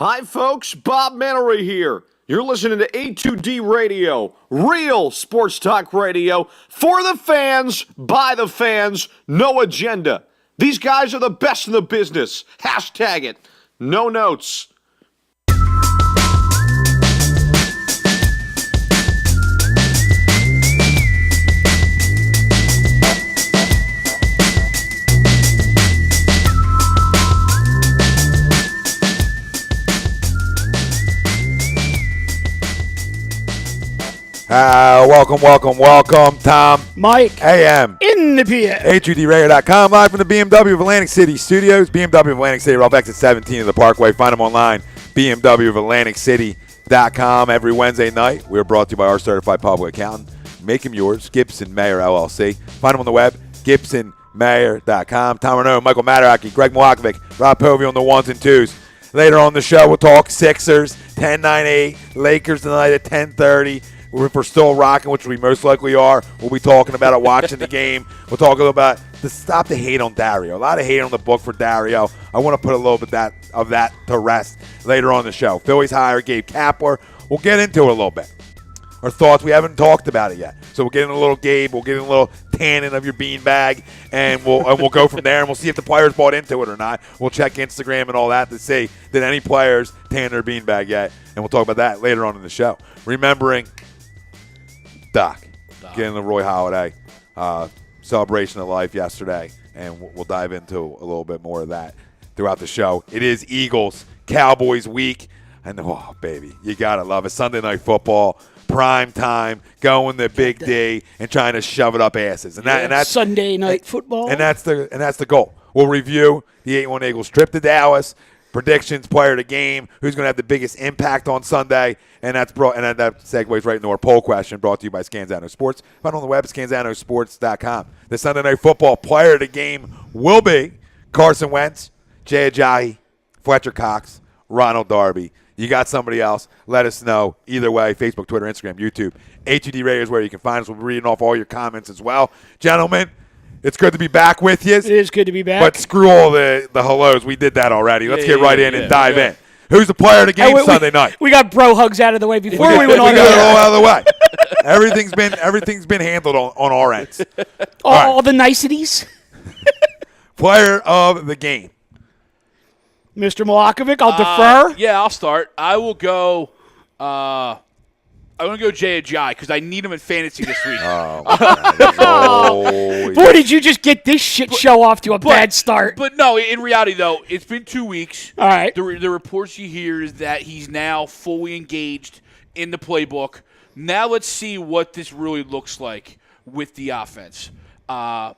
Hi, folks. Bob Mannery here. You're listening to A2D Radio, real sports talk radio for the fans, by the fans, no agenda. These guys are the best in the business. Hashtag it. No notes. Welcome, Tom. Mike. AM. In the PA. A2DRadio.com, live from the BMW of Atlantic City studios. BMW of Atlantic City, off exit 17 of the Parkway. Find them online, BMW of AtlanticCity.com. Every Wednesday night, we're brought to you by our certified public accountant. Make him yours, Gibson Mayer, LLC. Find them on the web, GibsonMayer.com. Tom Renaud, Michael Mataraki, Greg Milakovic, Rob Povey on the ones and twos. Later on the show, we'll talk Sixers, 10-9-8, Lakers tonight at 10:30. If we're still rocking, which we most likely are, we'll be talking about it, watching the game. We'll talk a little about stop the hate on Dario. A lot of hate on the book for Dario. I want to put a little bit of that to rest later on in the show. Phillies Hire Gabe Kapler. We'll get into it a little bit. Our thoughts, we haven't talked about it yet. So we'll get in a little Gabe, we'll get in a little tannin of your beanbag, and we'll go from there, and we'll see if the players bought into it or not. We'll check Instagram and all that to see, did any players tan their beanbag yet? And we'll talk about that later on in the show. Remembering Doc. Getting the Roy Halladay celebration of life yesterday, and we'll dive into a little bit more of that throughout the show. It is Eagles Cowboys week, and oh baby, you gotta love it. Sunday night football, prime time, going the big D and trying to shove it up asses, and that's Sunday night football, and that's the goal. We'll review the 8-1 Eagles trip to Dallas. Predictions, player of the game, who's going to have the biggest impact on Sunday, and that segues right into our poll question brought to you by Scanzano Sports. Find on the web, scanzanosports.com. The Sunday Night Football player of the game will be Carson Wentz, Jay Ajayi, Fletcher Cox, Ronald Darby. You got somebody else, let us know. Either way, Facebook, Twitter, Instagram, YouTube. A2D Radio is where you can find us. We'll be reading off all your comments as well. Gentlemen, it's good to be back with you. It is good to be back. But screw all the hellos. We did that already. Let's get right in and dive in. Who's the player of the game Sunday night? We got bro hugs out of the way before we went on. We got it all out of the way. Everything's been handled on our ends. All the niceties. Player of the game. Mr. Milakovic, I'll defer. Yeah, I'll start. I will go I'm going to go Jay Ajayi because I need him in fantasy this week. Boy, did you just get this shit show off to a bad start. But no, in reality, though, it's been 2 weeks. All right. The reports you hear is that he's now fully engaged in the playbook. Now let's see what this really looks like with the offense. I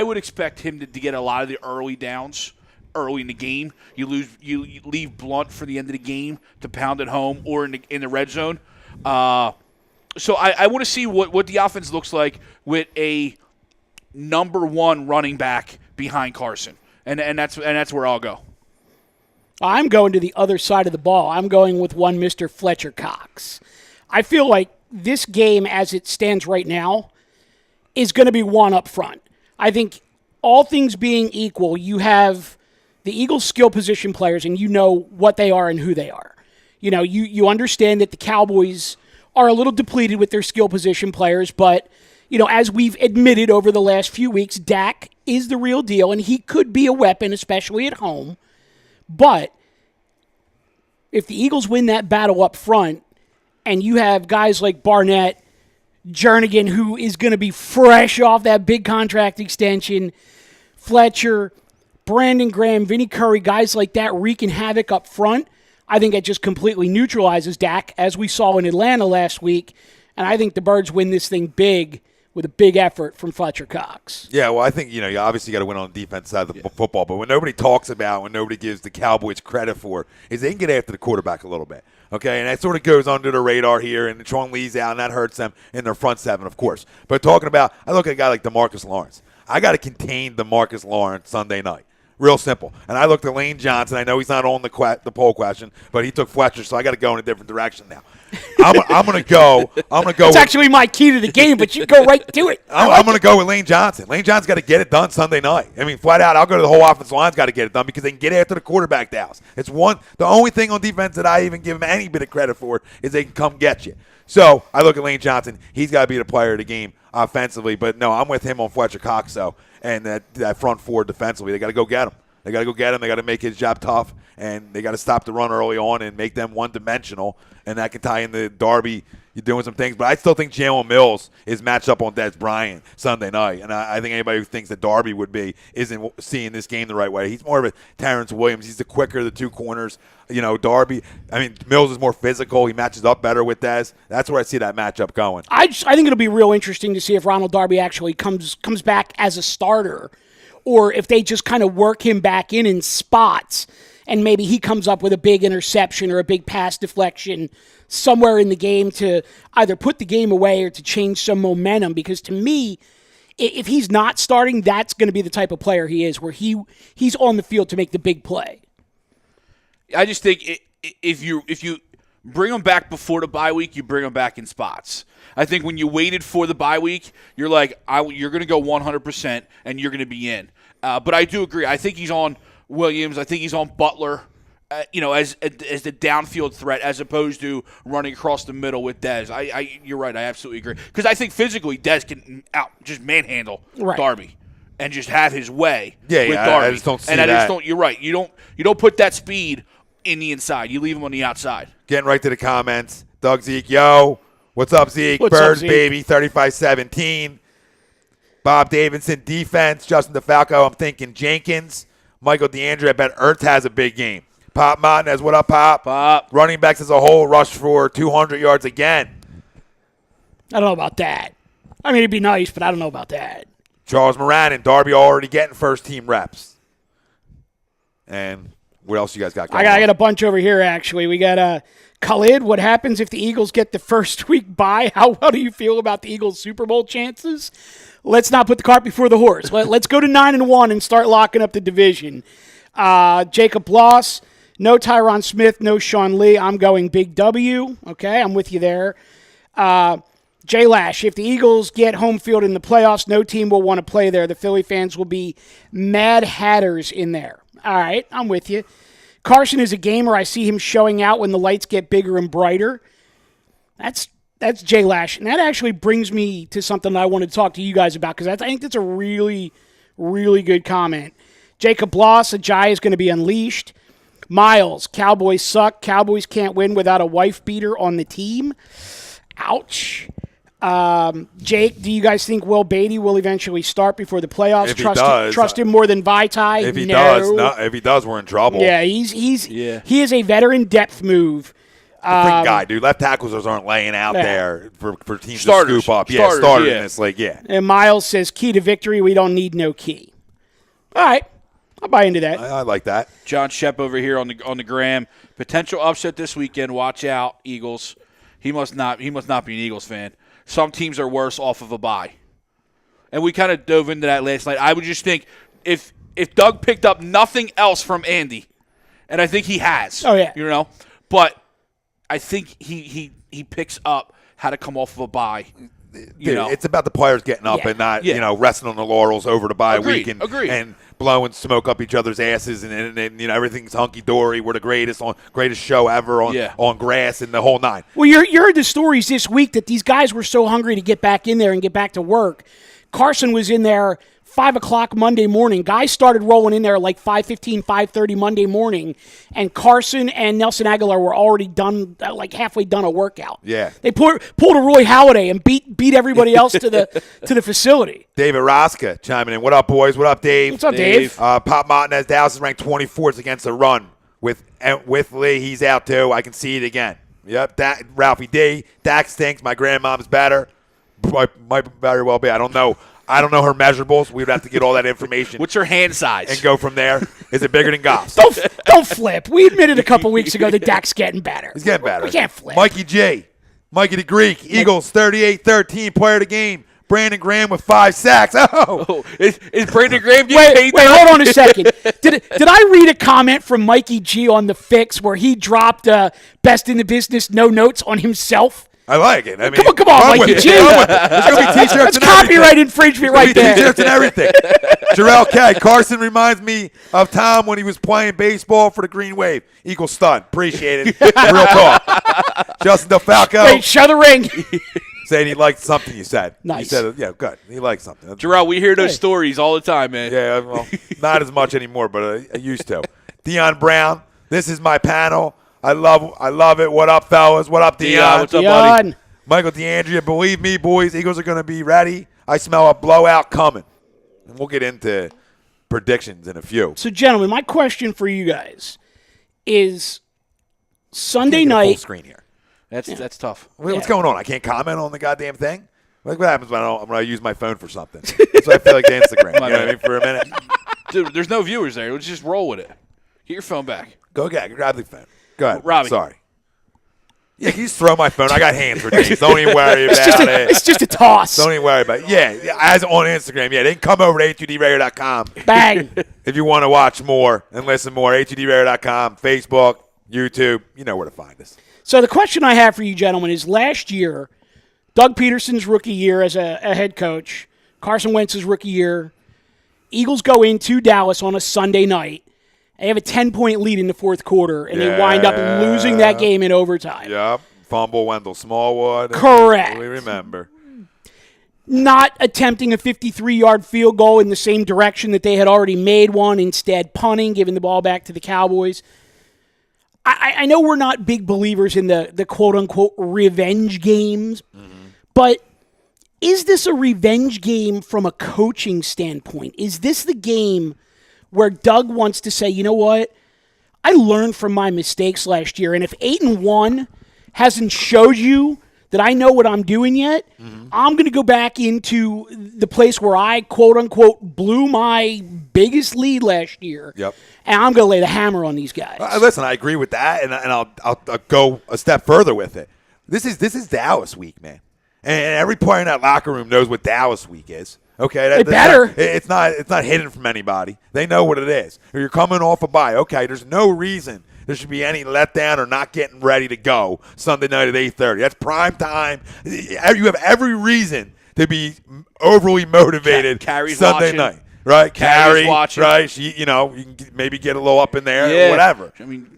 would expect him to get a lot of the early downs early in the game. You leave Blunt for the end of the game to pound it home or in the red zone. So I want to see what the offense looks like with a number one running back behind Carson, and that's where I'll go. I'm going to the other side of the ball. I'm going with one Mr. Fletcher Cox. I feel like this game, as it stands right now, is going to be one up front. I think all things being equal, you have the Eagles' skill position players, and you know what they are and who they are. You know, you understand that the Cowboys are a little depleted with their skill position players, but, you know, as we've admitted over the last few weeks, Dak is the real deal, and he could be a weapon, especially at home. But if the Eagles win that battle up front, and you have guys like Barnett, Jernigan, who is going to be fresh off that big contract extension, Fletcher, Brandon Graham, Vinny Curry, guys like that wreaking havoc up front, I think it just completely neutralizes Dak, as we saw in Atlanta last week. And I think the Birds win this thing big with a big effort from Fletcher Cox. Yeah, well, I think, you obviously got to win on the defense side of the football. But when nobody talks about, when nobody gives the Cowboys credit for, is they can get after the quarterback a little bit. Okay, and that sort of goes under the radar here, and Sean Lee's out, and that hurts them in their front seven, of course. But talking about, I look at a guy like DeMarcus Lawrence. I got to contain DeMarcus Lawrence Sunday night. Real simple. And I looked at Lane Johnson. I know he's not on the poll question, but he took Fletcher, so I got to go in a different direction now. I'm gonna go. It's actually my key to the game, but you go right to it. I'm going to go with Lane Johnson. Lane Johnson's got to get it done Sunday night. I mean, flat out, I'll go to the whole offensive line's got to get it done because they can get after the quarterback Dallas. It's the only thing on defense that I even give them any bit of credit for is they can come get you. So I look at Lane Johnson. He's got to be the player of the game offensively. But, no, I'm with him on Fletcher Cox, though, and that front four defensively. They got to go get him. They got to go get him. They got to make his job tough, and they got to stop the run early on and make them one-dimensional, and that can tie into Darby. You're doing some things, but I still think Jalen Mills is matched up on Des Bryant Sunday night, and I think anybody who thinks that Darby would be isn't seeing this game the right way. He's more of a Terrence Williams. He's the quicker of the two corners. Mills is more physical. He matches up better with Des. That's where I see that matchup going. I think it'll be real interesting to see if Ronald Darby actually comes back as a starter, or if they just kind of work him back in spots, and maybe he comes up with a big interception or a big pass deflection somewhere in the game to either put the game away or to change some momentum. Because to me, if he's not starting, that's going to be the type of player he is, where he's on the field to make the big play. I just think if you bring him back before the bye week, you bring him back in spots. I think when you waited for the bye week, you're like, you're going to go 100% and you're going to be in. But I do agree. I think he's on Williams. I think he's on Butler, as the downfield threat as opposed to running across the middle with Dez. You're right. I absolutely agree. Because I think physically Dez can just manhandle Darby and just have his way with Darby. I just don't see that. You're right. You don't put that speed in the inside. You leave him on the outside. Getting right to the comments. Doug Zeke, yo. What's up, Zeke? What's Birds, up, Zeke? baby, 35-17. Bob Davidson, defense. Justin DeFalco, I'm thinking Jenkins. Michael DeAndre, I bet Ertz has a big game. Pop Martinez, what up, Pop? Pop. Running backs as a whole, rush for 200 yards again. I don't know about that. I mean, it'd be nice, but I don't know about that. Charles Moran and Darby already getting first-team reps. And what else you guys got going on? I got a bunch over here, actually. We got Khalid, what happens if the Eagles get the first week bye? How well do you feel about the Eagles' Super Bowl chances? Let's not put the cart before the horse. Let's go to 9-1 and start locking up the division. Jacob Loss, no Tyron Smith, no Sean Lee. I'm going Big W. Okay, I'm with you there. Jay Lash, if the Eagles get home field in the playoffs, no team will want to play there. The Philly fans will be Mad Hatters in there. All right, I'm with you. Carson is a gamer. I see him showing out when the lights get bigger and brighter. That's Jay Lash. And that actually brings me to something that I wanted to talk to you guys about, because I think that's a really, really good comment. Jacob Bloss, Ajay is going to be unleashed. Miles, Cowboys suck. Cowboys can't win without a wife beater on the team. Ouch. Jake, do you guys think Will Beatty will eventually start before the playoffs? Trust him more than Vitae? If he does, we're in trouble. Yeah, he is a veteran depth move. Freaking guy, dude. Left tackles aren't laying out there for teams Starters. to scoop up. Starters in this league, yeah. And Miles says, key to victory, we don't need no key. All right. I'll buy into that. I like that. John Shep over here on the gram. Potential upset this weekend. Watch out, Eagles. He must not be an Eagles fan. Some teams are worse off of a bye. And we kind of dove into that last night. I would just think if Doug picked up nothing else from Andy, and I think he has. Oh, yeah. But I think he picks up how to come off of a bye. It's about the players getting up and not resting on the laurels over the bye week and blowing smoke up each other's asses and everything's hunky dory. We're the greatest show ever on grass and the whole nine. Well, you heard the stories this week that these guys were so hungry to get back in there and get back to work. Carson was in there 5 o'clock Monday morning. Guys started rolling in there like 5:15, 5:30 Monday morning, and Carson and Nelson Aguilar were already done, like halfway done a workout. Yeah, they pulled a Roy Halladay and beat everybody else to the facility. David Roska chiming in. What up, boys? What up, Dave? What's up, Dave? Pop Martinez, Dallas is ranked 24th against the run. With Lee, he's out too. I can see it again. Yep, Ralphie D. Dak stinks. My grandmom's better. Might very well be. I don't know her measurables. We would have to get all that information. What's her hand size? And go from there. Is it bigger than Goff's? Don't flip. We admitted a couple weeks ago that Dak's getting better. He's getting better. We can't flip. Mikey the Greek. Eagles 38-13. Player of the game. Brandon Graham with 5 sacks. Oh, is Brandon Graham getting Wait, paid? hold on a second. Did I read a comment from Mikey G on the Fix where he dropped best in the business no notes on himself? I like it. I mean, Come on, Mikey G. There's going to be T-shirts That's and copyright everything. infringement There's right gonna be there. T-shirts and everything. Jarrell K. Carson reminds me of Tom when he was playing baseball for the Green Wave. Equal stunt. Appreciate it. Real talk. Justin DeFalco Wait, show the ring. saying he liked something you said. Nice. He said, yeah, good. He liked something. Jarrell, we hear those stories all the time, man. Yeah, well, not as much anymore, but I used to. Dion Brown, this is my panel. I love it. What up, fellas? What up, Dion? What's up, buddy? Dion. Michael DeAndrea, believe me, boys, Eagles are going to be ready. I smell a blowout coming. And we'll get into predictions in a few. So, gentlemen, my question for you guys is Sunday Full night. screen here. That's tough. What's going on? I can't comment on the goddamn thing? Like what happens when I use my phone for something? That's what I feel like Instagram. You know what I mean? For a minute. Dude, there's no viewers there. Let's just roll with it. Get your phone back. Go ahead. Grab the phone. Go ahead. Robbie. Sorry. Yeah, you just throw my phone. I got hands for days. Don't even worry about it. It's just a toss. Don't even worry about it. Yeah, as on Instagram. Yeah, they can come over to a2dradio.com Bang. if you want to watch more and listen more. a2dradio.com, Facebook, YouTube. You know where to find us. So the question I have for you gentlemen is last year, Doug Peterson's rookie year as a head coach, Carson Wentz's rookie year, Eagles go into Dallas on a Sunday night. They have a 10-point lead in the fourth quarter, and they wind up losing that game in overtime. Yep. Fumble Wendell Smallwood. Correct. We remember. Not attempting a 53-yard field goal in the same direction that they had already made one, instead punting, giving the ball back to the Cowboys. I know we're not big believers in the quote-unquote revenge games, but is this a revenge game from a coaching standpoint? Is this the game where Doug wants to say, you know what, I learned from my mistakes last year, and if 8-1 hasn't showed you that I know what I'm doing yet, I'm going to go back into the place where I, quote-unquote, blew my biggest lead last year, and I'm going to lay the hammer on these guys. Listen, I agree with that, and I'll go a step further with it. This is Dallas week, man, and every player in that locker room knows what Dallas week is. Okay, They better. It's not hidden from anybody. They know what it is. You're coming off a bye. Okay, there's no reason there should be any letdown or not getting ready to go Sunday night at 8:30. That's prime time. You have every reason to be overly motivated Carrie's Sunday watching. night. Right, Carrie's watching. right? You can maybe get a little up in there, or whatever. I mean,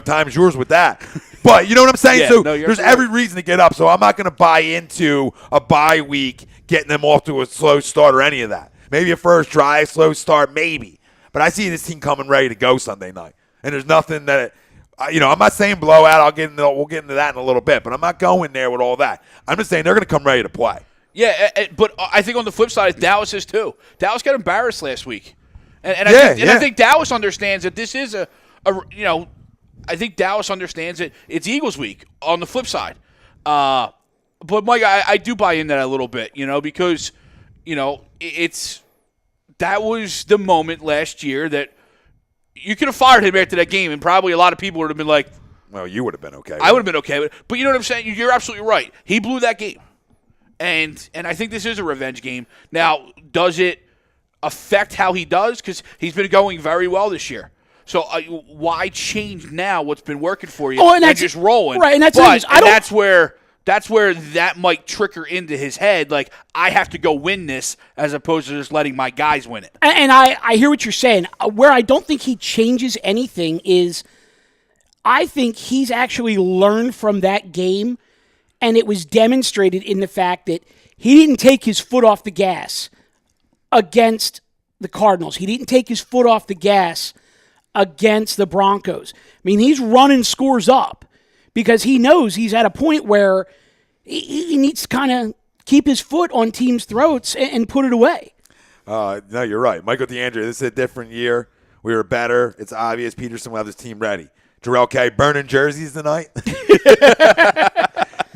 time's yours with that. But you know what I'm saying? Yeah, So no, you're there's absolutely every reason to get up. So I'm not going to buy into a bye week, getting them off to a slow start or any of that. Maybe a first try, slow start, maybe. But I see this team coming ready to go Sunday night. And there's nothing that, I'm not saying blowout. We'll get into that in a little bit. But I'm not going there with all that. I'm just saying they're going to come ready to play. Yeah, but I think on the flip side, Dallas is too. Dallas got embarrassed last week. I think Dallas understands that this is I think Dallas understands that it's Eagles week on the flip side. But, Mike, I do buy in that a little bit, because, that was the moment last year that you could have fired him after that game, and probably a lot of people would have been like, well, you would have been okay. I would have been okay with it. But you know what I'm saying? You're absolutely right. He blew that game. And I think this is a revenge game. Now, does it affect how he does? Because he's been going very well this year. So why change now what's been working for you and just rolling? Right, and that's where that might trigger into his head, like, I have to go win this as opposed to just letting my guys win it. And I hear what you're saying. Where I don't think he changes anything is I think he's actually learned from that game, and it was demonstrated in the fact that he didn't take his foot off the gas against the Cardinals. He didn't take his foot off the gas against the Broncos. I mean, he's running scores up because he knows he's at a point where he needs to kind of keep his foot on teams' throats and put it away. No, you're right. Michael DeAndrea, this is a different year. We were better. It's obvious Peterson will have his team ready. Jarrell K. burning jerseys tonight.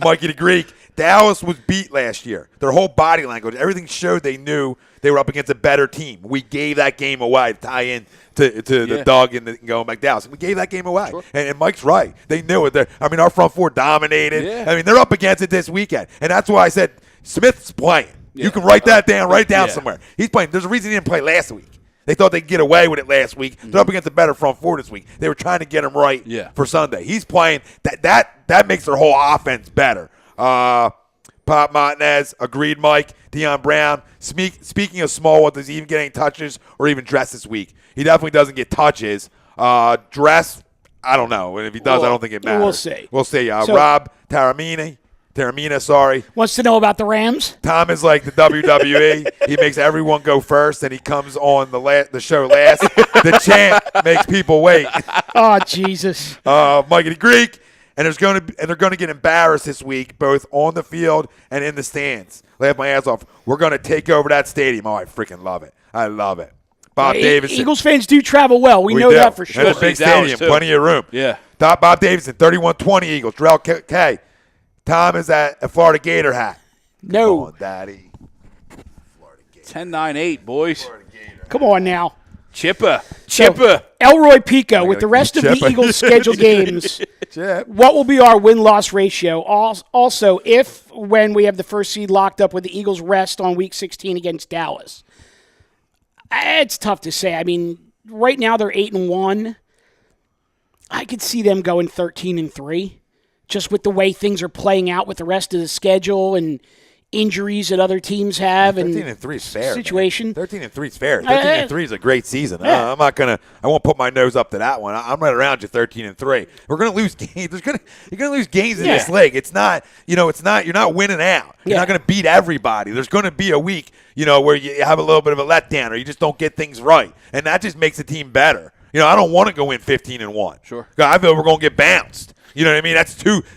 Mikey the Greek. Dallas was beat last year. Their whole body language, everything showed they knew they were up against a better team. We gave that game away to tie in to the Doug and going back Dallas. We gave that game away. Sure. And Mike's right. They knew it. Our front four dominated. Yeah. I mean, they're up against it this weekend. And that's why I said Smith's playing. You can write that down. Write it down Yeah. somewhere. He's playing. There's a reason he didn't play last week. They thought they'd get away with it last week. They're up against a better front four this week. They were trying to get him right for Sunday. He's playing. That makes their whole offense better. Pop Martinez, agreed, Mike. Deion Brown. Speaking of Smallwood, does he even get any touches or even dress this week? He definitely doesn't get touches. Dress, I don't know. And if he does, I don't think it matters. We'll see. We'll see. Rob Taramina, Wants to know about the Rams? Tom is like the WWE. He makes everyone go first, and he comes on the show last. The chant makes people wait. Oh, Jesus. Mikey Greek, and they're going to get embarrassed this week, both on the field and in the stands. Laugh my ass off. We're going to take over that stadium. Oh, I freaking love it. I love it. Bob Davidson. Eagles fans do travel well. We know do. that for sure. And a big stadium, plenty of room. Yeah. Bob Davidson, 31-20 Eagles. Drell K. Tom is at a Florida Gator hat. No. Come on, Daddy. 10-9-8, boys. Come on now. Chipper. So, Elroy Pico, with the rest of the Eagles' scheduled games, what will be our win-loss ratio? Also, when we have the first seed locked up with the Eagles rest on Week 16 against Dallas. It's tough to say. I mean, right now they're 8-1. I could see them going 13-3. Just with the way things are playing out with the rest of the schedule and injuries that other teams have. 13-3 is fair. Situation. 13-3 is fair. 13-3 is a great season. Yeah. I won't put my nose up to that one. I'm right around you 13-3. We're going to lose games. You're going to lose games in this league. It's not, you're not winning out. You're not going to beat everybody. There's going to be a week, where you have a little bit of a letdown or you just don't get things right. And that just makes the team better. I don't want to go in 15-1. Sure. I feel we're going to get bounced. You know what I mean?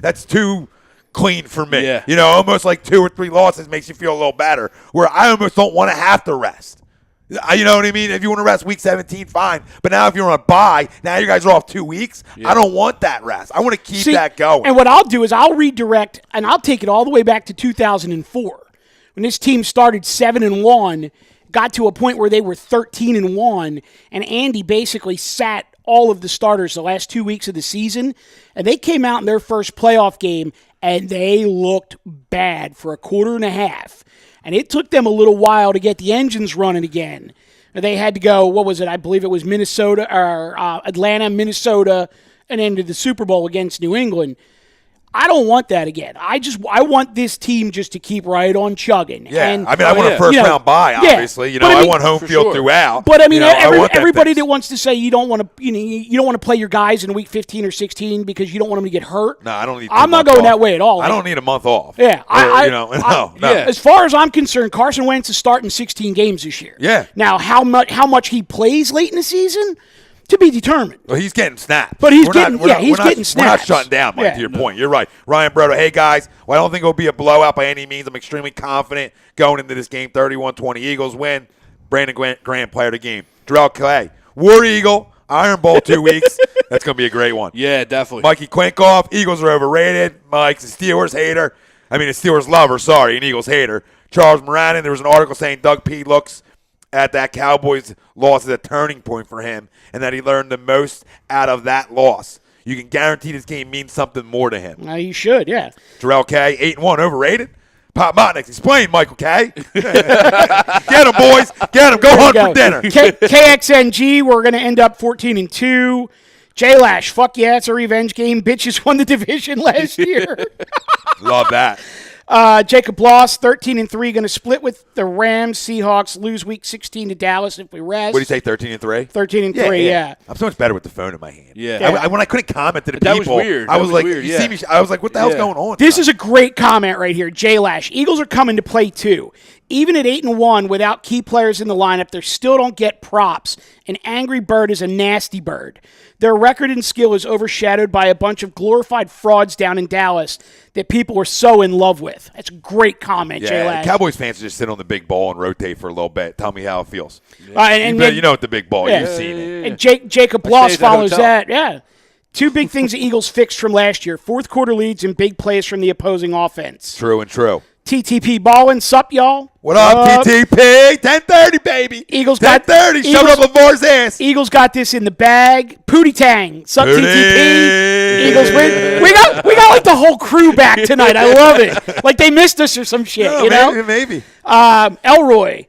That's too clean for me. Yeah. Almost like 2 or 3 losses makes you feel a little better, where I almost don't want to have to rest. You know what I mean? If you want to rest week 17, fine. But now if you're on a bye, now you guys are off 2 weeks. I don't want that rest. I want to keep that going. And what I'll do is I'll redirect, and I'll take it all the way back to 2004. When this team started 7-1, got to a point where they were 13-1, and Andy basically sat all of the starters the last 2 weeks of the season, and they came out in their first playoff game, and they looked bad for a quarter and a half. And it took them a little while to get the engines running again. They had to go, what was it? I believe it was Atlanta, Minnesota, and into the Super Bowl against New England. I don't want that again. I want this team just to keep right on chugging. Yeah, and, I want a first-round bye, obviously. I want home field throughout. But everybody that wants to say you don't want to play your guys in week 15 or 16 because you don't want them to get hurt. No, I don't need. I'm not going that way at all. I don't need a month off. Yeah, no. As far as I'm concerned, Carson Wentz is starting 16 games this year. Yeah. Now, how much he plays late in the season? To be determined. Well, he's getting snaps. But he's getting snaps. We're not shutting down, Mike, to your point. You're right. Ryan Brodo, hey, guys, I don't think it will be a blowout by any means. I'm extremely confident going into this game. 31-20 Eagles win. Brandon Grant, player of the game. Darrell Clay, War Eagle, Iron Bowl 2 weeks. That's going to be a great one. Yeah, definitely. Mikey Quinkoff, Eagles are overrated. Mike's a Steelers hater. A Steelers lover, an Eagles hater. Charles Moranin, there was an article saying Doug P. looks at that Cowboys loss as a turning point for him and that he learned the most out of that loss. You can guarantee this game means something more to him. You should, yeah. Darrell K., 8-1, overrated. Pop Motnick, explain, Michael K. Get him, boys. Get him. Go hunt for dinner. KXNG, we're going to end up 14-2. J-Lash, fuck yeah, it's a revenge game. Bitches won the division last year. Love that. Jacob Bloss, 13-3, going to split with the Rams. Seahawks lose week 16 to Dallas if we rest. What do you say, 13-3? 13-3, yeah. I'm so much better with the phone in my hand. Yeah. When I couldn't comment to the that people, was weird. I was like, weird, you see me? I was like, what the hell's going on? This is a great comment right here. J-Lash, Eagles are coming to play too. Even at 8-1, without key players in the lineup, they still don't get props. An angry bird is a nasty bird. Their record and skill is overshadowed by a bunch of glorified frauds down in Dallas that people were so in love with. That's a great comment, J-Lash. Cowboys fans just sit on the big ball and rotate for a little bit. Tell me how it feels. You know what the big ball. You've seen it. And Jacob Bloss follows that. Yeah. 2 big things the Eagles fixed from last year. Fourth quarter leads and big plays from the opposing offense. True and true. TTP ballin', sup, y'all? What up, TTP? 10:30, baby. Eagles 10:30. Showed up LeVar's ass. Eagles got this in the bag. Pootie Tang, sup, TTP? Eagles win. We got like the whole crew back tonight. I love it. Like they missed us or some shit. No, you know? Maybe. Eloy,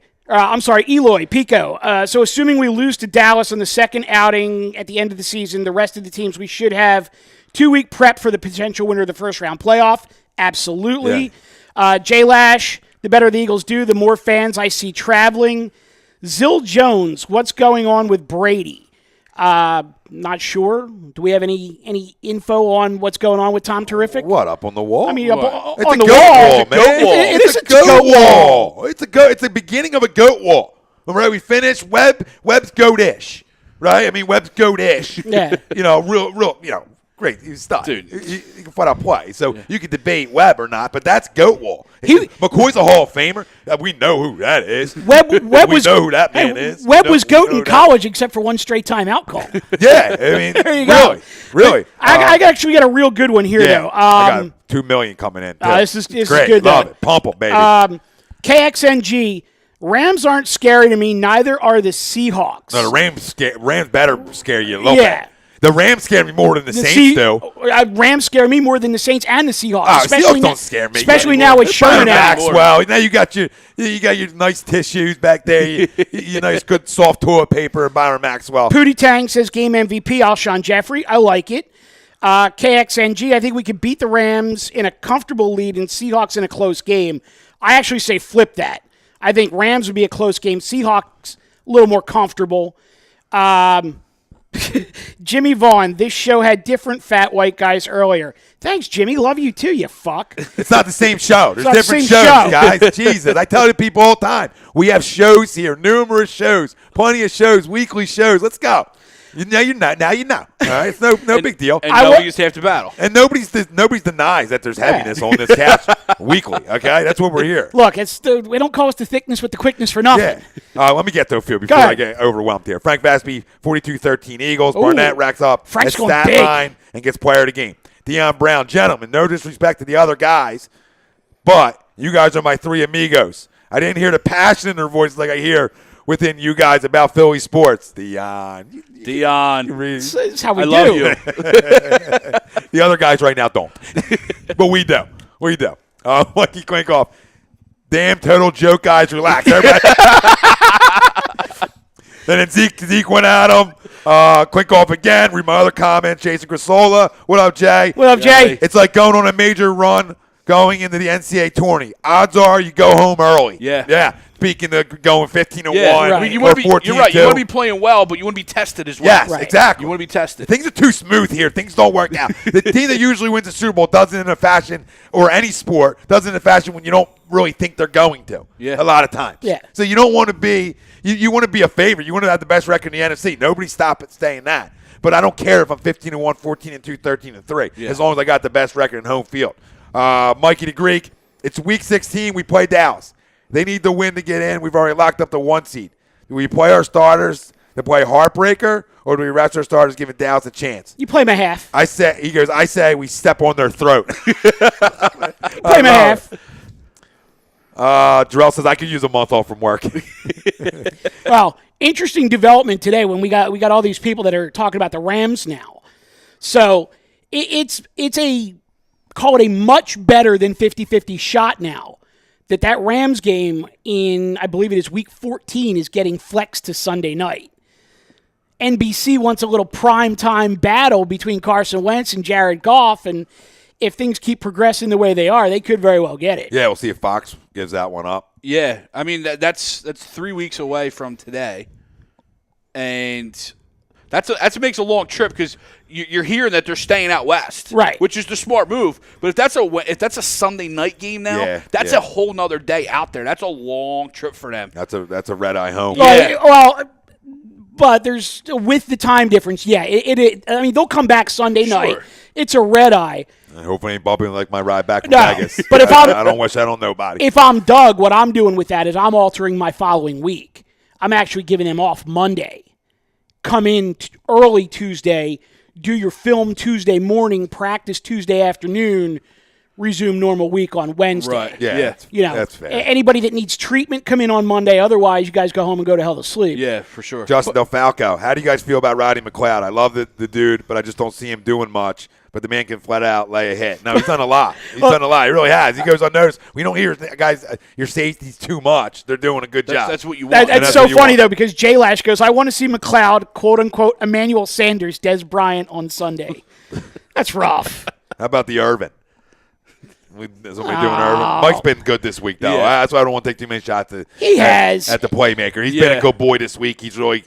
Pico. So assuming we lose to Dallas on the second outing at the end of the season, the rest of the teams, we should have 2-week prep for the potential winner of the first round playoff. Absolutely. Yeah. Jay Lash, the better the Eagles do, the more fans I see traveling. Zill Jones, what's going on with Brady? Not sure. Do we have any info on what's going on with Tom Terrific? What, up on the wall? I mean, it's on a the goat wall. wall, man. It's a goat goat wall. wall. It's the beginning of a goat wall. All right, we finished. Webb's goat-ish, right? I mean, Webb's goat-ish. Yeah. Real, great. He's stuck. Dude. You can flat out play. So you can debate Webb or not, but that's goat wall. McCoy's a Hall of Famer. We know who that is. Webb we know who that man is. Webb was goat in college except for one straight time out call. Yeah, I mean, There you go. Really. I actually got a real good one here, though. I got $2 million coming in. This is great. good, Love though. it. Pump them, baby. KXNG, Rams aren't scary to me, neither are the Seahawks. No, the Rams better scare you a little bit. The Rams scare me more than the Saints do. Rams scare me more than the Saints and the Seahawks. Oh, Seahawks don't scare me. Especially now with Sherman out. Maxwell. Now you got your nice tissues back there. Your nice good soft toilet paper and Byron Maxwell. Pootie Tang says game MVP, Alshon Jeffrey. I like it. KXNG, I think we could beat the Rams in a comfortable lead and Seahawks in a close game. I actually say flip that. I think Rams would be a close game. Seahawks a little more comfortable. Jimmy Vaughn, this show had different fat white guys earlier. Thanks, Jimmy. Love you too, you fuck. It's not the same show. There's not the different same shows, show. guys. Jesus. I tell the people all the time. We have shows here, numerous shows, plenty of shows, weekly shows. Let's go. Now you know. All right, it's no big deal. And W's have to battle. And nobody's denies that there's heaviness on this cast weekly. Okay, that's what we're here. Look, we don't call us the thickness with the quickness for nothing. Yeah. Let me get to a few before I get overwhelmed here. Frank Vasby, 42-13 Eagles. Barnett racks up Frank's a going stat big. line and gets player of the game. Deion Brown, gentlemen, no disrespect to the other guys, but you guys are my three amigos. I didn't hear the passion in their voice like I hear within you guys about Philly sports. Deion. This is how we I do. love you. The other guys right now don't. But we do. Mikey Quinkoff. Damn total joke, guys. Relax. Everybody. Then Zeke went at him. Quinkoff again. Read my other comment. Jason Crisola. What up, Jay? What up, Jay? It's like going on a major run going into the NCAA tourney. Odds are you go home early. Yeah. Speaking of going 15-1 Right. I mean, or 14-2. You're right. You want to be playing well, but you want to be tested as well. Yes, Right. exactly. You want to be tested. Things are too smooth here. Things don't work out. The team that usually wins the Super Bowl doesn't in a fashion, or any sport, doesn't in a fashion when you don't really think they're going to. Yeah. A lot of times. Yeah. So you don't want to be you want to be a favorite. You want to have the best record in the NFC. Nobody stop at saying that. But I don't care if I'm 15-1, 14-2, 13-3, as long as I got the best record in home field. Mikey the Greek, it's week 16. We play Dallas. They need the win to get in. We've already locked up the 1 seed. Do we play our starters to play heartbreaker, or do we rest our starters giving Dallas a chance? You play my half. I say we step on their throat. Play my half. Jarrell says I could use a month off from work. Well, interesting development today when we got all these people that are talking about the Rams now. So it's a call it a much better than 50-50 shot now that Rams game in, I believe it is week 14, is getting flexed to Sunday night. NBC wants a little primetime battle between Carson Wentz and Jared Goff, and if things keep progressing the way they are, they could very well get it. Yeah, we'll see if Fox gives that one up. Yeah, I mean that's 3 weeks away from today, and that makes a long trip because you're hearing that they're staying out west, right? Which is the smart move. But if that's a Sunday night game now, that's a whole nother day out there. That's a long trip for them. That's a red eye home. Yeah. Well, but there's with the time difference. Yeah, I mean they'll come back Sunday night. It's a red eye. I hope it ain't bumping like my ride back from No, Vegas. but if I don't wish that on nobody. If I'm Doug, what I'm doing with that is I'm altering my following week. I'm actually giving them off Monday. Come in early Tuesday, do your film Tuesday morning, practice Tuesday afternoon, resume normal week on Wednesday. Right. Yeah. That's fair. Anybody that needs treatment, come in on Monday. Otherwise, you guys go home and go to hell to sleep. Yeah, for sure. Justin Del Falco, how do you guys feel about Roddy McLeod? I love the dude, but I just don't see him doing much. But the man can flat out lay a hit. No, he's done a lot. He's done a lot. He really has. He goes unnoticed. We don't hear guys, your safety's too much. They're doing a good job. That's what you want. That's so funny, though, because Jay Lash goes, I want to see McLeod, quote-unquote, Emmanuel Sanders, Des Bryant on Sunday. That's rough. How about the Irvin? Somebody doing Irvin. Mike's been good this week, though. Yeah. That's why I don't want to take too many shots at the playmaker. He's been a good boy this week. He's really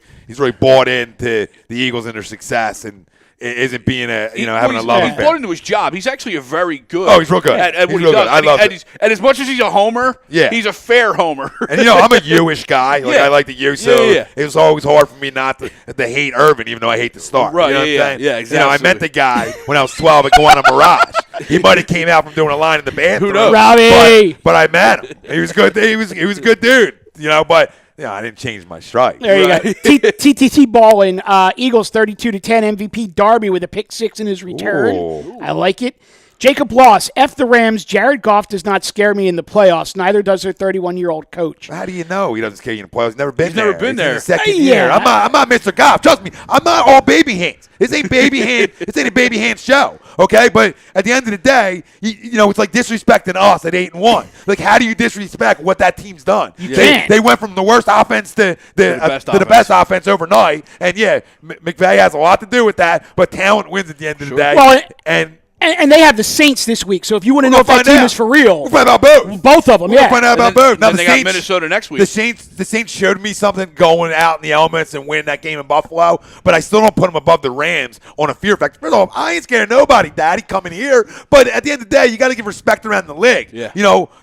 bought into the Eagles and their success and isn't being having a love affair. He's bought into his job. He's actually a very good. Oh, he's real good. At He's what real he does. good. I love it. And as much as he's a homer, he's a fair homer. And I'm a you-ish guy. I like the you, so it was always hard for me not to hate Irvin, even though I hate the start. Right? You know what I'm saying? Yeah, exactly. I met the guy when I was 12 at going on Mirage. He might have came out from doing a line in the bathroom. Who knows? Robbie. But I met him. He was good. He was a good dude. But. Yeah, I didn't change my strike. There you go. TTT Ballin, Eagles 32-10 MVP Darby with a pick 6 in his return. Ooh. I like it. Jacob Loss, F the Rams. Jared Goff does not scare me in the playoffs. Neither does their 31-year-old coach. How do you know he doesn't scare you in the playoffs? He's never been there. Never been there. In his second year. I'm not Mr. Goff. Trust me. I'm not all baby hands. This ain't baby hand. This ain't a baby hand show. Okay, but at the end of the day, it's like disrespecting us at 8-1. Like, how do you disrespect what that team's done? They went from the worst offense to the best offense overnight, and McVay has a lot to do with that. But talent wins at the end of the day. Well, and they have the Saints this week, so if you want to know if that team is for real. We'll find out both. Both of them, We'll find out about both. Now, then they got Minnesota next week. The Saints showed me something going out in the elements and winning that game in Buffalo, but I still don't put them above the Rams on a fear factor. First of all, I ain't scared of nobody, Daddy, coming here. But at the end of the day, you got to give respect around the league. Yeah.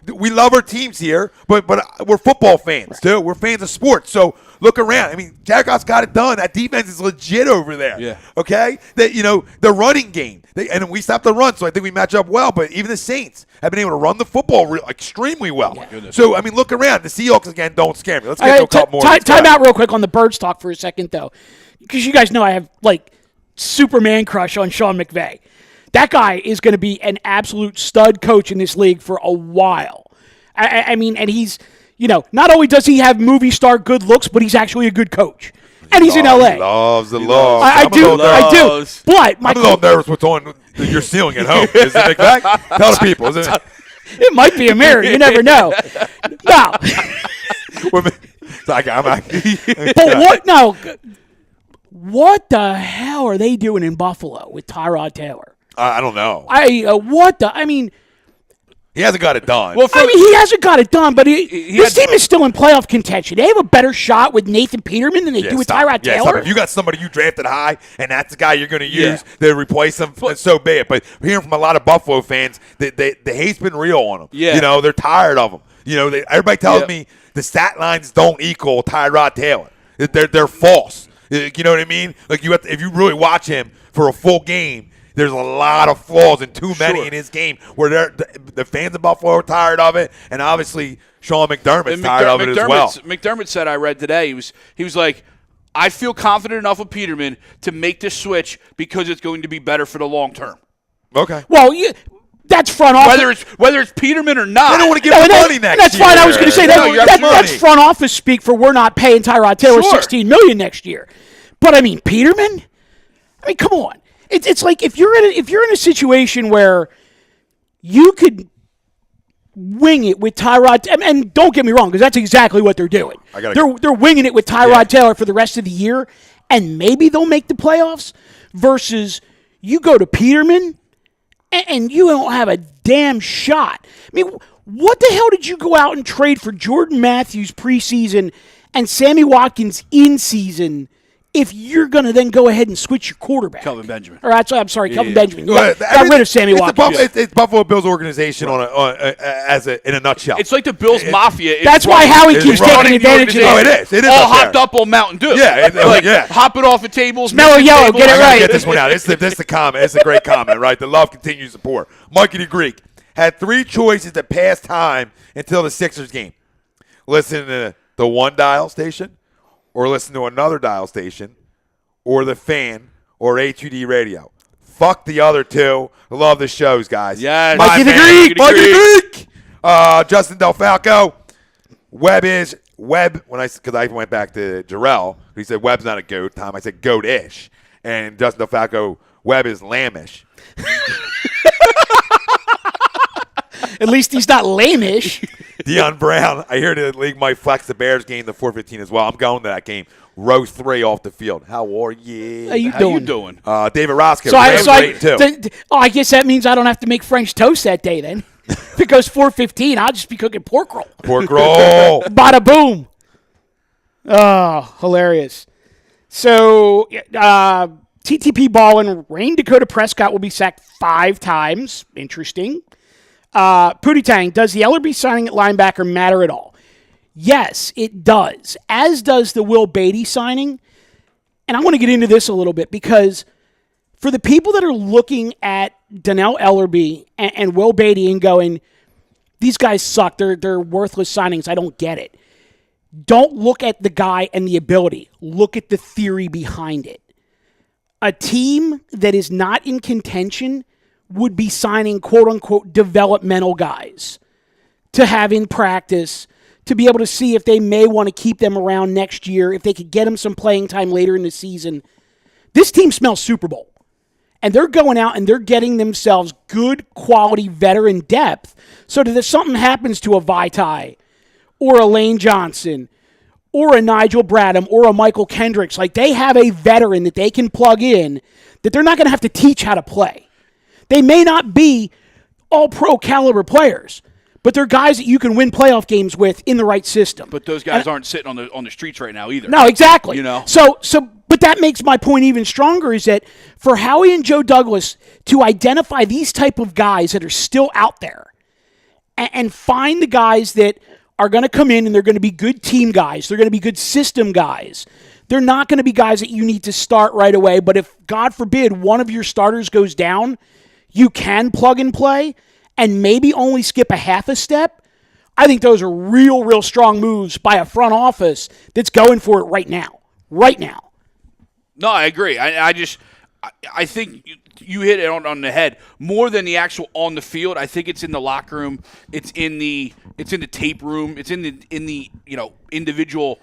We love our teams here, but we're football fans, too. We're fans of sports. So look around. I mean, Jared Goff's got it done. That defense is legit over there. Yeah. Okay? The running game. And we stopped the run, so I think we match up well. But even the Saints have been able to run the football extremely well. So, look around. The Seahawks, again, don't scare me. Let's get to a couple more. Time out real quick on the Birds talk for a second, though. Because you guys know I have, Superman crush on Sean McVay. That guy is going to be an absolute stud coach in this league for a while. I mean, and he's, not only does he have movie star good looks, but he's actually a good coach. And he's in L.A. He loves the love. I do. But I'm a little nervous what's on your ceiling at home. Is it McVay? Tell the people, isn't it? It might be a mirror. You never know. No. But what? No. What the hell are they doing in Buffalo with Tyrod Taylor? I don't know. He hasn't got it done. Well, he hasn't got it done, but this team is still in playoff contention. They have a better shot with Nathan Peterman than they do with Tyrod Taylor. If you got somebody you drafted high, and that's the guy you're going to use to replace him, so be it. But hearing from a lot of Buffalo fans, the hate's been real on them. Yeah. They're tired of him. Everybody tells me the stat lines don't equal Tyrod Taylor. They're false. You know what I mean? If you really watch him for a full game, there's a lot of flaws and too many in his game where the fans of Buffalo are tired of it, and obviously Sean McDermott's tired of it as well. McDermott said, I read today, he was like, I feel confident enough with Peterman to make this switch because it's going to be better for the long term. Okay. Well, that's front office. Whether it's Peterman or not. They don't want to give him money next year. That's fine. I was going to say that's front office speak for we're not paying Tyrod Taylor $16 million next year. But Peterman? Come on. It's like if you're in a situation where you could wing it with Tyrod, and don't get me wrong, because that's exactly what they're doing. They're winging it with Tyrod Taylor for the rest of the year, and maybe they'll make the playoffs. Versus you go to Peterman, and you don't have a damn shot. What the hell did you go out and trade for Jordan Matthews preseason and Sammy Watkins in season? If you're going to then go ahead and switch your quarterback. Kelvin Benjamin. I'm sorry, Kelvin Benjamin. Got rid of Sammy Watkins. It's Buffalo Bills organization in a nutshell. It's like the Bills Mafia. That's why Howie keeps taking advantage of it. Oh, it is. It is all hopped up on Mountain Dew. Yeah. Hopping off of tables. Smell of yellow. Get it right. Get this one out. This is the comment. It's a great comment, right? The love continues to pour. Mikey the Greek had 3 choices to pass time until the Sixers game. Listen to the one dial station, or listen to another dial station, or the fan, or A2D radio. Fuck the other two. I love the shows, guys. Yes. Mikey the Mikey Greek. the Greek. Justin DelFalco. Webb, because I went back to Jarrell. He said Webb's not a goat. Tom, I said goat-ish. And Justin DelFalco, Webb is lambish. At least he's not lame-ish. Deion Brown, I hear the league might flex the Bears game to 4:15 as well. I'm going to that game. Row 3 off the field. How are you? How you doing? David Roscoe. I guess that means I don't have to make French toast that day then. If it goes 4:15, I'll just be cooking pork roll. Pork roll. Bada boom. Oh, hilarious. So, TTP Ballin, Rain Dakota Prescott will be sacked 5 times. Interesting. Pootie Tang, does the Ellerby signing at linebacker matter at all? Yes, it does. As does the Will Beatty signing. And I want to get into this a little bit because for the people that are looking at Donnell Ellerby and Will Beatty and going, these guys suck, they're worthless signings, I don't get it. Don't look at the guy and the ability. Look at the theory behind it. A team that is not in contention would be signing quote-unquote developmental guys to have in practice to be able to see if they may want to keep them around next year, if they could get them some playing time later in the season. This team smells Super Bowl. And they're going out and they're getting themselves good quality veteran depth so that if something happens to a Vaitai or a Lane Johnson or a Nigel Bradham or a Michael Kendricks, like they have a veteran that they can plug in that they're not going to have to teach how to play. They may not be all pro caliber players, but they're guys that you can win playoff games with in the right system. But those guys aren't sitting on the streets right now either. No, exactly. You know. But that makes my point even stronger is that for Howie and Joe Douglas to identify these type of guys that are still out there and find the guys that are going to come in and they're going to be good team guys, they're going to be good system guys. They're not going to be guys that you need to start right away, but if, God forbid, one of your starters goes down, you can plug and play and maybe only skip a half a step. I think those are real strong moves by a front office that's going for it right now. Right now. No, I agree. I think you hit it on the head. More than the actual on the field, I think it's in the locker room. It's in the tape room. It's in the individual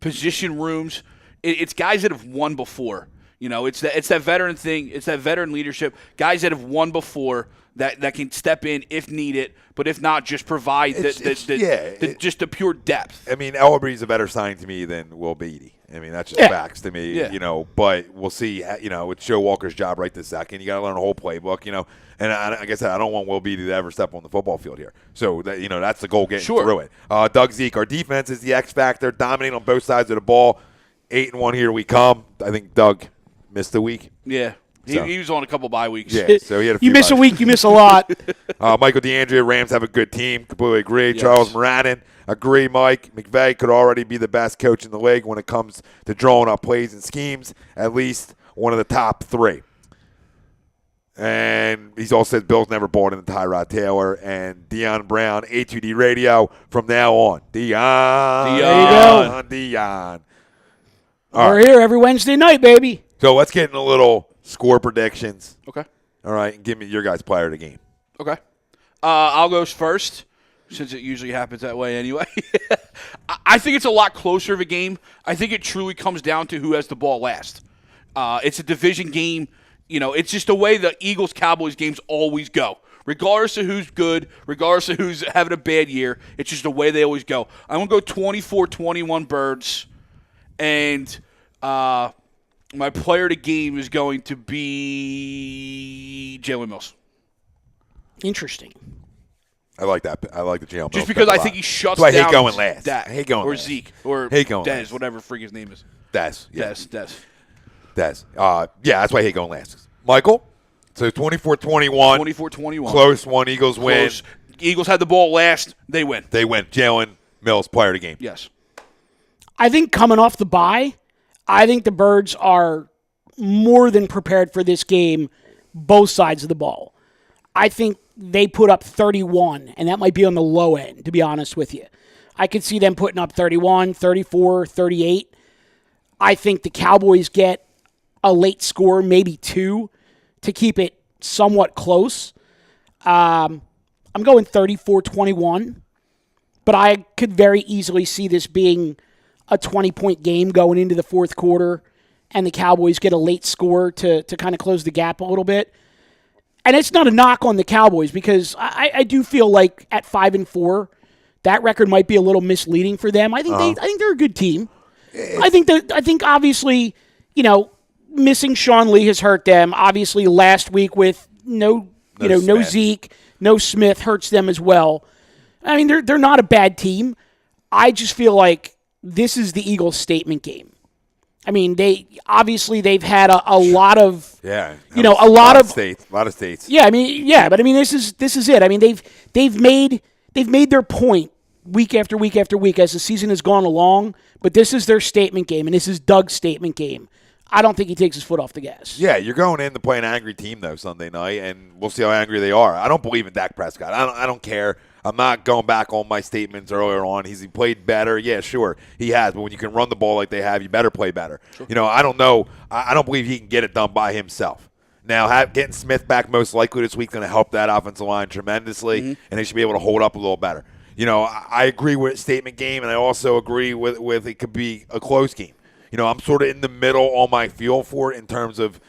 position rooms. It's guys that have won before. It's that veteran thing. It's that veteran leadership. Guys that have won before that can step in if needed, but if not, just provide just the pure depth. I mean, Ellerby's a better signing to me than Will Beatty. I mean, that's just facts to me, but we'll see. It's Joe Walker's job right this second. You got to learn a whole playbook, And like I said, I don't want Will Beatty to ever step on the football field here. So, that's the goal, getting through it. Doug Zeke, our defense is the X factor, dominating on both sides of the ball. 8-1 here we come. I think Doug missed a week. Yeah. He was on a couple bye weeks. Yeah, so he had a few You miss buys. a week, you miss a lot. Michael DeAndrea, Rams have a good team. Completely agree. Yes. Charles Moranin, agree, Mike. McVay could already be the best coach in the league when it comes to drawing up plays and schemes, at least one of the top 3. And he's also said Bill's never bought into Tyrod Taylor. And Deion Brown, A2D Radio, from now on. Deion. There you Deion. We're here every Wednesday night, baby. So let's get in a little score predictions. Okay. All right, and give me your guys' player of the game. Okay. I'll go first, since it usually happens that way anyway. I think it's a lot closer of a game. I think it truly comes down to who has the ball last. It's a division game. It's just the way the Eagles-Cowboys games always go. Regardless of who's good, regardless of who's having a bad year, it's just the way they always go. I'm going to go 24-21 Birds, and my player of the game is going to be Jalen Mills. Interesting. I like that. I like the Jalen Mills. Just because I think he shuts down. down I hate going last. Dak, I hate going or last. Zeke or hate going Dez, last. whatever freak his name is. Dez. Yeah. Dez. That's why I hate going last. Michael? So 24-21. 24-21. Close one. Eagles win. Close. Eagles had the ball last. They win. They win. Jalen Mills, player of the game. Yes. I think coming off the bye, I think the Birds are more than prepared for this game, both sides of the ball. I think they put up 31, and that might be on the low end, to be honest with you. I could see them putting up 31, 34, 38. I think the Cowboys get a late score, maybe 2. to keep it somewhat close. I'm going 34-21, but I could very easily see this being a 20-point game going into the fourth quarter, and the Cowboys get a late score to kind of close the gap a little bit. And it's not a knock on the Cowboys, because I do feel like at 5-4, that record might be a little misleading for them. I think they're a good team. I think obviously, missing Sean Lee has hurt them. Obviously, last week with no Zeke, no Smith hurts them as well. I mean, they're not a bad team. I just feel like this is the Eagles' statement game. I mean, they've had a lot of a lot of states. Yeah, but I mean this is it. I mean they've made their point week after week after week as the season has gone along. But this is their statement game, and this is Doug's statement game. I don't think he takes his foot off the gas. Yeah, you're going in to play an angry team though Sunday night, and we'll see how angry they are. I don't believe in Dak Prescott. I don't care. I'm not going back on my statements earlier on. He played better. Yeah, sure, he has. But when you can run the ball like they have, you better play better. Sure. I don't know. I don't believe he can get it done by himself. Now, getting Smith back most likely this week is going to help that offensive line tremendously, and they should be able to hold up a little better. I agree with statement game, and I also agree with it could be a close game. I'm sort of in the middle on my feel for it in terms of,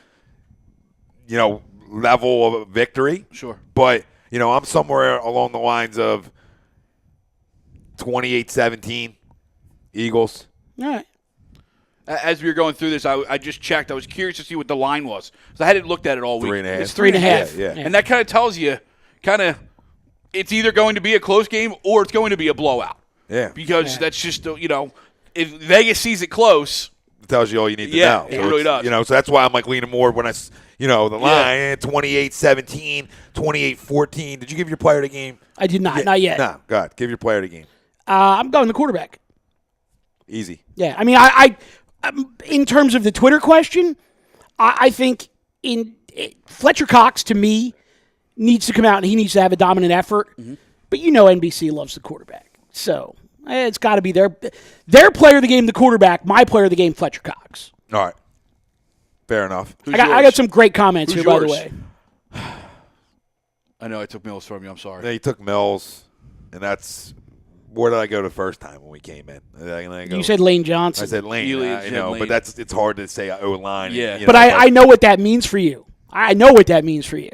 level of victory. Sure. But I'm somewhere along the lines of 28-17, Eagles. All right. As we were going through this, I just checked. I was curious to see what the line was, because I hadn't looked at it all week. 3.5. It's 3.5. Yeah. And that kind of tells you, it's either going to be a close game or it's going to be a blowout. Yeah. Because that's just, if Vegas sees it close, it tells you all you need to know. Yeah, it really does. So that's why I'm leaning more when the line, 28-17, 28-14. Did you give your player the game? I did not. Not yet. No, go ahead. Give your player the game. I'm going the quarterback. Easy. Yeah, I mean, I in terms of the Twitter question, I think Fletcher Cox, to me, needs to come out and he needs to have a dominant effort. Mm-hmm. But NBC loves the quarterback. So it's got to be their player of the game, the quarterback. My player of the game, Fletcher Cox. All right. Fair enough. I got some great comments Who's here, yours? by the way. I know I took Mills from you. I'm sorry. Yeah, he took Mills, and that's where did I go the first time when we came in? You said Lane Johnson. I said Lane. Lane. But it's hard to say O-line. Yeah. But I know what that means for you. I know what that means for you.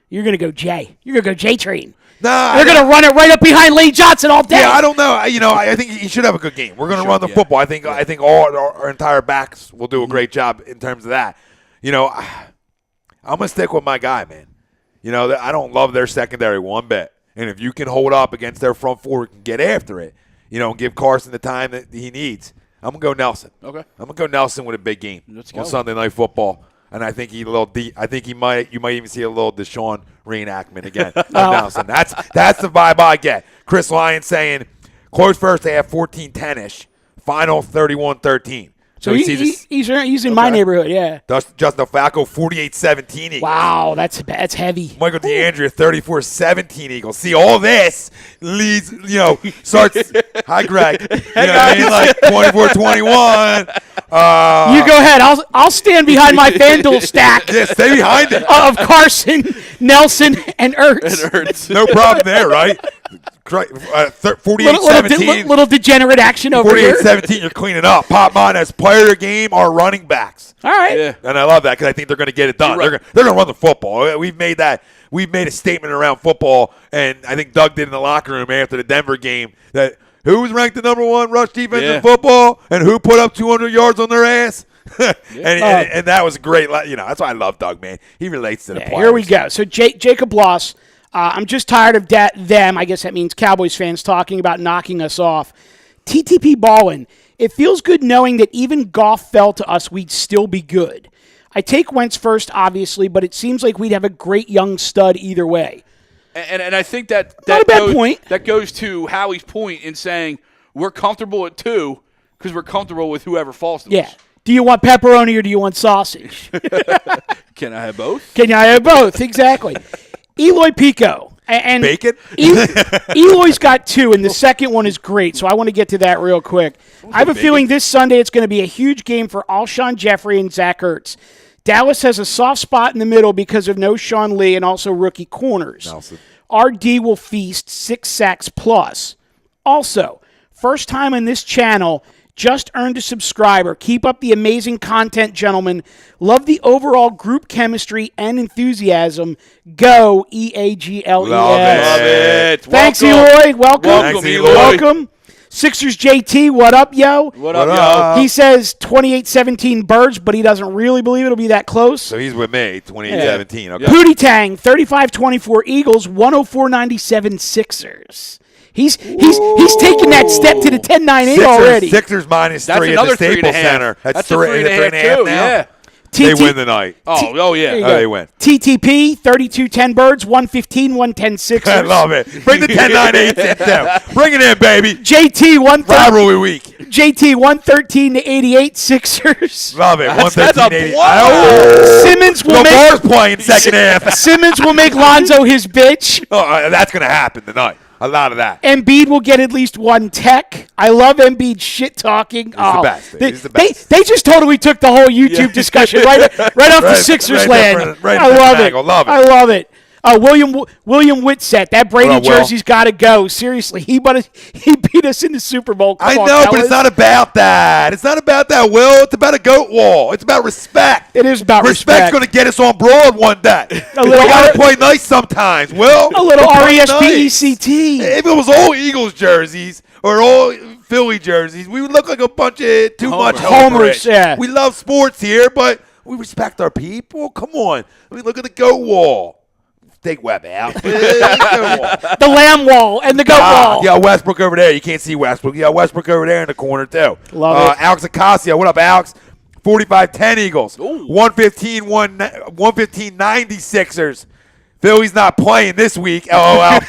You're going to go Jay. You're going to go J-Train. Nah, They're going to run it right up behind Lane Johnson all day. Yeah, I don't know. I think he should have a good game. We're going to run the football. I think all our entire backs will do a great job in terms of that. I'm going to stick with my guy, man. I don't love their secondary one bit. And if you can hold up against their front four and get after it, and give Carson the time that he needs, I'm going to go Nelson. Okay. I'm going to go Nelson with a big game on Sunday Night Football. And I think you might even see a little Deshaun reenactment again of Nelson. That's the vibe I get. Chris Lyon saying, close first half, 14-10-ish, final 31-13. So he's in my neighborhood, yeah. Justin Falco, 48-17 Eagles. Wow, that's heavy. Michael DeAndrea, 34-17 Eagles. See, all this leads, starts. Hi, Greg. Like 24-21. You go ahead. I'll stand behind my FanDuel stack. Yeah, stay behind it. Of Carson, Nelson, and Ertz. No problem there, right? 48-17. Little degenerate action over here. 48-17, you're cleaning up. Pop Mon as player of the game are running backs. All right. Yeah. And I love that because I think they're going to get it done. Right. They're going to run the football. We've made a statement around football, and I think Doug did in the locker room after the Denver game that who's ranked the number one rush defense in football and who put up 200 yards on their ass. and that was great. That's why I love Doug, man. He relates to the players. Here we go. So Jacob Loss. I'm just tired of them. I guess that means Cowboys fans talking about knocking us off. TTP Ballin. It feels good knowing that even Goff fell to us, we'd still be good. I take Wentz first, obviously, but it seems like we'd have a great young stud either way. And I think that Not a bad point. That goes to Howie's point in saying we're comfortable at 2 because we're comfortable with whoever falls to us. Do you want pepperoni or do you want sausage? Can I have both? Can I have both? Exactly. Eloy Pico. And Bacon? Eloy's got 2, and the second one is great, so I want to get to that real quick. I have a feeling this Sunday it's going to be a huge game for Alshon Jeffrey and Zach Ertz. Dallas has a soft spot in the middle because of no Sean Lee and also rookie corners. Nelson. RD will feast 6 sacks plus. Also, first time on this channel, just earned a subscriber. Keep up the amazing content, gentlemen. Love the overall group chemistry and enthusiasm. Go, EAGLES. Love it. Thanks, Welcome. Eloy. Welcome. Thanks, Eloy. Welcome. Sixers JT, what up, yo? What up, yo? He says 28-17 Birds, but he doesn't really believe it'll be that close. So he's with me, 28-17. Okay. Pootie Tang, 35-24 Eagles, 104-97 Sixers. He's taking that step to the 10-9-8 already. Sixers minus That's 3 at another the Staples 3.5. Center. That's a 3.5 too. now. Yeah. They win the night. Oh yeah. There you Oh, go. they win. TTP, 32-10 Birds, 115-110 Sixers. I love it. Bring the 10-9-8 in there. Bring it in, baby. JT, 113. Rivalry week. JT, 113-88 Sixers. Love it. That's 113-80. a blowout. Simmons will Lamar's make playing second half. Simmons will make Lonzo his bitch. Oh, that's going to happen tonight. A lot of that. Embiid will get at least one tech. I love Embiid shit talking. He's the best. He's the best. They just totally took the whole YouTube discussion right off the Sixers land. right I love it. angle. Love it. I love it. William Whitsett, that Brady What up, Will? jersey's got to go. Seriously, he beat us in the Super Bowl. Come I on, know, but fellas. it's not about that. It's not about that, Will. It's about a goat wall. It's about respect. It is about Respect's respect. going to get us on broad one day. We little got R- to play nice sometimes, Will. A little We'll play RESPECT. nice. If it was all Eagles jerseys or all Philly jerseys, we would look like a bunch of too much Homers, homers. yeah. We love sports here, but we respect our people. Come on. I mean, look at the goat wall. Take Webb out. The Lamb Wall and the Goat Wall. You got Westbrook over there. You can't see Westbrook. You got Westbrook over there in the corner, too. Love it. Alex Acasio. What up, Alex? 45-10 Eagles. 115-90 Sixers. Philly's not playing this week. LOL.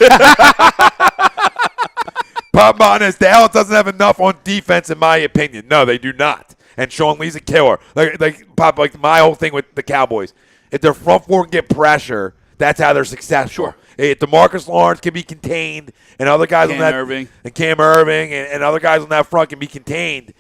Pop Monas, Dallas doesn't have enough on defense, in my opinion. No, they do not. And Sean Lee's a killer. Like my whole thing with the Cowboys. If their front four can get pressure, that's how they're successful. Sure. If DeMarcus Lawrence can be contained, and other guys Cam on that Irving. and Cam Irving and other guys on that front can be contained,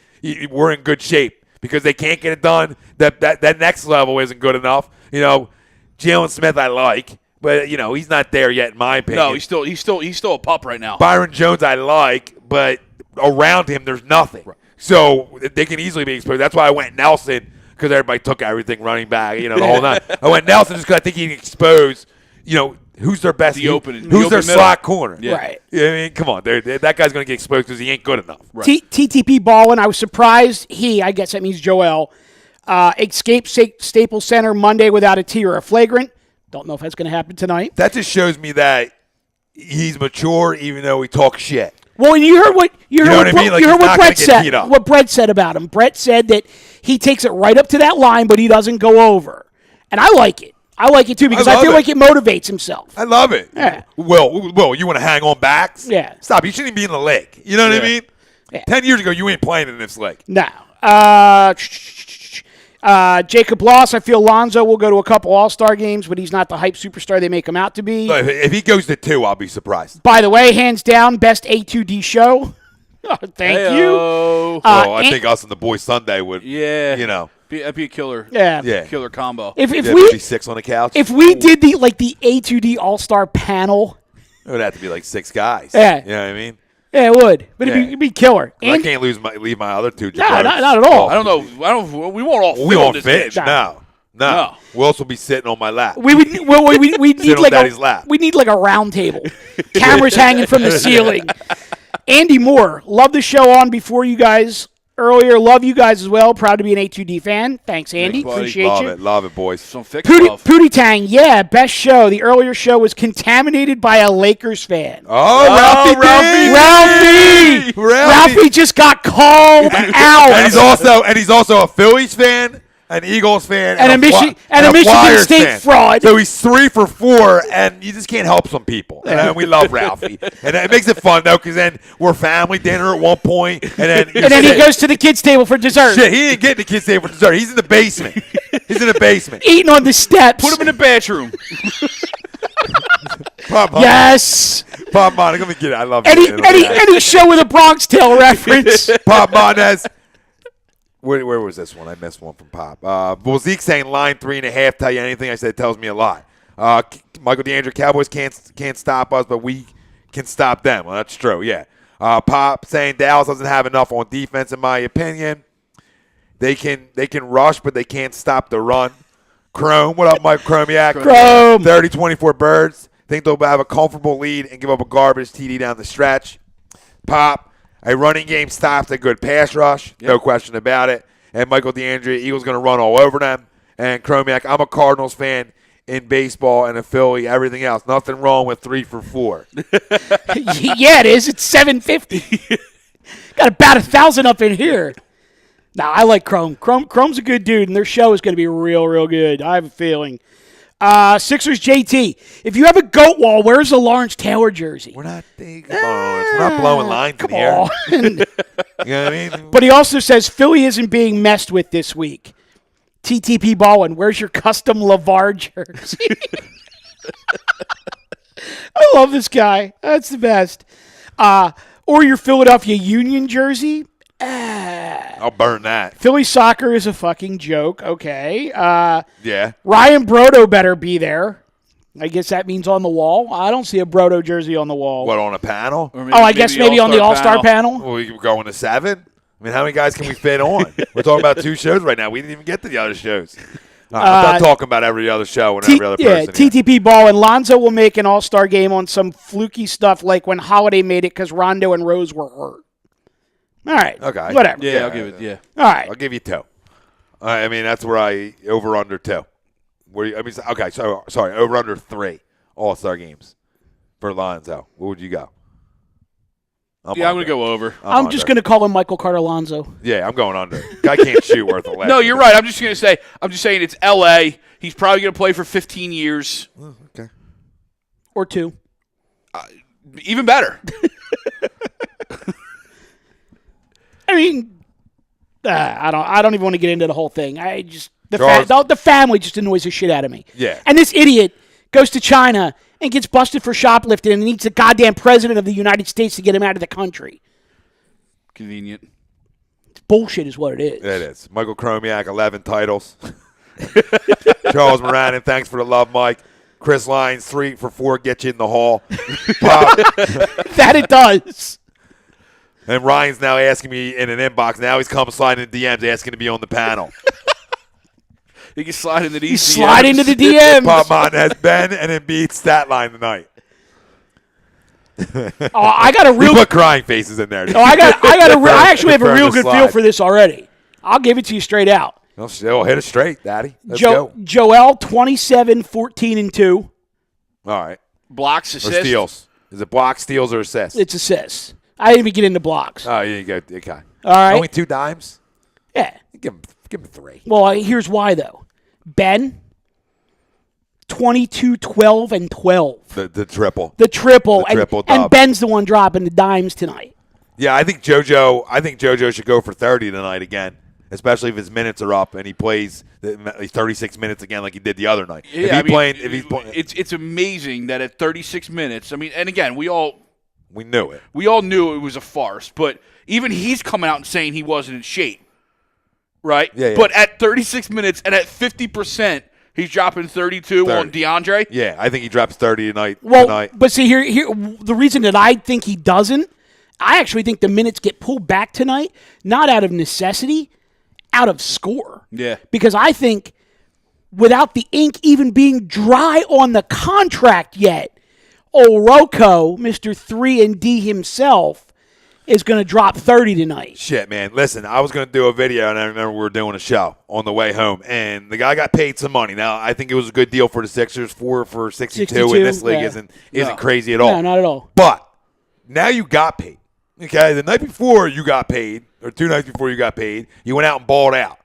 we're in good shape because they can't get it done. That next level isn't good enough. Jalen Smith I like, but he's not there yet in my opinion. No, he's still a pup right now. Byron Jones I like, but around him there's nothing. Right. So they can easily be exposed. That's why I went Nelson. Because everybody took everything running back, the whole night. I went Nelson just because I think he can expose, who's their best, who's their slot corner. Yeah. Right. I mean, come on, that guy's going to get exposed because he ain't good enough. Right. TTP Ballin, I was surprised I guess that means Joel, escaped Staples Center Monday without a T or a flagrant. Don't know if that's going to happen tonight. That just shows me that he's mature even though he talks shit. Well, and you heard what know what I mean? Like, you heard he's what not Brett gonna get said. beat up. What Brett said about him. Brett said that he takes it right up to that line, but he doesn't go over. And I like it. I like it too because I love feel it. like it motivates himself. I love it. Yeah. Will, you want to hang on backs? Yeah. Stop. You shouldn't even be in the league. You know what I mean? Yeah. 10 years ago, you ain't playing in this league. No. Jacob Loss, I feel Lonzo will go to a couple All-Star games, but he's not the hype superstar they make him out to be. If he goes to 2, I'll be surprised. By the way, hands down, best A2D show. Oh, thank you. Heyo. I think us and the boys Sunday would, Yeah. that'd That'd be a killer. Yeah. Killer combo. If maybe we 6 on the couch. if we did the A2D All-Star panel, It would have to be like 6 guys. Yeah. You know what I mean? yeah, it would. But Yeah. it'd be killer. 'Cause I And can't leave my other 2 no, jabronis. not at all. I don't know. We won't all We fit on won't this fit. bitch. No. No. Wilson will be sitting on my lap. We would we need Sit on like Daddy's lap. we need like a round table, cameras hanging from the ceiling. Andy Moore, love the show on before you guys earlier. Love you guys as well. Proud to be an A2D fan. Thanks, Andy. Thanks, buddy. Appreciate you. Love it, boys. Some fix Pootie, love. Pootie Tang, yeah, best show. The earlier show was contaminated by a Lakers fan. Oh, Ralphie! Ralphie just got called out. And he's also a Phillies fan, an Eagles fan, And a Michigan Flyers State fan. fraud. So he's 3 for 4, and you just can't help some people. And we love Ralphie, and it makes it fun though, because then we're family dinner at one point, and then he goes to the kids' table for dessert. Shit, he ain't getting the kids' table for dessert. He's in the basement. He's in the basement. Eating on the steps. Put him in the bathroom. Pop, Yes. Pop Mon, let me get it. I love it. Any show with a Bronx Tale reference. Pop Monez. Where was this one? I missed one from Pop. Well, Zeke saying line 3.5 tell you anything. I said it tells me a lot. Michael DeAndre, Cowboys can't stop us, but we can stop them. Well, that's true, yeah. Pop saying Dallas doesn't have enough on defense, in my opinion. They can rush, but they can't stop the run. Chrome, what up, Mike Chromiak? Chrome. 30-24 Birds. Think they'll have a comfortable lead and give up a garbage TD down the stretch. Pop, a running game stops a good pass rush. Yep. No question about it. And Michael DeAndre, Eagles going to run all over them. And Chromiak, I'm a Cardinals fan in baseball and a Philly, everything else. Nothing wrong with 3 for 4. Yeah, it is. It's 750. Got about 1,000 up in here. Now, I like Chrome. Chrome's a good dude, and their show is going to be real, real good. I have a feeling. Sixers JT. If you have a goat wall, where's the Lawrence Taylor jersey? We're not big. We're not blowing lines in here. You know what I mean? But he also says Philly isn't being messed with this week. TTP Ballin, where's your custom LeVar jersey? I love this guy. That's the best. Or your Philadelphia Union jersey. I'll burn that. Philly soccer is a fucking joke. Okay. Yeah. Ryan Brodo better be there. I guess that means on the wall. I don't see a Brodo jersey on the wall. What, on a panel? I guess maybe on the All-Star panel. Well, we going to 7? I mean, how many guys can we fit on? We're talking about 2 shows right now. We didn't even get to the other shows. I'm not talking about every other show and every other person. TTP Ball and Lonzo will make an All-Star game on some fluky stuff like when Halladay made it because Rondo and Rose were hurt. All right. Okay. Whatever. Yeah, I'll give it. Yeah. All right. I'll give you 2. I mean, that's where I over under 2. Okay. So sorry, over under 3 All-Star games for Lonzo. What would you go? I'm going to go over. I'm just going to call him Michael Carter Lonzo. Yeah, I'm going under. Guy can't shoot worth a leg. No, you're right. I'm just saying it's L.A. He's probably going to play for 15 years. Oh, okay. Or 2. Even better. I mean, I don't even want to get into the whole thing. The family just annoys the shit out of me. Yeah. And this idiot goes to China and gets busted for shoplifting and needs the goddamn president of the United States to get him out of the country. Convenient. It's bullshit is what it is. It is. Michael Chromiak, 11 titles. Charles Moran, thanks for the love, Mike. Chris Lyons, 3 for 4, get you in the hall. That it does. And Ryan's now asking me in an inbox. Now he's come sliding in DMs asking to be on the panel. He can slide into these. Slide into the DMs. Pop has Ben and Embiid stat line tonight. I got a real. We put crying faces in there. I actually have a real good feel for this already. I'll give it to you straight out. Well, hit it straight, Daddy. Let's go. Joel, 27, 14, and 2. All right. Blocks, assists. Or steals. Is it blocks, steals, or assists? It's assists. I didn't even get into blocks. Oh, you go. Okay. All right. Only 2 dimes? Yeah. Give him 3. Well, here's why, though. Ben, 22, 12, and 12. The triple. The triple. The triple and Ben's the one dropping the dimes tonight. Yeah, I think JoJo should go for 30 tonight again, especially if his minutes are up and he plays 36 minutes again like he did the other night. Yeah, if he's playing, it's amazing that at 36 minutes. I mean, and again, we all knew it. We all knew it was a farce, but even he's coming out and saying he wasn't in shape. Right? Yeah. But at 36 minutes and at 50%, he's dropping 32 on DeAndre. Yeah, I think he drops 30 tonight. But see, here, the reason that I think he doesn't, I actually think the minutes get pulled back tonight, not out of necessity, out of score. Yeah. Because I think without the ink even being dry on the contract yet, Rocco, Mr. 3-and-D himself, is going to drop 30 tonight. Shit, man. Listen, I was going to do a video, and I remember we were doing a show on the way home, and the guy got paid some money. Now, I think it was a good deal for the Sixers. 4 for 62 in this league isn't crazy at all. No, not at all. But now you got paid. Okay, the night before you got paid, or 2 nights before you got paid, you went out and balled out.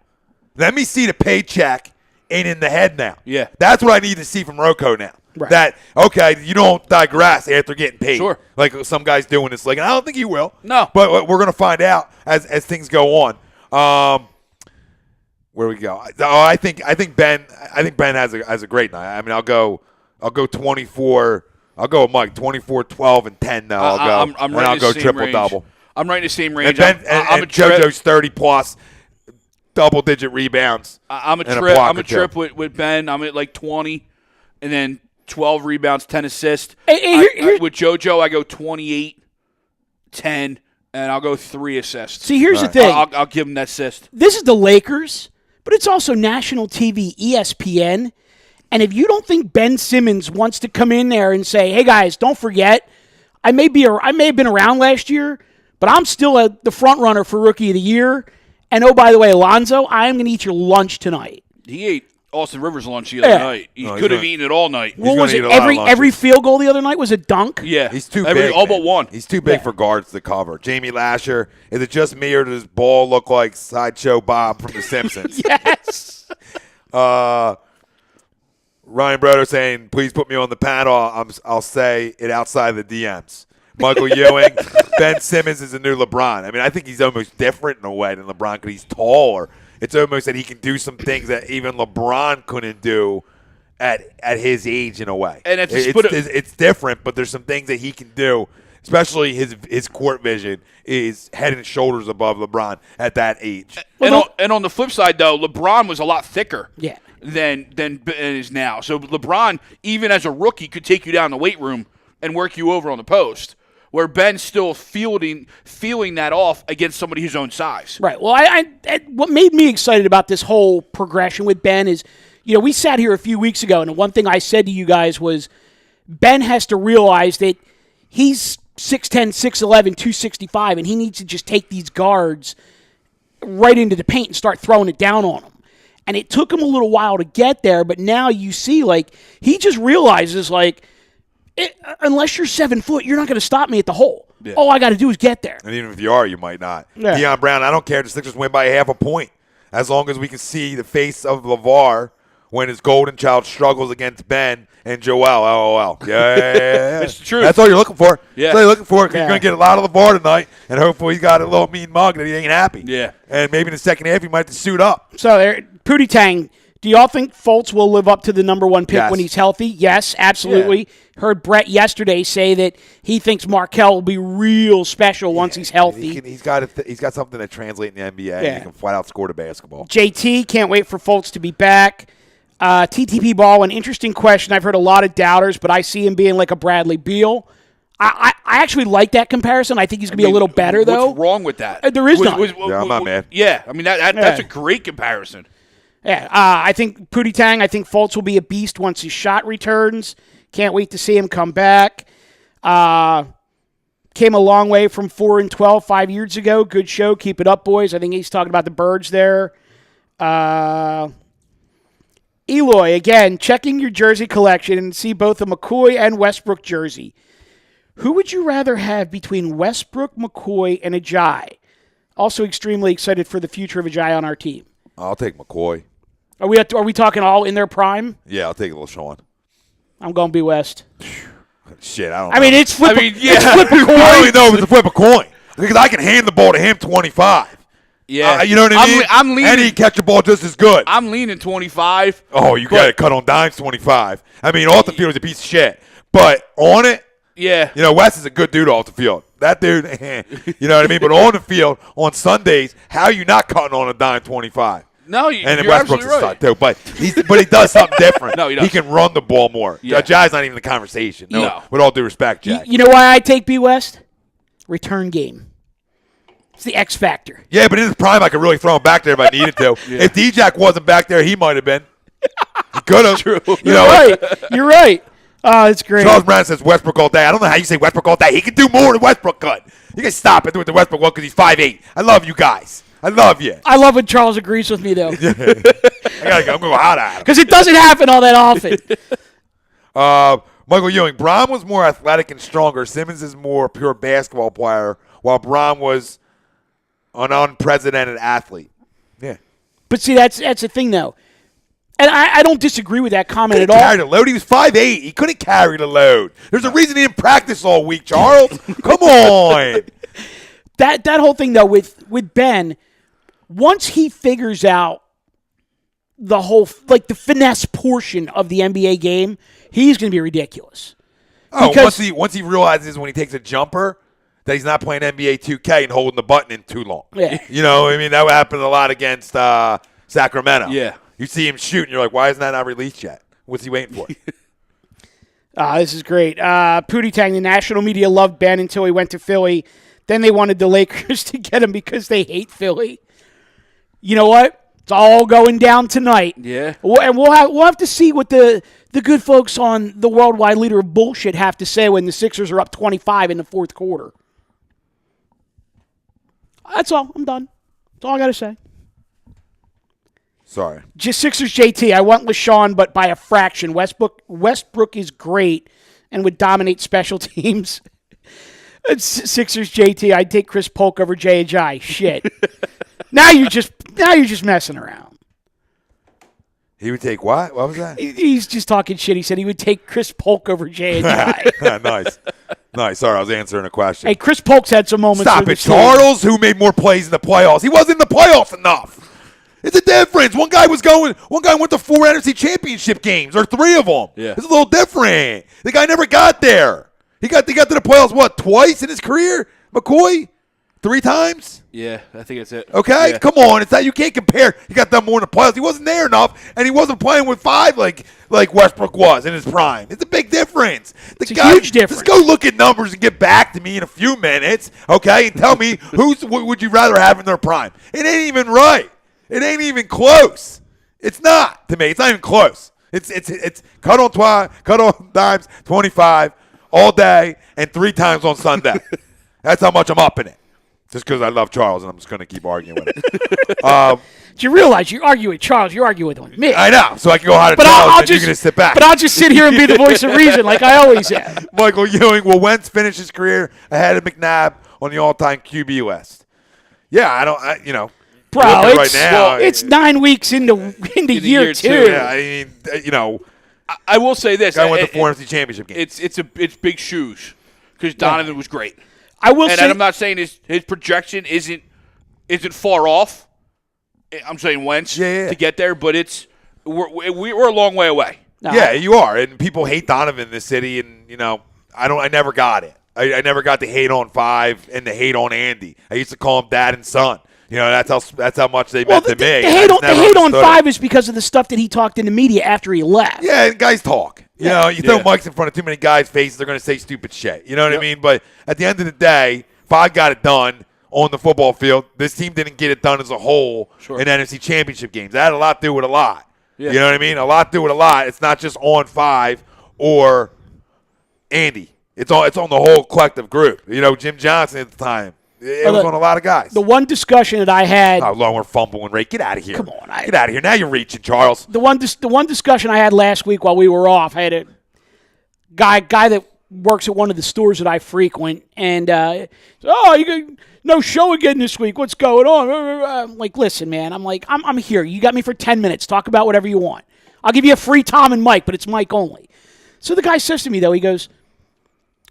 Let me see the paycheck ain't in the head now. Yeah. That's what I need to see from Rocco now. Right. That, okay, you don't digress after getting paid. Sure. Like some guys doing this league. And I don't think he will. No. But we're going to find out as things go on. Where we go? I think Ben has a great night. I mean, I'll go 24. I'll go with Mike 24, 12, and 10 now. I'll go triple double. I'm right in the same range. And JoJo's 30 plus. double-digit rebounds. I'm a and trip. block I'm or a two. trip with Ben. I'm at like 20, and then 12 rebounds, 10 assists. With JoJo, I go 28, 10, and I'll go 3 assists. See, here's the thing. I'll give him that assist. This is the Lakers, but it's also national TV, ESPN. And if you don't think Ben Simmons wants to come in there and say, "Hey guys, don't forget, I may have been around last year, but I'm still the front runner for Rookie of the Year. And oh, by the way, Alonzo, I am going to eat your lunch tonight." He ate Austin Rivers' lunch the other night. He could have eaten it all night. What was it? Every field goal the other night was a dunk? Yeah. He's too big. All but one. He's too big for guards to cover. Jamie Lasher, is it just me or does ball look like Sideshow Bob from The Simpsons? Yes. Ryan Broder saying, please put me on the panel. I'll say it outside the DMs. Michael Ewing, Ben Simmons is a new LeBron. I mean, I think he's almost different in a way than LeBron because he's taller. It's almost that he can do some things that even LeBron couldn't do at his age in a way. And it's different, but there's some things that he can do, especially his court vision is head and shoulders above LeBron at that age. And on the flip side, though, LeBron was a lot thicker. Yeah. Than Ben is now. So LeBron, even as a rookie, could take you down the weight room and work you over on the post, where Ben's still feeling that off against somebody his own size. Right. Well, what made me excited about this whole progression with Ben is, we sat here a few weeks ago, and one thing I said to you guys was Ben has to realize that he's 6'10", 6'11", 265, and he needs to just take these guards right into the paint and start throwing it down on them. And it took him a little while to get there, but now you see, he just realizes, unless you're 7 foot, you're not going to stop me at the hole. Yeah. All I got to do is get there. And even if you are, you might not. Yeah. Deion Brown, I don't care if the Sixers win by half a point. As long as we can see the face of LeVar when his golden child struggles against Ben and Joel. LOL. Yeah. It's the truth. That's all you're looking for. Yeah. That's all you're looking for. You're going to get a lot of LeVar tonight, and hopefully he's got a little mean mug that he ain't happy. Yeah. And maybe in the second half he might have to suit up. So, Pootie Tang, do y'all think Fultz will live up to the number one pick when he's healthy? Yes, absolutely. Yeah. Heard Brett yesterday say that he thinks Markelle will be real special once he's healthy. He's got something that translates in the NBA. Yeah. He can flat out score the basketball. JT, can't wait for Fultz to be back. TTP Ball, an interesting question. I've heard a lot of doubters, but I see him being like a Bradley Beal. I actually like that comparison. I think he's going to be a little better, though. What's wrong with that? There is none. I'm not mad. Yeah, I mean, that's a great comparison. Yeah, I think Pootie Tang, I think Fultz will be a beast once his shot returns. Can't wait to see him come back. Came a long way from 4-12 5 years ago. Good show. Keep it up, boys. I think he's talking about the Birds there. Eloy, again, checking your jersey collection and see both a McCoy and Westbrook jersey. Who would you rather have between Westbrook, McCoy, and Ajay? Also extremely excited for the future of Ajay on our team. I'll take McCoy. Are we talking all in their prime? Yeah, I'll take LaShawn. I'm going B West. Shit, I don't know. I mean, it's flip. It's flip a coin. I don't even know if it's a flip a coin. Because I can hand the ball to him 25. Yeah. You know what I mean? I'm leaning. And he can catch the ball just as good. I'm leaning 25. Oh, you got to cut on dimes 25. I mean, off the field is a piece of shit. But on it, yeah. Wes is a good dude off the field. That dude, you know what I mean? But on the field, on Sundays, how are you not cutting on a dime 25? No, and you're Westbrook's absolutely right. Too, but he does something different. No, he does. He can run the ball more. Yeah. Jai's not even in the conversation. No. With all due respect, Jack. You know why I take B West? Return game. It's the X factor. Yeah, but in his prime, I could really throw him back there if I needed to. Yeah. If D-Jack wasn't back there, he might have been. He could have. True. You're right. You're right. Oh, it's great. Charles Brown says Westbrook all day. I don't know how you say Westbrook all day. He can do more than Westbrook could. You can stop it with the Westbrook one because he's 5'8". I love you guys. I love you. I love when Charles agrees with me, though. I gotta go. I'm going hot at him. Because it doesn't happen all that often. Michael Ewing. Braun was more athletic and stronger. Simmons is more pure basketball player, while Braun was an unprecedented athlete. Yeah. But see, that's the thing, though. And I don't disagree with that comment at all. Carry the load. He was 5'8". He couldn't carry the load. There's a reason he didn't practice all week, Charles. Come on. That whole thing, though, with Ben, once he figures out the whole, the finesse portion of the NBA game, he's going to be ridiculous. Oh, once he realizes when he takes a jumper that he's not playing NBA 2K and holding the button in too long. Yeah. You know, I mean, that would happen a lot against Sacramento. Yeah. You see him shoot, and you're like, why isn't that not released yet? What's he waiting for? This is great. Pootie Tang, the national media loved Ben until he went to Philly. Then they wanted the Lakers to get him because they hate Philly. You know what? It's all going down tonight. Yeah. And we'll have to see what the good folks on the worldwide leader of bullshit have to say when the Sixers are up 25 in the fourth quarter. That's all. I'm done. That's all I got to say. Sorry. Just Sixers JT. I want LaShawn, but by a fraction. Westbrook is great and would dominate special teams. Sixers JT. I'd take Chris Polk over J.J. Shit. Now you're just messing around. He would take what? What was that? He's just talking shit. He said he would take Chris Polk over J.J. Nice. Sorry, I was answering a question. Hey, Chris Polk's had some moments. Stop it, Charles. Who made more plays in the playoffs? He wasn't in the playoffs enough. It's a difference. One guy went to 4 NFC championship games, or 3 of them. Yeah. It's a little different. The guy never got there. He got to the playoffs, what, twice in his career? McCoy? 3 times? Yeah, I think that's it. Okay? Yeah. Come on. It's that you can't compare. He got done more in the playoffs. He wasn't there enough, and he wasn't playing with 5 like Westbrook was in his prime. It's a big difference. It's a huge difference. Just go look at numbers and get back to me in a few minutes, okay, and tell me what would you rather have in their prime. It ain't even right. It ain't even close. It's not to me. It's not even close. It's cut on dimes, 25 all day, and 3 times on Sunday. That's how much I'm up in it. Just because I love Charles, and I'm just going to keep arguing with it. Do you realize you argue with Charles, you argue with me? I know, so I can go hard at Charles, and you're going to sit back. But I'll just sit here and be the voice of reason like I always have. Michael Ewing, will Wentz finish his career ahead of McNabb on the all-time QB list? Yeah, Bro, right now, it's 9 weeks into year 2. Yeah, I mean, I will say this. guy went to 4 NFC championship games. It's big shoes because Donovan was great. I will say, and I'm not saying his projection isn't far off. I'm saying Wentz to get there, but we're a long way away. No. Yeah, you are, and people hate Donovan in this city, and I never got it. I never got the hate on 5 and the hate on Andy. I used to call him dad and son. That's how much they meant to me. The hate on 5 is because of the stuff that he talked in the media after he left. Yeah, and guys talk. You throw mics in front of too many guys' faces, they're going to say stupid shit. You know what I mean? But at the end of the day, 5 got it done on the football field. This team didn't get it done as a whole in NFC championship games. That had a lot to do with a lot. Yeah. You know what I mean? A lot to do with a lot. It's not just on 5 or Andy. It's on the whole collective group. Jim Johnson at the time. It was on a lot of guys. The one discussion that I had. Oh, long we're fumbling, Ray. Get out of here. Come on. Get out of here. Now you're reaching, Charles. The one discussion I had last week while we were off, I had a guy that works at one of the stores that I frequent, and you got no show again this week. What's going on? I'm like, listen, man. I'm here. You got me for 10 minutes. Talk about whatever you want. I'll give you a free Tom and Mike, but it's Mike only. So the guy says to me, though, he goes,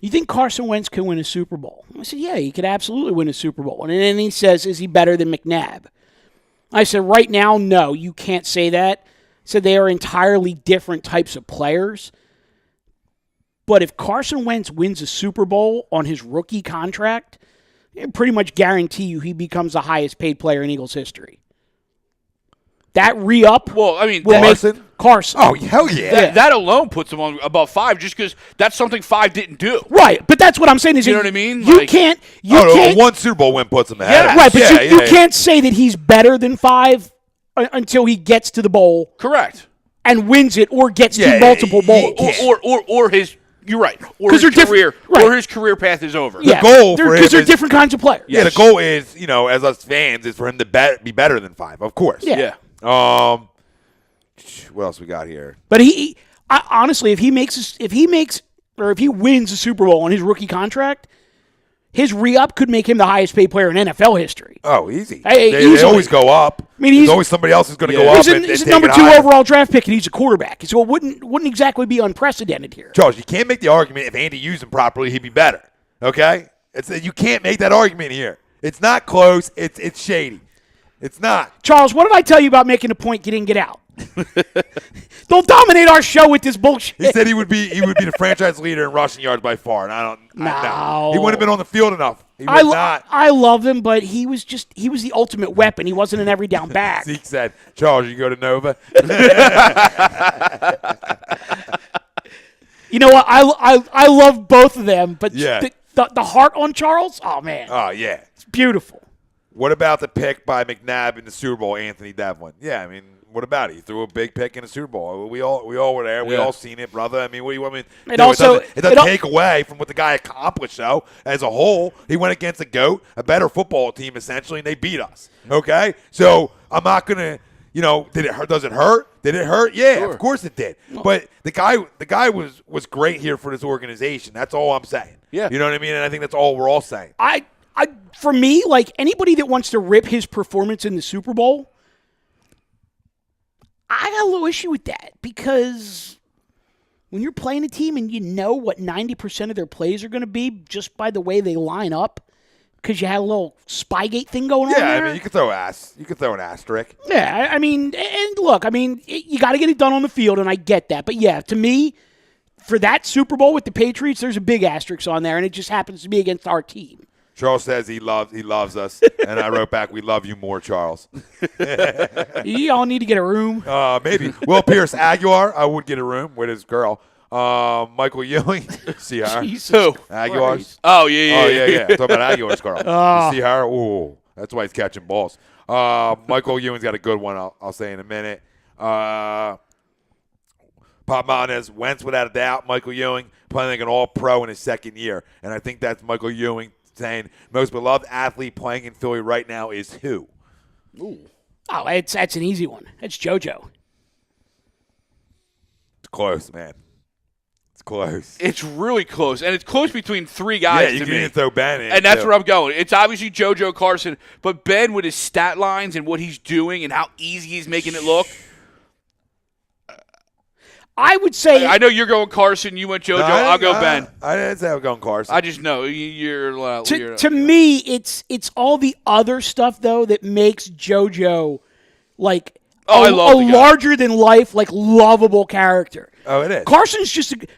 you think Carson Wentz can win a Super Bowl? I said, yeah, he could absolutely win a Super Bowl. And then he says, is he better than McNabb? I said, right now, no, you can't say that. I said they are entirely different types of players. But if Carson Wentz wins a Super Bowl on his rookie contract, I pretty much guarantee you he becomes the highest paid player in Eagles history. That re-up will make Carson. Oh, hell yeah. That alone puts him on above 5 just because that's something 5 didn't do. Right, but that's what I'm saying. Is you know what I mean? You can't. One Super Bowl win puts him ahead. Yeah, right, but you can't say that he's better than 5 until he gets to the bowl. Correct. And wins it or gets to multiple bowls. Or his... You're right. Or his career path is over. Yeah, the goal for him because they're different kinds of players. Yeah, the goal is, as us fans, is for him to be better than 5, of course. Yeah. What else we got here? But honestly, if he wins a Super Bowl on his rookie contract, his re-up could make him the highest paid player in NFL history. Oh, easy. They always go up. I mean, there's always somebody else who's going to go up. He's a number 2 overall draft pick, and he's a quarterback. So it wouldn't exactly be unprecedented here. Charles, you can't make the argument if Andy used him properly, he'd be better. Okay? You can't make that argument here. It's not close. It's shady. It's not. Charles, what did I tell you about making a point, get in, get out? Don't dominate our show with this bullshit. He said he would be the franchise leader in rushing yards by far, and I don't. No. He wouldn't have been on the field enough He was not. I love him, but he was the ultimate weapon. He wasn't an every down back. Zeke said, Charles, you go to Nova? You know what? I love both of them, but Yeah. the heart on Charles, oh man, Oh, yeah. it's beautiful. What about the pick by McNabb in the Super Bowl, Anthony Devlin? Yeah, I mean, what about it? He threw a big pick in the Super Bowl. We all were there. We all seen it, brother. I mean, what do you want me to do? It doesn't take away from what the guy accomplished, though. As a whole, he went against a GOAT, a better football team, essentially, and they beat us. Okay? So I'm not going to, did it hurt? Does it hurt? Did it hurt? Yeah, Sure. Of course it did. But the guy was great here for this organization. That's all I'm saying. Yeah. You know what I mean? And I think that's all we're all saying. For me, like anybody that wants to rip his performance in the Super Bowl, I got a little issue with that because when you're playing a team and you know what 90% of their plays are going to be just by the way they line up, because you had a little Spygate thing going on there. Yeah, I mean, you could throw an asterisk. Yeah, I mean, and look, I mean, you got to get it done on the field, and I get that. But yeah, to me, for that Super Bowl with the Patriots, there's a big asterisk on there, and it just happens to be against our team. Charles says he loves us, and I wrote back, "We love you more, Charles." You all need to get a room. Maybe Will Pierce Aguilar, I would get a room with his girl. Michael Ewing, see her? Jesus Aguilar's. Christ. Oh, yeah. Talking about Aguilar's girl. You see her? Ooh, that's why he's catching balls. Michael Ewing's got a good one. I'll say in a minute. Pop Montes, Wentz without a doubt. Michael Ewing playing like an All-Pro in his second year, and I think that's Michael Ewing saying most beloved athlete playing in Philly right now is who? Ooh. Oh, that's an easy one. That's JoJo. It's close, man. It's close. It's really close, and it's close between three guys. Yeah, you to can me. even throw Ben in. And that's too. where I'm going. It's obviously JoJo Carson, but Ben with his stat lines and what he's doing and how easy he's making it look. I would say I know you're going Carson. You went JoJo. No, I'll go Ben. I didn't say I'm going Carson. I just know you're. to me, it's all the other stuff though that makes JoJo like I love the guy. larger than life, like lovable character. Oh, it is.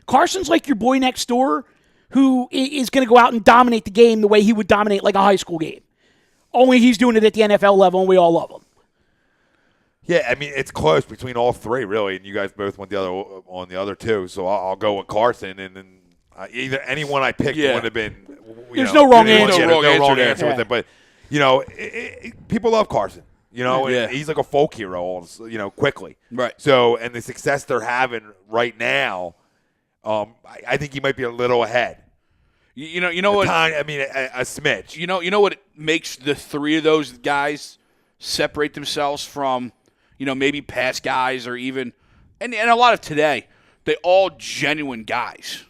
Carson's like your boy next door who is going to go out and dominate the game the way he would dominate like a high school game. Only he's doing it at the NFL level, and we all love him. Yeah, I mean, it's close between all three, really, and you guys both went on the other two, so I'll go with Carson, and then either anyone I picked would have been. There's no wrong answer. There's no wrong answer there. with it, but people love Carson. And he's like a folk hero, quickly. Right. So, and the success they're having right now, I think he might be a little ahead. You know what? A smidge. You know what makes the three of those guys separate themselves from, maybe past guys or even, and a lot of today, they all genuine guys.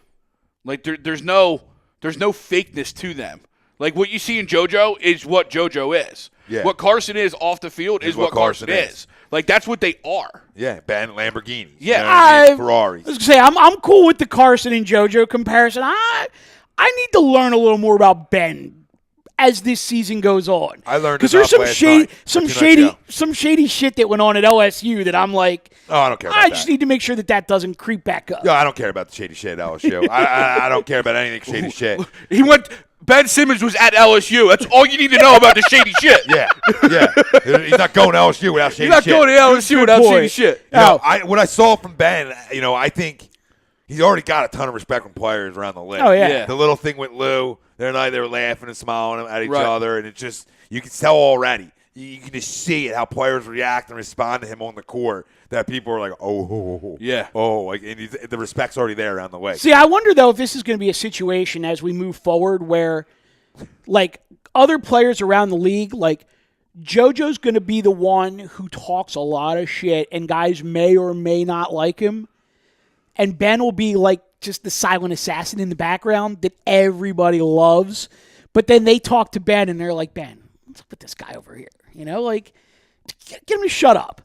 Like there's no fakeness to them. Like what you see in JoJo is what JoJo is. Yeah. What Carson is off the field is what Carson is. Like that's what they are. Yeah, Ben Lamborghini. Yeah. Ferraris. I was gonna say I'm cool with the Carson and JoJo comparison. I need to learn a little more about Ben as this season goes on. I learned because there's some shady shady shit that went on at LSU that I'm like, oh, I don't care. About I just need to make sure that doesn't creep back up. No, I don't care about the shady shit at LSU. I don't care about anything shady shit. Ben Simmons was at LSU. That's all you need to know about the shady shit. Yeah. He's not going to LSU without shady shit. He's not going to LSU without shady shit. What I saw from Ben, I think he's already got a ton of respect from players around the league. Oh, yeah. The little thing with Lou, they were laughing and smiling at each other, and it just, you can tell already. You can just see it, how players react and respond to him on the court, that people are like, and the respect's already there around the way. See, I wonder, though, if this is going to be a situation as we move forward where, like, other players around the league, like, JoJo's going to be the one who talks a lot of shit, and guys may or may not like him, and Ben will be, like, just the silent assassin in the background that everybody loves, but then they talk to Ben, and they're like, Ben, what's up with this guy over here? Get him to shut up.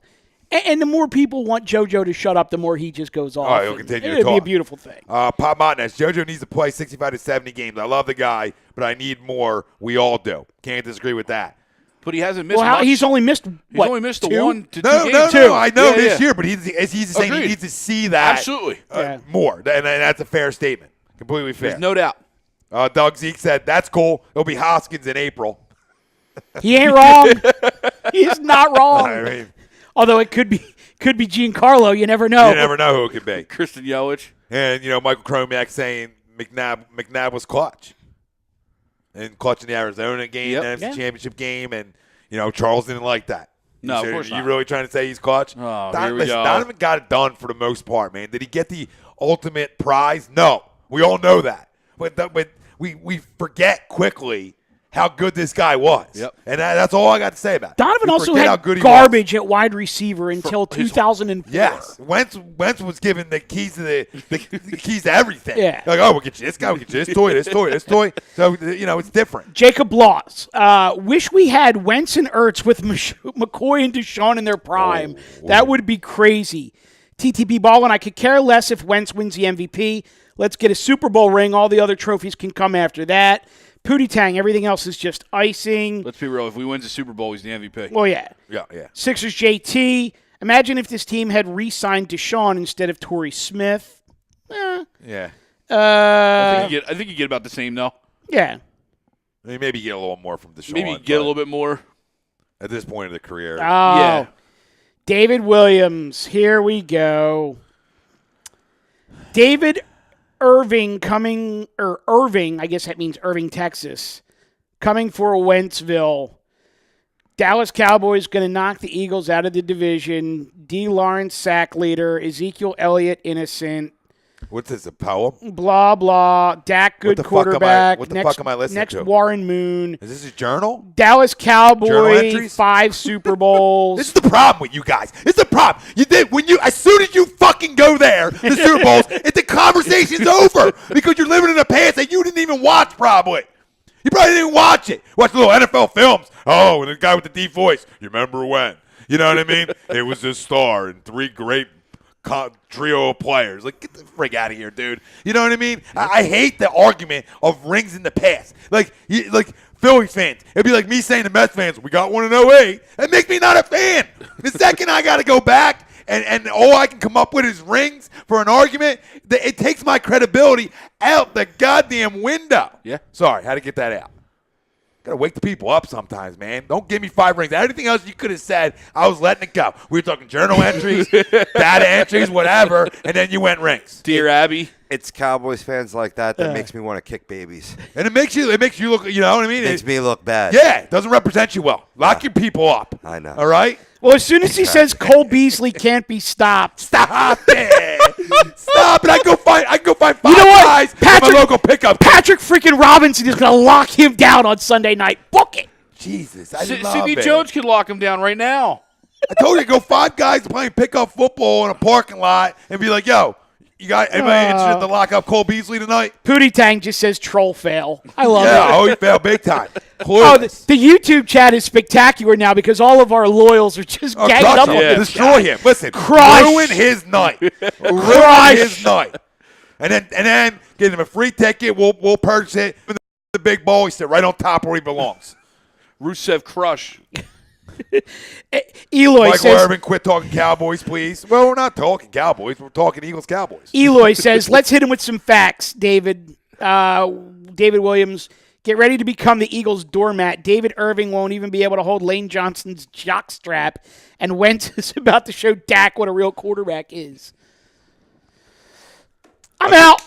And the more people want JoJo to shut up, the more he just goes off. He'll continue to It'll be a talk. beautiful thing. Pop Montes, JoJo needs to play 65 to 70 games. I love the guy, but I need more. We all do. Can't disagree with that. But he hasn't missed much. He's only missed, He's only missed the 1 to 2 No, games. I know this year, but he's saying he needs to see that Absolutely. more. And that's a fair statement. Completely fair. There's no doubt. Doug Zeke said, that's cool. It'll be Hoskins in April. He ain't wrong. He's not wrong. I mean, Although it could be Giancarlo. You never know. you never know who it could be. Kristen Yelich. And, Michael Chromiak saying McNabb was clutch. And clutch in the Arizona game, Yep. the NFC Championship game, and, Charles didn't like that. No, of course not. You really trying to say he's clutch? Oh, here we go. Donovan got it done for the most part, man. Did he get the ultimate prize? No. We all know that. But we forget quickly how good this guy was. Yep. And that's all I got to say about it. Donovan We also forget how had good he garbage at wide receiver until his- 2004. Yes, Wentz was given the keys to the keys to everything. Yeah. Like, we'll get you this guy, we'll get you this toy, this toy, this toy. So it's different. Jacob Loss. Wish we had Wentz and Ertz with McCoy and Deshaun in their prime. That would be crazy. TTP Ballin, I could care less if Wentz wins the MVP. Let's get a Super Bowl ring. All the other trophies can come after that. Pootie Tang, everything else is just icing. Let's be real. If we win the Super Bowl, he's the MVP. Well, yeah. Yeah. Sixers JT. Imagine if this team had re-signed Deshaun instead of Torrey Smith. Yeah. I think you get about the same, though. Yeah. I mean, maybe you get a little more from Deshaun. Maybe you get a little bit more. at this point of the career. Oh, Yeah. David Williams. Here we go. David Irving, I guess that means Irving, Texas, coming for Wentzville. Dallas Cowboys going to knock the Eagles out of the division. D. Lawrence, sack leader. Ezekiel Elliott, innocent. What's this, a poem? Blah, blah. Dak, good quarterback. What the fuck am I listening next to? Warren Moon. Is this a journal? Dallas Journal Cowboys, entries? 5 Super Bowls. This is the problem with you guys. This is the problem. You did as soon as you fucking go there, the Super Bowls, the conversation's over because you're living in a past that you didn't even watch probably. You probably didn't watch it. Watch the little NFL films. Oh, and the guy with the deep voice. You remember when? You know what I mean? It was this star and 3 great trio of players. Like, get the frig out of here, dude. You know what I mean? I hate the argument of rings in the past. Like Phillies fans. It'd be like me saying to Mets fans, we got one in 08. That makes me not a fan. The second I got to go back and all I can come up with is rings for an argument, it takes my credibility out the goddamn window. Yeah. Sorry, had to get that out. Got to wake the people up sometimes, man. Don't give me 5 rings. Anything else you could have said, I was letting it go. We were talking journal entries, data entries, whatever, and then you went rings. Dear Abby. It's Cowboys fans like that makes me want to kick babies. And it makes you look, you know what I mean? It makes me look bad. Yeah, it doesn't represent you well. Lock your people up. I know. All right? Well, as soon as he says Cole Beasley can't be stopped. Stop it. Stop it. I can go find 5 You know what? guys at my local pickup. Patrick freaking Robinson is going to lock him down on Sunday night. Book it. Jesus, I love Sidney it. Jones could lock him down right now. I told you to go 5 guys playing pickup football in a parking lot and be like, yo, you got anybody interested to lock up Cole Beasley tonight? Pootie Tang just says troll fail. I love Yeah, it. oh, he failed big time. Oh, the Clueless. YouTube chat is spectacular now because all of our loyals are just Oh, ganged crush up him. on Yeah. this Destroy guy. him. Listen, Crush. ruin his night. Ruin Crush. his night. And then get him a free ticket. We'll purchase it. The big ball, he sit right on top where he belongs. Rusev Crush. Eloy Michael says, Irvin, quit talking Cowboys, please. Well, we're not talking Cowboys. We're talking Eagles-Cowboys. Eloy says, let's hit him with some facts, David. David Williams, get ready to become the Eagles' doormat. David Irving won't even be able to hold Lane Johnson's jockstrap, and Wentz is about to show Dak what a real quarterback is. I'm out.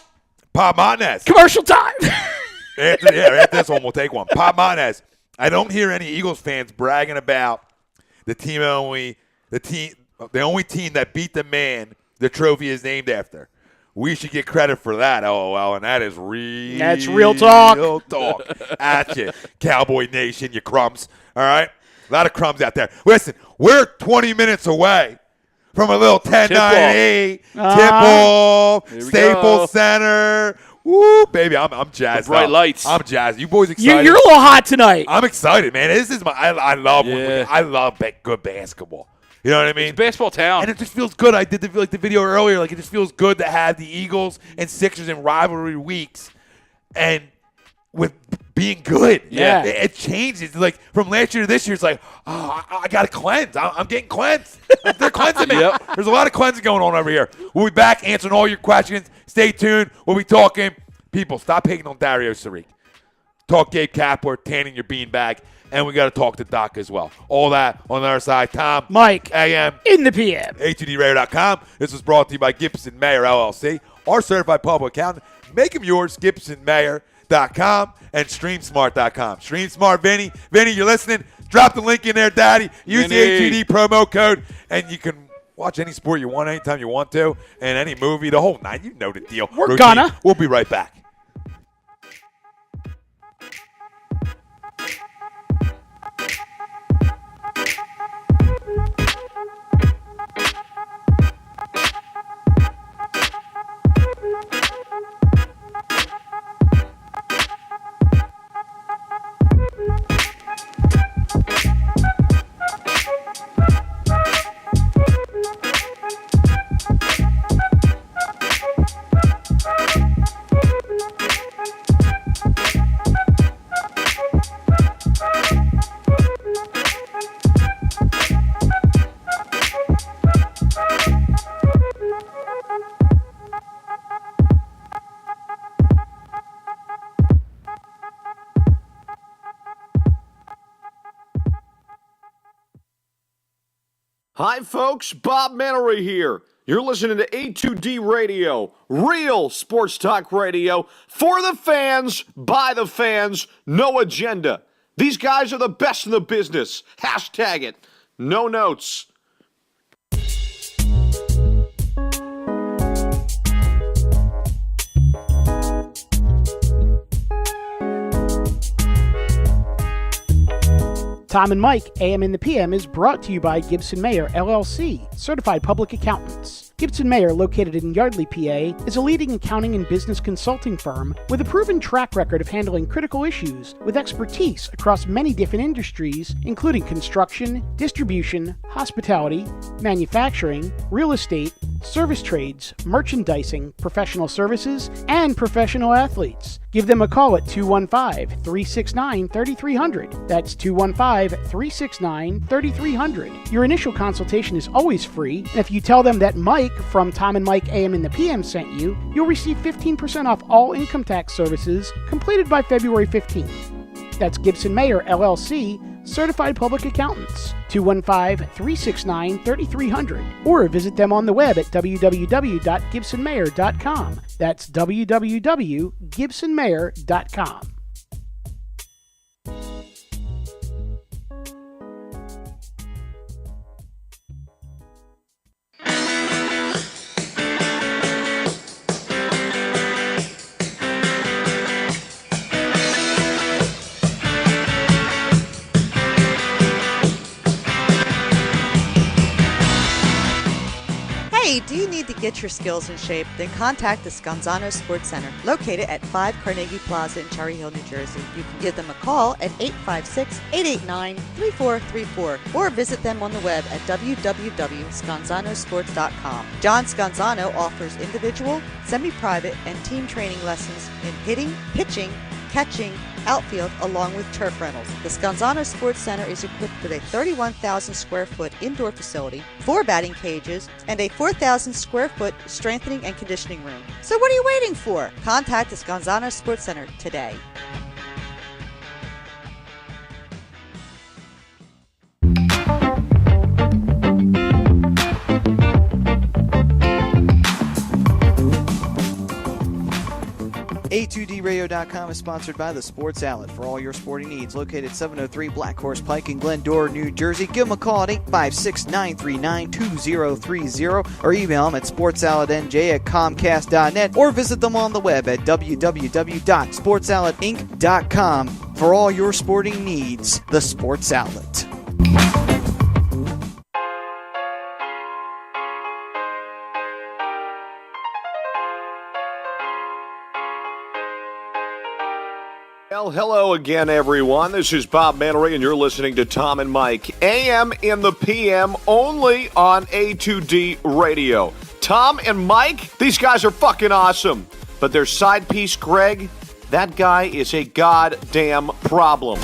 Pop Montes. Commercial time. After this one, we'll take one. Pop Montes. I don't hear any Eagles fans bragging about the only team that beat the man the trophy is named after. We should get credit for that, LOL, and that is real. That's real talk. Real talk. At you, Cowboy Nation, you crumbs. All right? A lot of crumbs out there. Listen, we're 20 minutes away from a little 10-9-8 tip-off, Here we Staples go. Center. Woo, baby, I'm jazzed. The bright up. lights. I'm jazzed. You boys excited? You're a little hot tonight. I'm excited, man. This is I love Yeah. I love good basketball. You know what I mean? It's basketball town. And it just feels good. I did the video earlier. Like, it just feels good to have the Eagles and Sixers in rivalry weeks, and with being good. Yeah. It changes. Like from last year to this year, it's like, oh, I got to cleanse. I'm getting cleansed. They're cleansing me. Yep. There's a lot of cleansing going on over here. We'll be back answering all your questions. Stay tuned. We'll be talking People, stop hating on Dario Saric. Talk Gabe Kapler, tanning your beanbag, and we got to talk to Doc as well. All that on the other side. Tom, Mike, AM, in the PM. A2DRadio.com. This was brought to you by Gibson Mayer, LLC, our certified public accountant. Make them yours, GibsonMayer.com and StreamSmart.com. StreamSmart, Vinny. Vinny, you're listening? Drop the link in there, Daddy. Use the A2D promo code, and you can watch any sport you want anytime you want to, and any movie, the whole night. You know the deal. We're gonna. We'll be right back. Hi, folks. Bob Mannery here. You're listening to A2D Radio, real sports talk radio for the fans, by the fans, no agenda. These guys are the best in the business. Hashtag it. No notes. Tom and Mike, AM in the PM, is brought to you by Gibson Mayer, LLC, certified public accountants. Gibson Mayer, located in Yardley, PA, is a leading accounting and business consulting firm with a proven track record of handling critical issues with expertise across many different industries, including construction, distribution, hospitality, manufacturing, real estate, service trades, merchandising, professional services, and professional athletes. Give them a call at 215-369-3300. That's 215-369-3300. Your initial consultation is always free, and if you tell them that Mike from Tom and Mike AM in the PM sent you, you'll receive 15% off all income tax services completed by February 15th. That's Gibson Mayer, LLC, certified public accountants. 215-369-3300. Or visit them on the web at www.gibsonmayer.com. That's www.gibsonmayer.com. Hey, do you need to get your skills in shape? Then contact the Scanzano Sports Center, located at 5 Carnegie Plaza in Cherry Hill, New Jersey. You can give them a call at 856-889-3434 or visit them on the web at www.scanzanosports.com. John Scanzano offers individual, semi-private, and team training lessons in hitting, pitching, catching, outfield, along with turf rentals. The Scanzano Sports Center is equipped with a 31,000 square foot indoor facility, 4 batting cages, and a 4,000 square foot strengthening and conditioning room. So what are you waiting for? Contact the Scanzano Sports Center today. A2DRadio.com is sponsored by the Sports Outlet for all your sporting needs. Located 703 Black Horse Pike in Glendora, New Jersey. Give them a call at 856-939-2030 or email them at sportsoutletnj@comcast.net or visit them on the web at www.sportsoutletinc.com for all your sporting needs. The Sports Outlet. Well, hello again, everyone. This is Bob Mannery, and you're listening to Tom and Mike, AM in the PM, only on A2D Radio. Tom and Mike, these guys are fucking awesome. But their side piece, Greg, that guy is a goddamn problem.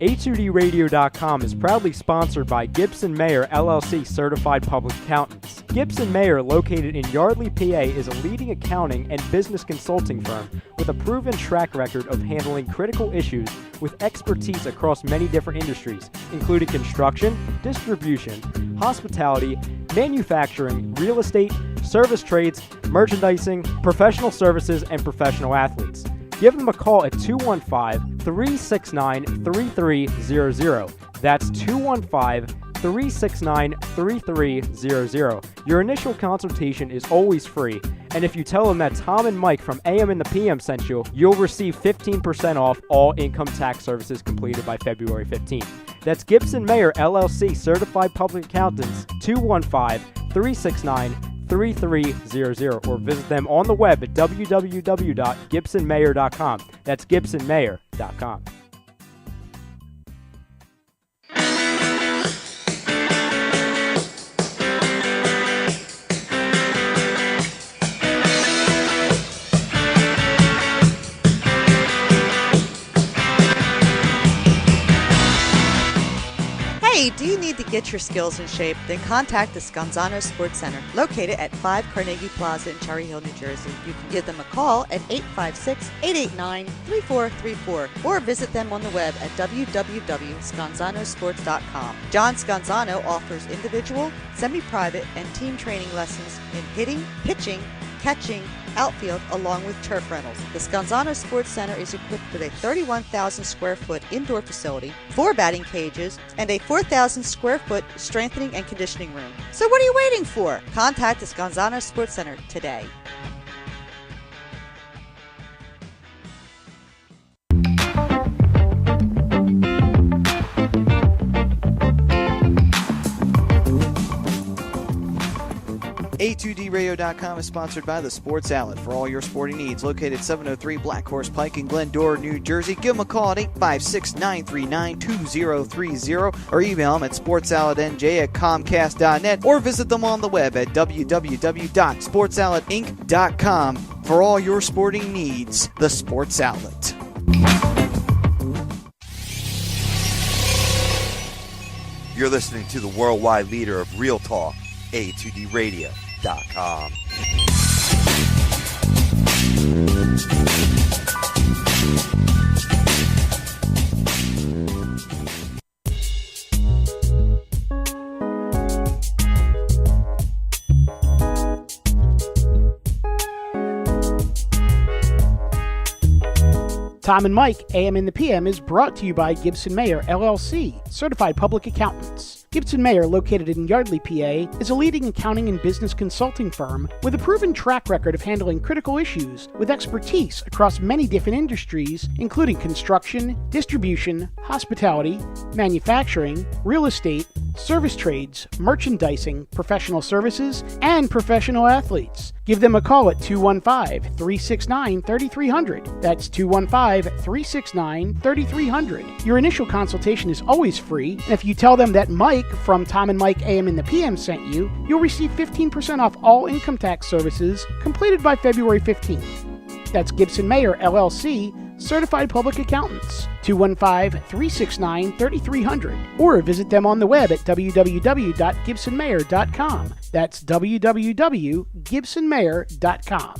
A2DRadio.com is proudly sponsored by Gibson Mayer LLC Certified Public Accountants. Gibson Mayer, located in Yardley, PA, is a leading accounting and business consulting firm with a proven track record of handling critical issues with expertise across many different industries, including construction, distribution, hospitality, manufacturing, real estate, service trades, merchandising, professional services, and professional athletes. Give them a call at 215-369-3300. That's 215-369-3300. Your initial consultation is always free, and if you tell them that Tom and Mike from AM and the PM sent you, you'll receive 15% off all income tax services completed by February 15th. That's Gibson Mayer LLC Certified Public Accountants, 215-369-3300, or visit them on the web at www.gibsonmayer.com. That's gibsonmayer.com. Hey, do you need to get your skills in shape? Then contact the Scanzano Sports Center, located at 5 Carnegie Plaza in Cherry Hill, New Jersey. You can give them a call at 856-889-3434 or visit them on the web at www.scanzanosports.com. John Scanzano offers individual, semi-private, and team training lessons in hitting, pitching, catching, outfield, along with turf rentals. The Scanzano Sports Center is equipped with a 31,000 square foot indoor facility, 4 batting cages, and a 4,000 square foot strengthening and conditioning room. So what are you waiting for? Contact the Scanzano Sports Center today. A2DRadio.com is sponsored by the Sports Outlet for all your sporting needs. Located 703 Black Horse Pike in Glendora, New Jersey. Give them a call at 856-939-2030 or email them at sportsoutletnj@comcast.net or visit them on the web at www.sportsoutletinc.com for all your sporting needs. The Sports Outlet. You're listening to the worldwide leader of Real Talk, A2DRadio.com. Tom and Mike, AM and the PM, is brought to you by Gibson Mayer, LLC, Certified Public Accountants. Gibson Mayer, located in Yardley, PA, is a leading accounting and business consulting firm with a proven track record of handling critical issues with expertise across many different industries, including construction, distribution, hospitality, manufacturing, real estate, service trades, merchandising, professional services, and professional athletes. Give them a call at 215-369-3300. That's 215-369-3300. Your initial consultation is always free, and if you tell them that Mike from Tom and Mike AM and the PM sent you, you'll receive 15% off all income tax services completed by February 15th. That's Gibson Mayer, LLC, Certified Public Accountants, 215-369-3300, or visit them on the web at www.gibsonmayer.com. That's www.gibsonmayer.com.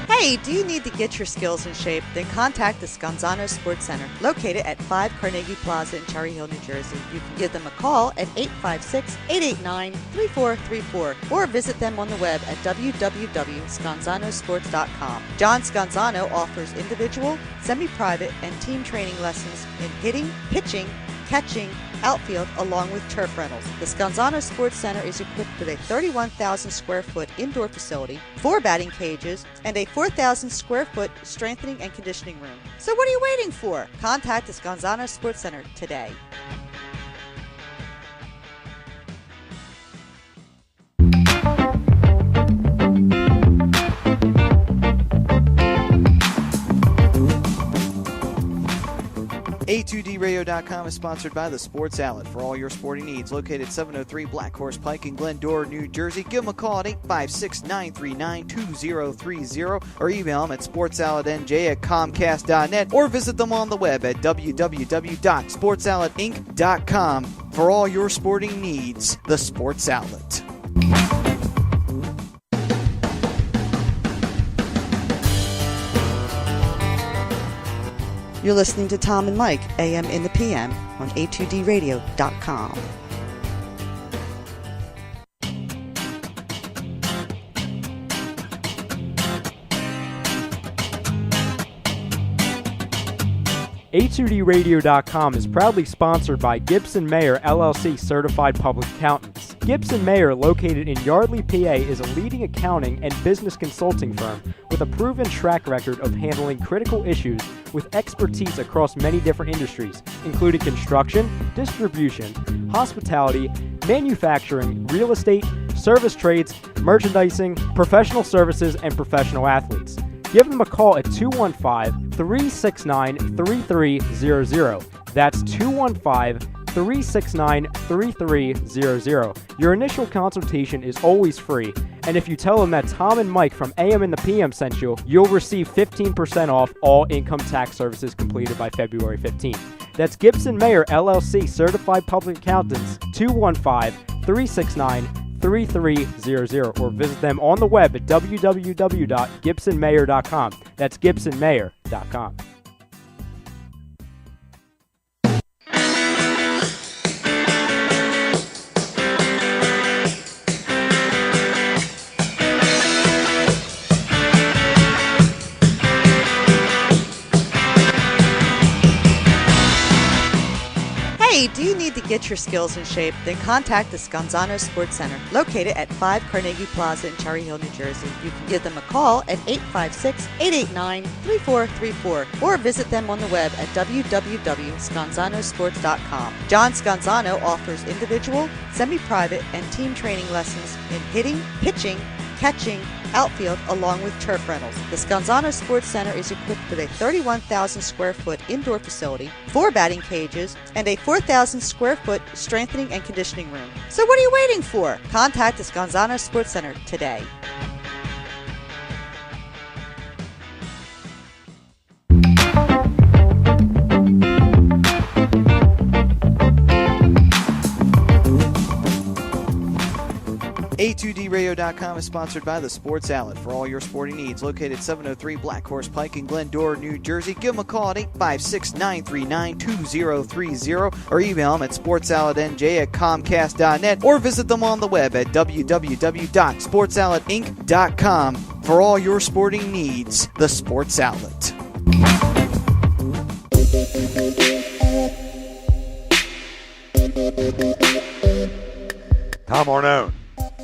Hey, do you need to get your skills in shape? Then contact the Scanzano Sports Center, located at 5 Carnegie Plaza in Cherry Hill, New Jersey. You can give them a call at 856-889-3434 or visit them on the web at www.scanzanosports.com. John Scanzano offers individual, semi-private, and team training lessons in hitting, pitching, catching, outfield, along with turf rentals. The Scanzano Sports Center is equipped with a 31,000 square foot indoor facility, 4 batting cages, and a 4,000 square foot strengthening and conditioning room. So what are you waiting for? Contact the Scanzano Sports Center today. A2DRadio.com is sponsored by the Sports Outlet for all your sporting needs. Located 703 Black Horse Pike in Glendora, New Jersey. Give them a call at 856-939-2030 or email them at sportsoutletnj@comcast.net or visit them on the web at www.sportsoutletinc.com for all your sporting needs. The Sports Outlet. You're listening to Tom and Mike, AM in the PM, on A2DRadio.com. A2DRadio.com is proudly sponsored by Gibson Mayer LLC Certified Public Accountants. Gibson Mayer, located in Yardley, PA, is a leading accounting and business consulting firm with a proven track record of handling critical issues with expertise across many different industries, including construction, distribution, hospitality, manufacturing, real estate, service trades, merchandising, professional services, and professional athletes. Give them a call at 215-369-3300. That's 215-369-3300. Your initial consultation is always free, and if you tell them that Tom and Mike from AM and the PM sent you, you'll receive 15% off all income tax services completed by February 15th. That's Gibson Mayer LLC Certified Public Accountants, 215-369-3300, or visit them on the web at www.gibsonmayer.com. That's gibsonmayer.com. Hey, do you need to get your skills in shape? Then contact the Scanzano Sports Center, located at 5 Carnegie Plaza in Cherry Hill, New Jersey. You can give them a call at 856-889-3434 or visit them on the web at www.scanzanosports.com. John Scanzano offers individual, semi-private, and team training lessons in hitting, pitching, catching, outfield, along with turf rentals. The Scanzano Sports Center is equipped with a 31,000 square foot indoor facility, 4 batting cages, and a 4,000 square foot strengthening and conditioning room. So what are you waiting for? Contact the Scanzano Sports Center today. A2DRadio.com is sponsored by the Sports Outlet for all your sporting needs. Located 703 Black Horse Pike in Glendora, New Jersey. Give them a call at 856-939-2030 or email them at sportsoutletnj@comcast.net or visit them on the web at www.sportsoutletinc.com for all your sporting needs. The Sports Outlet. Tom Arnone,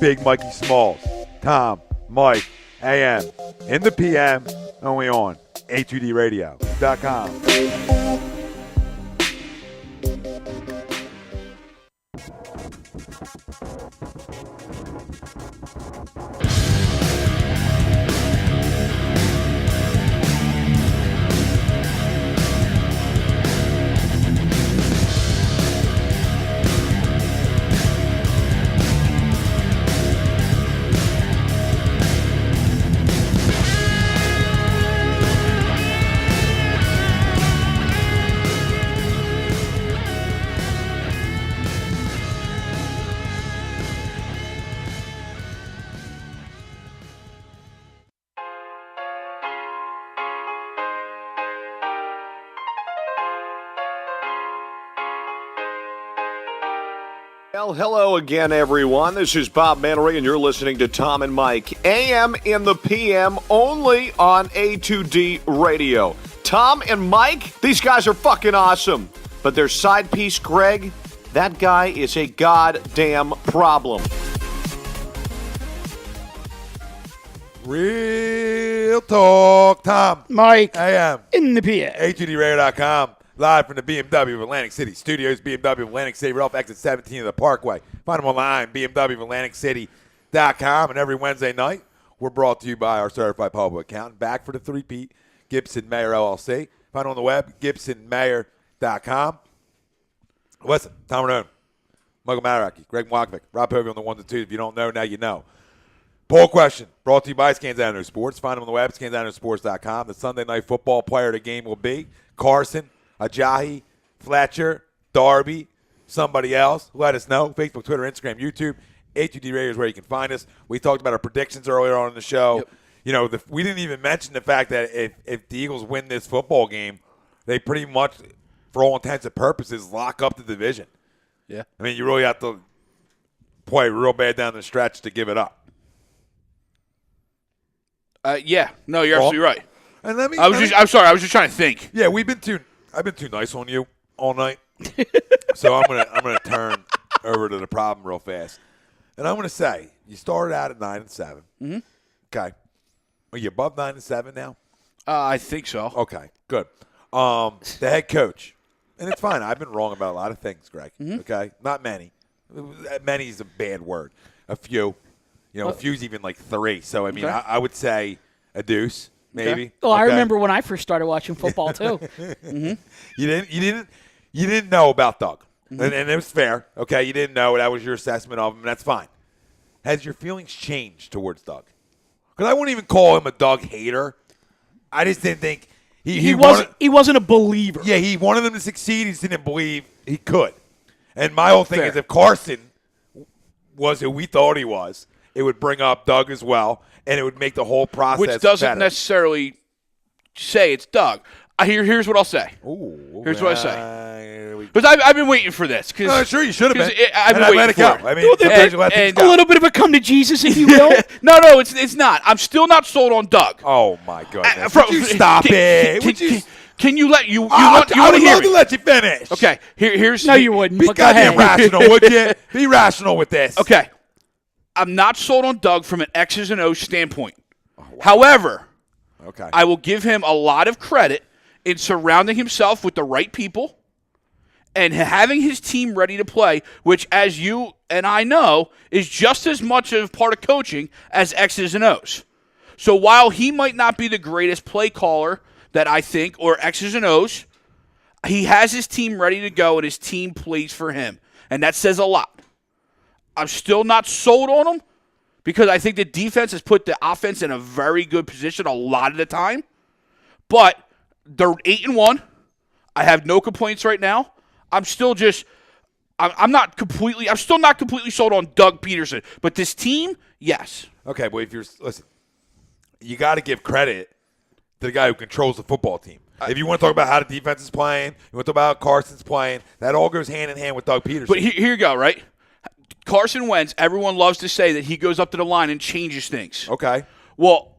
Big Mikey Smalls, Tom, Mike, AM, in the PM, only on A2DRadio.com. Well, hello again, everyone. This is Bob Mannery, and you're listening to Tom and Mike, AM in the PM, only on A2D Radio. Tom and Mike, these guys are fucking awesome. But their side piece, Greg, that guy is a goddamn problem. Real talk, Tom. Mike, AM, in the PM. A2DRadio.com. Live from the BMW of Atlantic City Studios, BMW of Atlantic City, right off exit 17 of the Parkway. Find them online, BMW of AtlanticCity.com. And every Wednesday night, we're brought to you by our certified public accountant. Back for the three-peat, Gibson Mayer LLC. Find them on the web, GibsonMayer.com. BeamWV.com. Listen, Tom Renone, Michael Mataraki, Greg Mockvick, Rob Hogan on the 1 to 2. If you don't know, now you know. Poll question brought to you by Scanzano Sports. Find them on the web, scanzanosports.com. The Sunday Night Football player of the game will be Carson, Ajayi, Fletcher, Darby, somebody else. Let us know. Facebook, Twitter, Instagram, YouTube. A2D Radio is where you can find us. We talked about our predictions earlier on in the show. Yep. You know, we didn't even mention the fact that if the Eagles win this football game, they pretty much, for all intents and purposes, lock up the division. Yeah. I mean, you really have to play real bad down the stretch to give it up. Yeah. No, you're absolutely right. And I'm sorry. I was just trying to think. Yeah, I've been too nice on you all night. So I'm gonna turn over to the problem real fast. And I'm gonna say you started out at 9-7. Mm-hmm. Okay. Are you above 9-7 now? I think so. Okay, good. The head coach, and it's fine. I've been wrong about a lot of things, Greg. Mm-hmm. Okay, not many. Many is a bad word. A few. You know, a few's even like 3. So I mean, Okay. I would say a deuce, maybe. Okay. Well, I Okay? remember when I first started watching football too. You didn't know about Doug, Mm-hmm. and it was fair. Okay, you didn't know. That was your assessment of him. And that's fine. Has your feelings changed towards Doug? Because I wouldn't even call him a Doug hater. I just didn't think He wasn't a believer. Yeah, he wanted them to succeed. He just didn't believe he could. And my whole thing Fair. is, if Carson was who we thought he was, it would bring up Doug as well, and it would make the whole process Which doesn't better. necessarily say it's Doug. Here's what I'll say. Ooh, Here's what I say. Because I've been waiting for this. Sure, you should have been. I've been And I waiting let it for go. it. I mean, sometimes you let things A go. little bit of a come to Jesus, if you will. No, it's not. I'm still not sold on Doug. Oh my goodness! From- Would you stop it? Would you? Can you let you I want would to hear love to me? let you finish. Okay, here's No, you wouldn't. Be But go goddamn ahead. rational, would you? Be rational with this. Okay, I'm not sold on Doug from an X's and O's standpoint. However, Okay. I will give him a lot of credit in surrounding himself with the right people and having his team ready to play, which, as you and I know, is just as much of part of coaching as X's and O's. So while he might not be the greatest play caller that I think, or X's and O's, he has his team ready to go and his team plays for him. And that says a lot. I'm still not sold on him because I think the defense has put the offense in a very good position a lot of the time. But they're 8-1. I have no complaints right now. I'm still not completely sold on Doug Peterson. But this team, yes. Okay, but listen, you got to give credit to the guy who controls the football team. If you want to talk about how the defense is playing, you want to talk about how Carson's playing, that all goes hand in hand with Doug Peterson. But here you go, right? Carson Wentz, everyone loves to say that he goes up to the line and changes things. Okay. Well,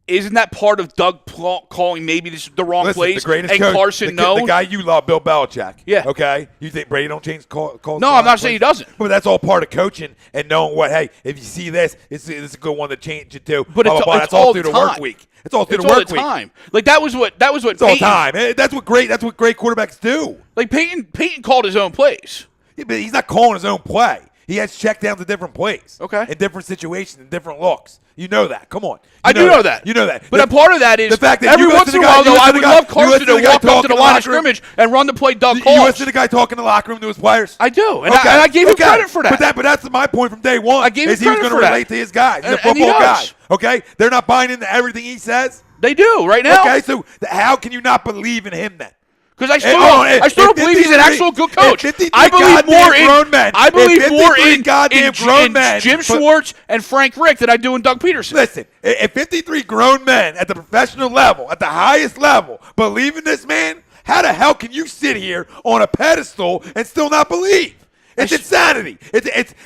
isn't that part of Doug calling maybe the wrong Listen, plays the greatest and coach, Carson the guy you love, Bill Belichick. Yeah. Okay? You think Brady don't change calls? No, I'm not saying he doesn't. But that's all part of coaching and knowing what, hey, if you see this, it's a good one to change it to. But blah, it's blah, blah. all That's all the through the work time. week. It's all through It's the all work the week. time. Like that was what It's all Peyton, time. That's what great quarterbacks do. Like Peyton called his own plays. Yeah, but he's not calling his own play. He has checkdowns to different plays. Okay. In different situations, in different looks. You know that. Come on. I do know that. You know that. But a part of that is the fact that every you once listen in a to while, the guy- though, I you would listen to love the guy- you Carson listen to to the guy walk up to talking the in line of locker room. scrimmage and run the play Doug You calls. listen to the guy talking in the locker room to his players? I do, and Okay. I gave him Okay. credit for that. But that's my point from day one. I gave him is he was credit going for to that. relate to his guys. He's a And he football guy. does. Okay? They're not buying into everything he says. They do right now. Okay, so how can you not believe in him then? Because I Hey, still don't believe he's an actual good coach. I believe more in Jim Schwartz and Frank Rick than I do in Doug Peterson. Listen, if 53 grown men at the professional level, at the highest level, believe in this man, how the hell can you sit here on a pedestal and still not believe? It's insanity.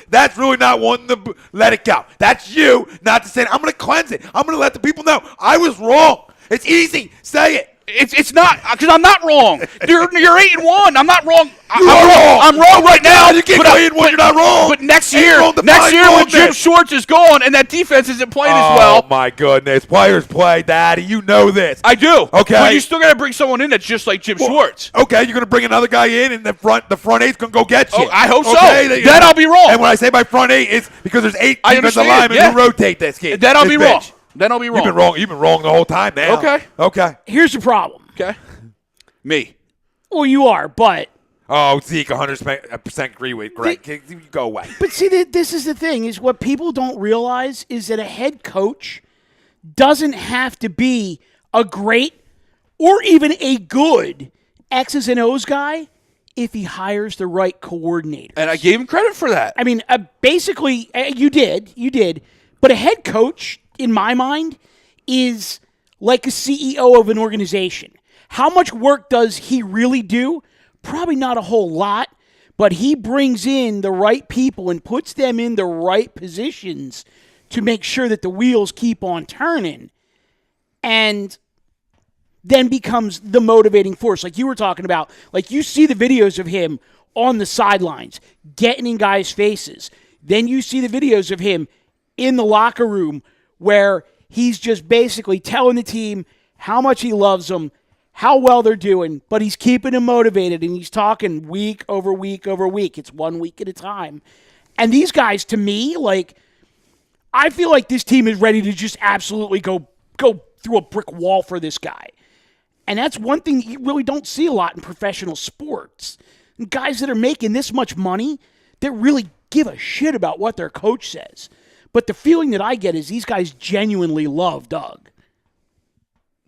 That's really not wanting to let it go. That's you not to say, I'm going to cleanse it. I'm going to let the people know I was wrong. It's easy. Say it. It's not because I'm not wrong. You're 8-1. I'm not wrong. wrong. I'm wrong right now. You can't go 8-1. You're not wrong. But next Ain't year, wrong to find when wrongness. Jim Schwartz is gone and that defense isn't playing as well, Oh my goodness, players play, Daddy. You know this. I do. Okay. But you still got to bring someone in that's just like Jim Schwartz. Okay, you're going to bring another guy in, and the front eight's going to go get you. Oh, I hope so. Okay, Then I'll be wrong. And when I say by front eight, it's because there's 8 I defensive understand, linemen yeah. who rotate this kid. Then I'll this be wrong. bitch. Then I'll be wrong. You've been wrong the whole time now. Okay. Okay. Here's the problem. Okay. Me. Well, you are, but Oh, Zeke, 100% agree with Greg. You go away. But see, this is the thing, is what people don't realize is that a head coach doesn't have to be a great or even a good X's and O's guy if he hires the right coordinator. And I gave him credit for that. I mean, basically, you did. But a head coach, in my mind, is like a CEO of an organization. How much work does he really do? Probably not a whole lot, but he brings in the right people and puts them in the right positions to make sure that the wheels keep on turning, and then becomes the motivating force. Like you were talking about, like you see the videos of him on the sidelines, getting in guys' faces. Then you see the videos of him in the locker room where he's just basically telling the team how much he loves them, how well they're doing, but he's keeping them motivated, and he's talking week over week over week. It's 1 week at a time. And these guys, to me, like, I feel like this team is ready to just absolutely go through a brick wall for this guy. And that's one thing that you really don't see a lot in professional sports. And guys that are making this much money that really give a shit about what their coach says. But the feeling that I get is these guys genuinely love Doug.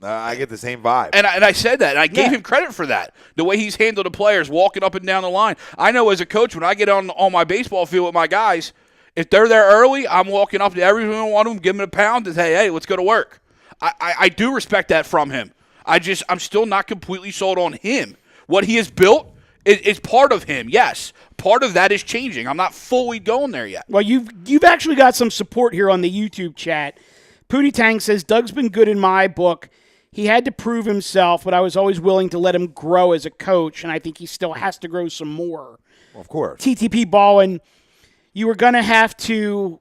I get the same vibe. And I said that, and I gave him credit for that. The way he's handled the players, walking up and down the line. I know as a coach, when I get on my baseball field with my guys, if they're there early, I'm walking up to every one of them, giving them a pound, and say, hey, let's go to work. I do respect that from him. I'm still not completely sold on him. What he has built is part of him, yes. Part of that is changing. I'm not fully going there yet. Well, you've actually got some support here on the YouTube chat. Pootie Tang says, Doug's been good in my book. He had to prove himself, but I was always willing to let him grow as a coach, and I think he still has to grow some more. Well, of course. TTP Ballin, you were going to have to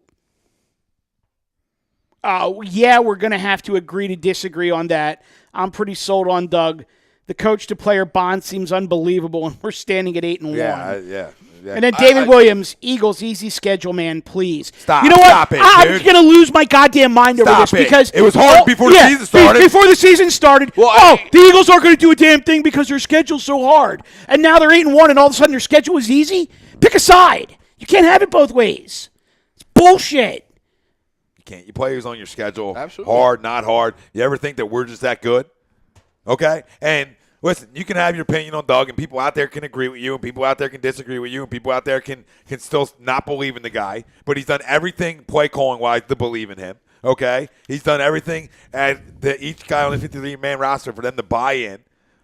we're going to have to agree to disagree on that. I'm pretty sold on Doug. The coach-to-player bond seems unbelievable, and we're standing at 8-1. Yeah. And then David Williams, Eagles, easy schedule, man, please. Stop. You know what? Stop it, I'm dude. going to lose my goddamn mind over this because it was hard before the season started. Before the season started, the Eagles aren't going to do a damn thing because their schedule's so hard. And now they're 8-1, and all of a sudden their schedule is easy? Pick a side. You can't have it both ways. It's bullshit. You can't. You play who's on your schedule. Absolutely. Hard, not hard. You ever think that we're just that good? Okay? And listen, you can have your opinion on Doug, and people out there can agree with you, and people out there can disagree with you, and people out there can still not believe in the guy. But he's done everything play calling wise to believe in him. Okay? He's done everything at each guy on the 53-man roster for them to buy in.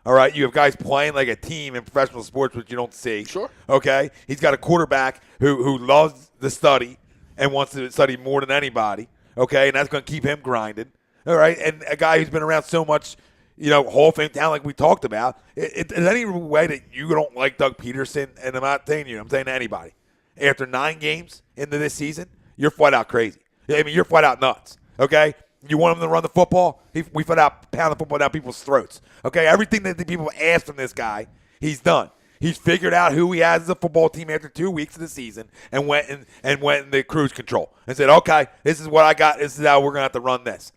All right? You have guys playing like a team in professional sports, which you don't see. Sure. Okay? He's got a quarterback who loves the study and wants to study more than anybody. Okay? And that's going to keep him grinding. All right? And a guy who's been around so much, Hall of Fame talent like we talked about. Is any way that you don't like Doug Peterson, and I'm not saying you, I'm saying anybody, after 9 games into this season, you're flat out crazy. I mean, you're flat out nuts, okay? You want him to run the football? We flat out pound the football down people's throats, okay? Everything that the people asked from this guy, he's done. He's figured out who he has as a football team after 2 weeks of the season and went in the cruise control and said, okay, this is what I got. This is how we're going to have to run this.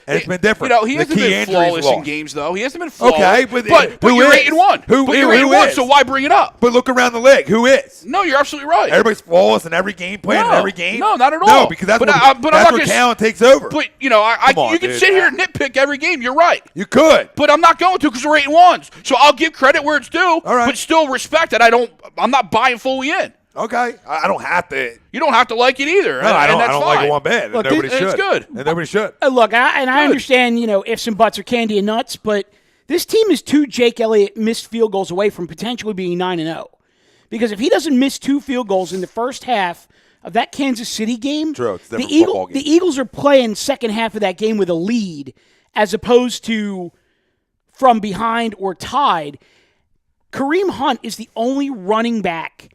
And it's been different. He hasn't been flawless in games, though. He hasn't been flawless. Okay, but you're 8-1. But you're 8-1, so why bring it up? But look around the league. Who is? No, you're absolutely right. Everybody's flawless in every game, playing in every game. No, not at all. No, because that's where talent takes over. But, you can sit here and nitpick every game. You're right. You could. But I'm not going to because we're 8-1. So I'll give credit where it's due, all right, but still respect that I'm not buying fully in. Okay, I don't have to. You don't have to like it either. No, I don't fine. like it one bit. Look, nobody should. It's good. And nobody should. Look, I understand, ifs and buts are candy and nuts, but this team is 2 Jake Elliott missed field goals away from potentially being 9-0. Because if he doesn't miss 2 field goals in the first half of that Kansas City game, true, it's a different football game. The Eagles are playing second half of that game with a lead as opposed to from behind or tied. Kareem Hunt is the only running back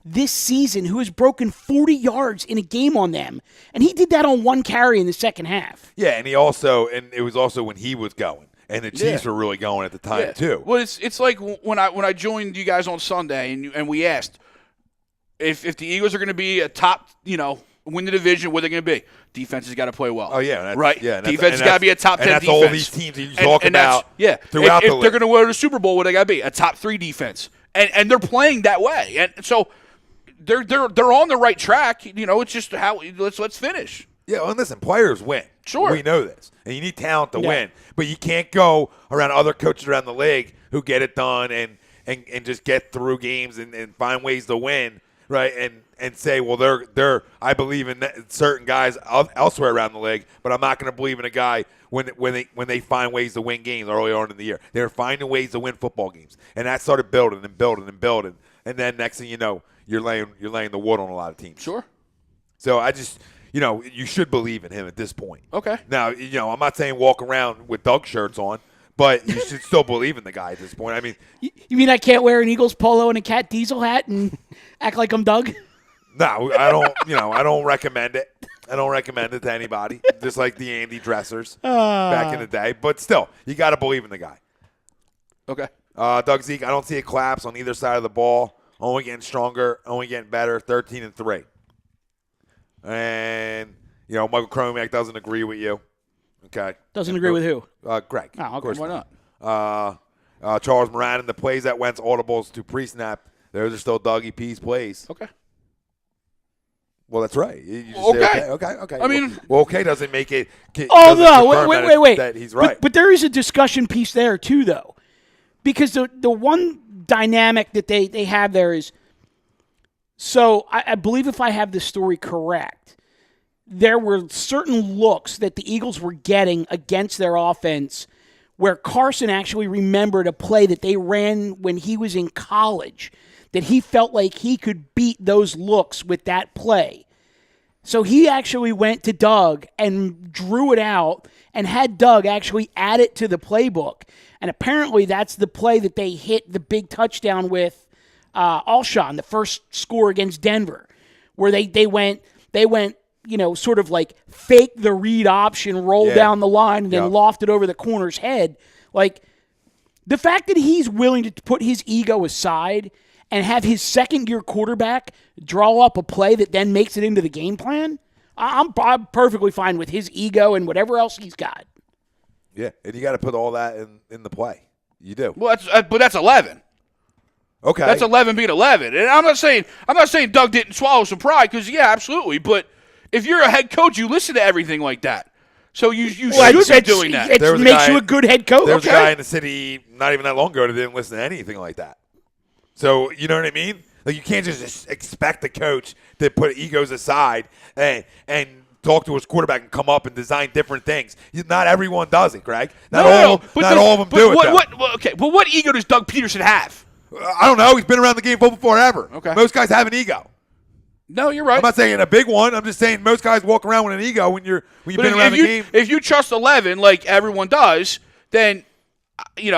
this season who has broken 40 yards in a game on them. And he did that on 1 carry in the second half. Yeah, and it was also when he was going. And the Chiefs were really going at the time, too. Well, it's like when I joined you guys on Sunday and we asked if the Eagles are going to be a top, win the division, what are they going to be? Defense has got to play well. Oh, yeah. Right? Yeah, Defense has got to be a top 10 defense. And that's all these teams that you talk about throughout the league. If they're going to win the Super Bowl, what they got to be? A top 3 defense. And they're playing that way. And so they're on the right track. It's just how let's finish. Yeah, well, listen, players win. Sure. We know this. And you need talent to win. But you can't go around other coaches around the league who get it done and just get through games and find ways to win, right? And say, well, they're I believe in certain guys elsewhere around the league, but I'm not going to believe in a guy when they find ways to win games early on in the year. They're finding ways to win football games. And that started building and building and building. And then next thing you know, you're laying the wood on a lot of teams. Sure. So I just you should believe in him at this point. Okay. Now, I'm not saying walk around with Doug shirts on, but you should still believe in the guy at this point. I mean, you mean I can't wear an Eagles polo and a Cat Diesel hat and act like I'm Doug? No, I don't. I don't recommend it. I don't recommend it to anybody. Just like the Andy dressers back in the day. But still, you got to believe in the guy. Okay. Doug Zeke, I don't see a collapse on either side of the ball. Only getting stronger. Only getting better. 13-3. And Michael Kromack doesn't agree with you. Okay. Doesn't agree with who? Greg. Oh, okay. Of course Why not? Charles Moran, the plays that went audibles to pre-snap, those are still Dougie P's plays. Okay. Well, that's right. You just Okay. say okay. I mean, well, okay doesn't make it. Oh, doesn't no. confirm Wait. That he's right. But there is a discussion piece there, too, though. Because the one dynamic that they have there is, so I believe if I have the story correct, there were certain looks that the Eagles were getting against their offense where Carson actually remembered a play that they ran when he was in college, that he felt like he could beat those looks with that play. So he actually went to Doug and drew it out and had Doug actually add it to the playbook. And apparently that's the play that they hit the big touchdown with Alshon, the first score against Denver, where they went sort of like fake the read option, roll down the line, and then loft it over the corner's head. Like, the fact that he's willing to put his ego aside and have his second-year quarterback draw up a play that then makes it into the game plan, I'm perfectly fine with his ego and whatever else he's got. Yeah, and you got to put all that in the play. You do. Well, that's 11. Okay. That's 11 being 11. And I'm not saying Doug didn't swallow some pride, because, yeah, absolutely. But if you're a head coach, you listen to everything like that. So you should be doing that. It makes you a good head coach. There was a guy in the city not even that long ago that didn't listen to anything like that. So, you know what I mean? Like, you can't just expect the coach to put egos aside and talk to his quarterback and come up and design different things. Not everyone does it, Greg. Not all of them do it. But what ego does Doug Peterson have? I don't know. He's been around the game forever. Okay. Most guys have an ego. No, you're right. I'm not saying a big one. I'm just saying most guys walk around with an ego when you've been around the game. If you trust 11 like everyone does, then I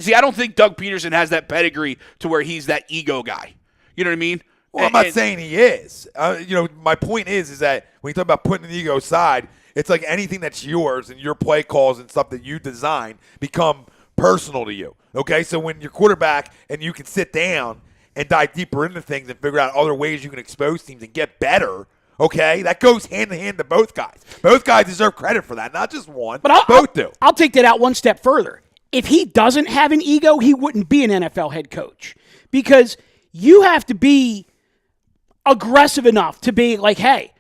don't think Doug Peterson has that pedigree to where he's that ego guy. You know what I mean? Well, I'm not saying he is. My point is that when you talk about putting an ego aside, it's like anything that's yours and your play calls and stuff that you design become personal to you. Okay, so when you're quarterback and you can sit down and dive deeper into things and figure out other ways you can expose teams and get better, okay, that goes hand in hand to both guys. Both guys deserve credit for that, not just one. But both do. I'll take that out one step further. If he doesn't have an ego, he wouldn't be an NFL head coach, because you have to be aggressive enough to be like, hey,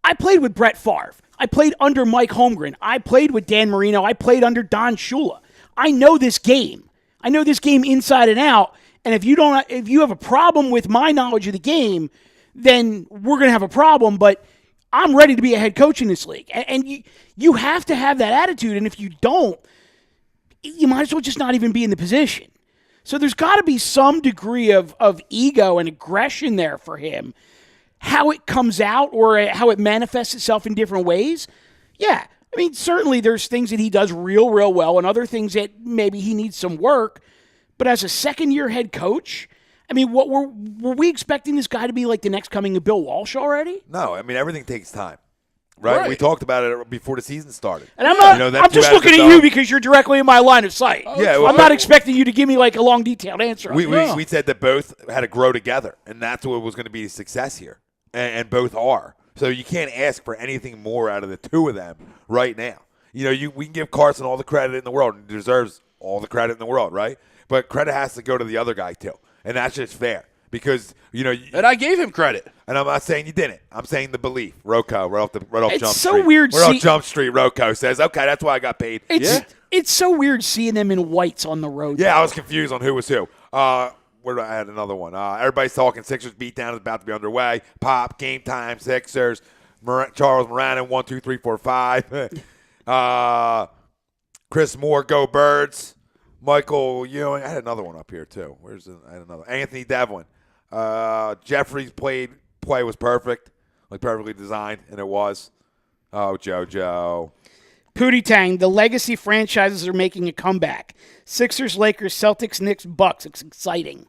I played with Brett Favre. I played under Mike Holmgren. I played with Dan Marino. I played under Don Shula. I know this game. I know this game inside and out. And if you have a problem with my knowledge of the game, then we're going to have a problem. But I'm ready to be a head coach in this league. And you have to have that attitude. And if you don't, you might as well just not even be in the position. So there's got to be some degree of ego and aggression there for him. How it comes out or how it manifests itself in different ways, yeah. I mean, certainly there's things that he does real well and other things that maybe he needs some work. But as a second-year head coach, I mean, what were we expecting this guy to be like the next coming of Bill Walsh already? No, I mean, everything takes time. Right? We talked about it before the season started. And I'm not. them I'm two just out of looking the at you dome. because you're directly in my line of sight. I'm not expecting you to give me like a long, detailed answer. on We this. said that both had to grow together, and that's what was going to be a success here, and both are. So you can't ask for anything more out of the two of them right now. We can give Carson all the credit in the world, and he deserves all the credit in the world, right? But credit has to go to the other guy too, and that's just fair because And I gave him credit. And I'm not saying you didn't. I'm saying the belief. Rocco, right off It's Jump so Street. weird Right off see- Jump Street, Rocco says, okay, that's why I got paid. It's so weird seeing them in whites on the road. Yeah, I was confused on who was who. Where did I add another one? Everybody's talking Sixers beatdown is about to be underway. Pop, game time, Sixers. Charles Moran, 1, 2, 3, 4, 5. Chris Moore, go Birds. Michael Ewing. I had another one up here, too. I had another. Anthony Devlin. Jeffrey's play was perfect, like perfectly designed, and it was. Oh, JoJo. Pootie Tang, the legacy franchises are making a comeback. Sixers, Lakers, Celtics, Knicks, Bucks. It's exciting.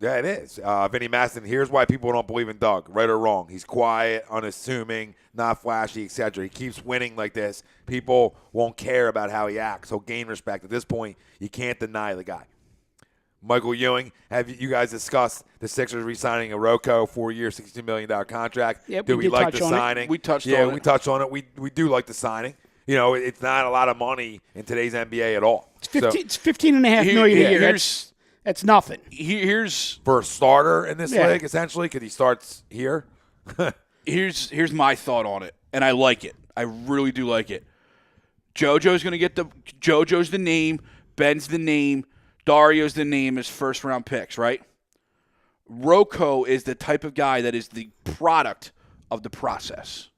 Yeah, it is. Vinny Maston, here's why people don't believe in Doug, right or wrong. He's quiet, unassuming, not flashy, etc. He keeps winning like this. People won't care about how he acts. He'll gain respect. At this point, you can't deny the guy. Michael Ewing, have you guys discussed the Sixers re-signing a Rocco 4-year, $62 million contract? Yep, do we we did like touch the on it. signing? We touched on Yeah, it. we touched on it. We do like the signing. It's not a lot of money in today's NBA at all. It's $15.5 million a year. That's nothing. Here's For a starter in this league, essentially, because he starts here. here's my thought on it, and I like it. I really do like it. JoJo's going to get JoJo's the name, Ben's the name, Dario's the name as first-round picks, right? Rocco is the type of guy that is the product of the process.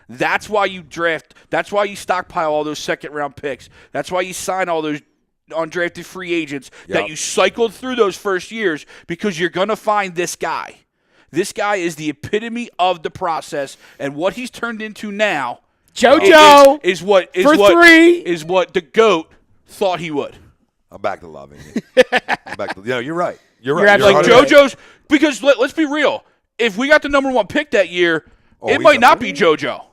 That's why you draft. That's why you stockpile all those second-round picks. That's why you sign all those undrafted free agents that you cycled through those first years, because you're going to find this guy. This guy is the epitome of the process, and what he's turned into now JoJo is what the GOAT thought he would. I'm back to loving you. You're right. You're right. absolutely Like right. JoJo's, because let's be real. If we got the number one pick that year, it might not be JoJo.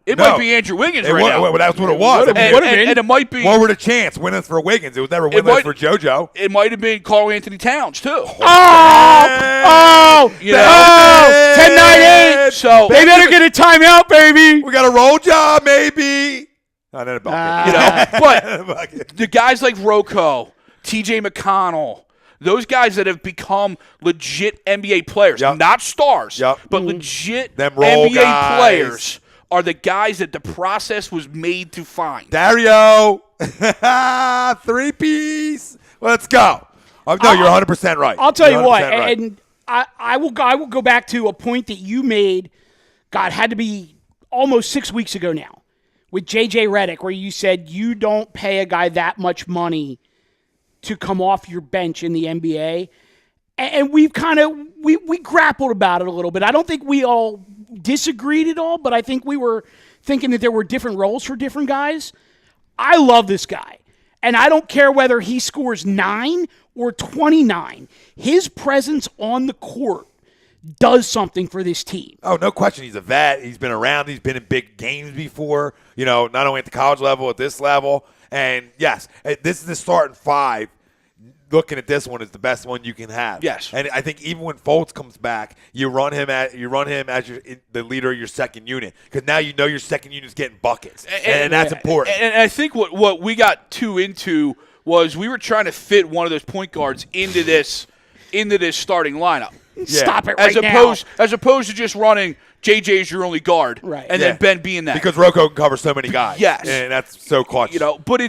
It might be Andrew Wiggins right now. Well, that's what it was. And it might be. What were the chance? Winners for Wiggins. It was never winners for JoJo. It might have been Karl Anthony Towns too. You know? 10-9-8. So They better get a timeout, baby. We got a roll job, maybe. Not in a bucket. but the guys like Rocco, TJ McConnell, those guys that have become legit NBA players, not stars, but legit Them role NBA guys. players, are the guys that the process was made to find. Dario, 3-piece. Let's go. No, you're 100% right. I'll tell you You're what, 100% right. and I will go back to a point that you made. God, had to be almost 6 weeks ago now, with JJ Redick, where you said you don't pay a guy that much money to come off your bench in the NBA. And we've kind of we grappled about it a little bit. I don't think we all disagreed at all, but I think we were thinking that there were different roles for different guys. I love this guy, and I don't care whether he scores 9 or 29. His presence on the court does something for this team. Oh, no question. He's a vet. He's been around. He's been in big games before, not only at the college level, at this level. And, yes, this is the starting five. Looking at this one is the best one you can have. Yes. And I think even when Fultz comes back, you run him as the leader of your second unit, because now you know your second unit is getting buckets, and that's important. And I think what we got too into was we were trying to fit one of those point guards into this starting lineup. Stop it right As opposed to just running JJ as your only guard, right? And then Ben being that, because Rocco can cover so many guys. Yes, and that's so clutch. But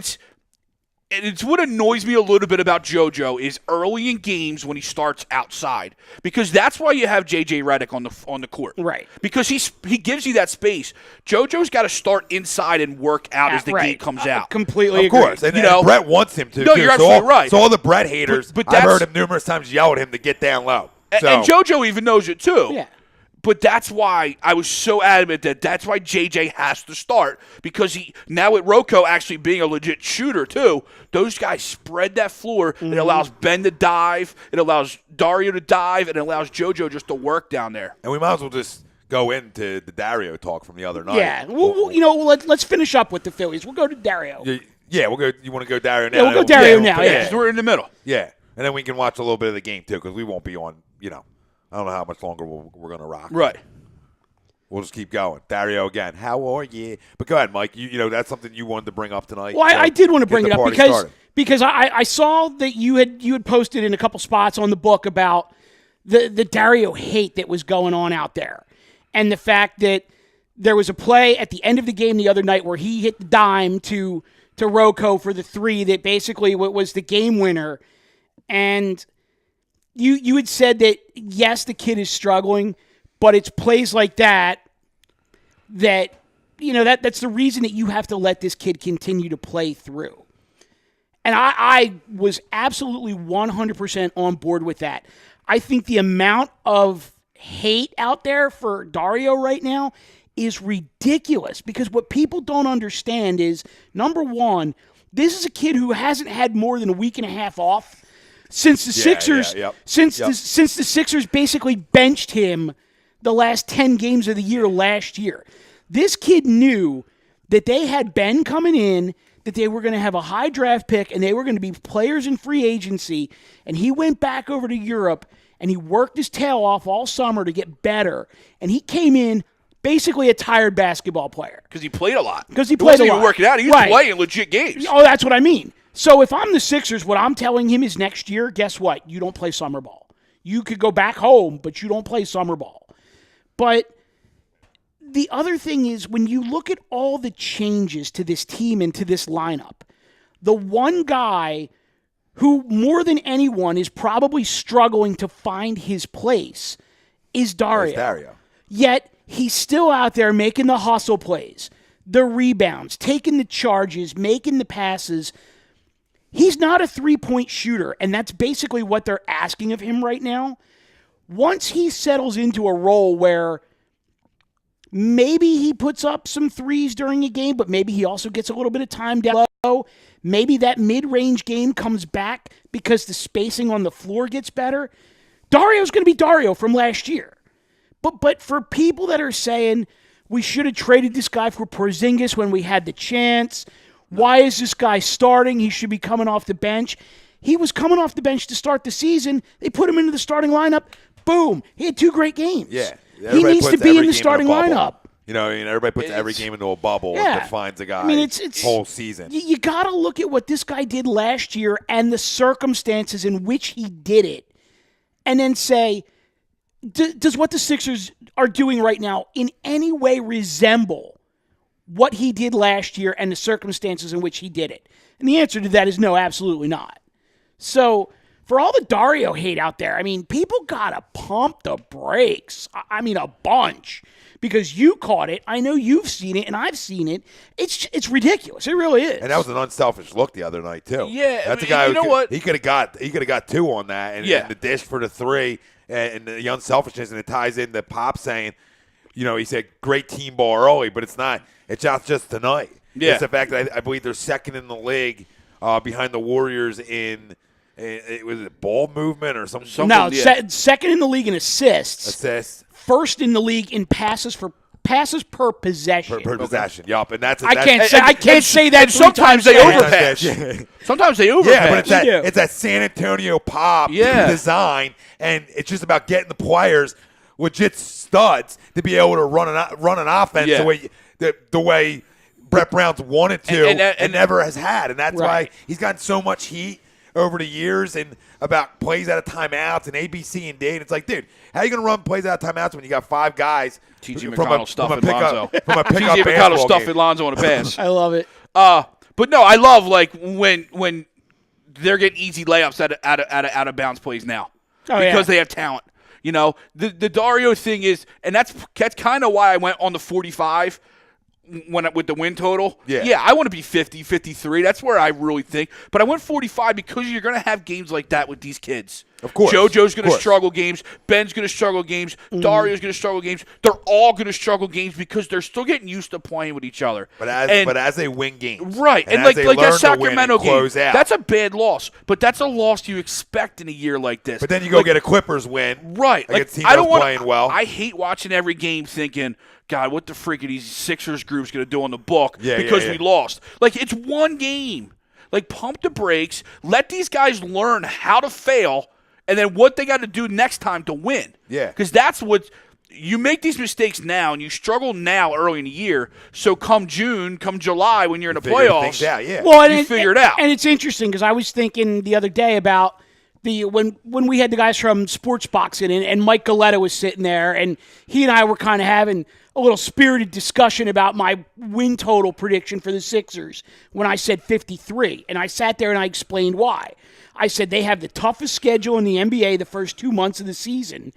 it's what annoys me a little bit about JoJo is early in games when he starts outside, because that's why you have JJ Redick on the court, right? Because he gives you that space. JoJo's got to start inside and work out as the game comes out. Completely, of course. And Brett wants him to. No, you're absolutely right. So all the Brett haters, but I've heard him numerous times yell at him to get down low. And JoJo even knows it too. Yeah. But that's why I was so adamant that's why JJ has to start, because now with Rocco actually being a legit shooter too, those guys spread that floor. Mm-hmm. It allows Ben to dive, it allows Dario to dive, and it allows JoJo just to work down there. And we might as well just go into the Dario talk from the other night. Yeah. Let's finish up with the Phillies. We'll go to Dario. Yeah, we'll go. You want to go Dario now? Yeah, we'll go Dario now. Yeah, 'cause we're in the middle. Yeah, and then we can watch a little bit of the game too, because we won't be on. I don't know how much longer we're going to rock. Right. We'll just keep going. Dario again. How are you? But go ahead, Mike. You that's something you wanted to bring up tonight. Well, I did want to bring it up because started. I saw that you had posted in a couple spots on the book about the Dario hate that was going on out there, and the fact that there was a play at the end of the game the other night where he hit the dime to Rocco for the 3 that basically was the game winner, and you had said that yes, the kid is struggling. But it's plays like that that's the reason that you have to let this kid continue to play through. And I was absolutely 100% on board with that. I think the amount of hate out there for Dario right now is ridiculous because what people don't understand is, number one, this is a kid who hasn't had more than a week and a half off since the Sixers since the Sixers basically benched him the last 10 games of the year last year. This kid knew that they had Ben coming in, that they were going to have a high draft pick, and they were going to be players in free agency, and he went back over to Europe, and he worked his tail off all summer to get better, and he came in basically a tired basketball player. Because he played a lot. Because he played a lot. He wasn't even working out. He was playing legit games. Oh, that's what I mean. So if I'm the Sixers, what I'm telling him is next year, guess what? You don't play summer ball. You could go back home, but you don't play summer ball. But the other thing is, when you look at all the changes to this team and to this lineup, the one guy who more than anyone is probably struggling to find his place is Dario. Yet he's still out there making the hustle plays, the rebounds, taking the charges, making the passes. He's not a three-point shooter, and that's basically what they're asking of him right now. Once he settles into a role where maybe he puts up some threes during a game, but maybe he also gets a little bit of time down low, maybe that mid-range game comes back because the spacing on the floor gets better, Dario's going to be Dario from last year. But for people that are saying we should have traded this guy for Porzingis when we had the chance, why is this guy starting? He should be coming off the bench. He was coming off the bench to start the season. They put him into the starting lineup. Boom. He had 2 great games. Yeah. He needs to be in the starting lineup. Everybody puts every game into a bubble and defines a guy it's whole season. You got to look at what this guy did last year and the circumstances in which he did it and then say, does what the Sixers are doing right now in any way resemble what he did last year and the circumstances in which he did it? And the answer to that is no, absolutely not. So for all the Dario hate out there, people got to pump the brakes. A bunch. Because you caught it. I know you've seen it, and I've seen it. It's ridiculous. It really is. And that was an unselfish look the other night, too. Yeah. That's a guy what? He could have got 2 on that, and the dish for the 3, and the unselfishness, and it ties in the Pop saying, he said great team ball early, but it's not just tonight. Yeah. It's the fact that I believe they're second in the league behind the Warriors in was it ball movement or something? No, second in the league in assists. First in the league in passes per possession. Per possession, yup. And that's I can't say that. And sometimes they overpass. Sometimes they overpass. Yeah, but it's that San Antonio Pop design, and it's just about getting the players, legit studs, to be able to run an offense the way Brett Brown's wanted to and never has had, and that's why he's gotten so much heat over the years and about plays out of timeouts and A, B, C, and D. And it's like, dude, how are you going to run plays out of timeouts when you got 5 guys T.J. McConnell stuffing Lonzo. From a pickup T.J. McConnell stuffing Lonzo on a pass. I love it. But no, I love when they're getting easy layups out of bounds plays now because they have talent. The Dario thing is, and that's kind of why I went on the 45 with the win total. Yeah. I want to be 50, 53. That's where I really think. But I went 45 because you're going to have games like that with these kids. Of course. JoJo's going to struggle games. Ben's going to struggle games. Dario's going to struggle games. They're all going to struggle games because they're still getting used to playing with each other. But as they win games. Right. And like that Sacramento game, out. that's a bad loss. But that's a loss you expect in a year like this. But then you go get a Clippers win. Right. Against a team that's playing well. I hate watching every game thinking, God, what the freak are these Sixers groups going to do on the book because we lost? Like, it's one game. Like, pump the brakes. Let these guys learn how to fail and then what they got to do next time to win. Yeah. Because that's what – you make these mistakes now and you struggle now early in the year. So come June, come July when you're in the playoffs, you figure it out. And it's interesting because I was thinking the other day about – when we had the guys from Sports Boxing and Mike Galetta was sitting there and he and I were kind of having a little spirited discussion about my win total prediction for the Sixers when I said 53. And I sat there and I explained why. I said they have the toughest schedule in the NBA the first 2 months of the season.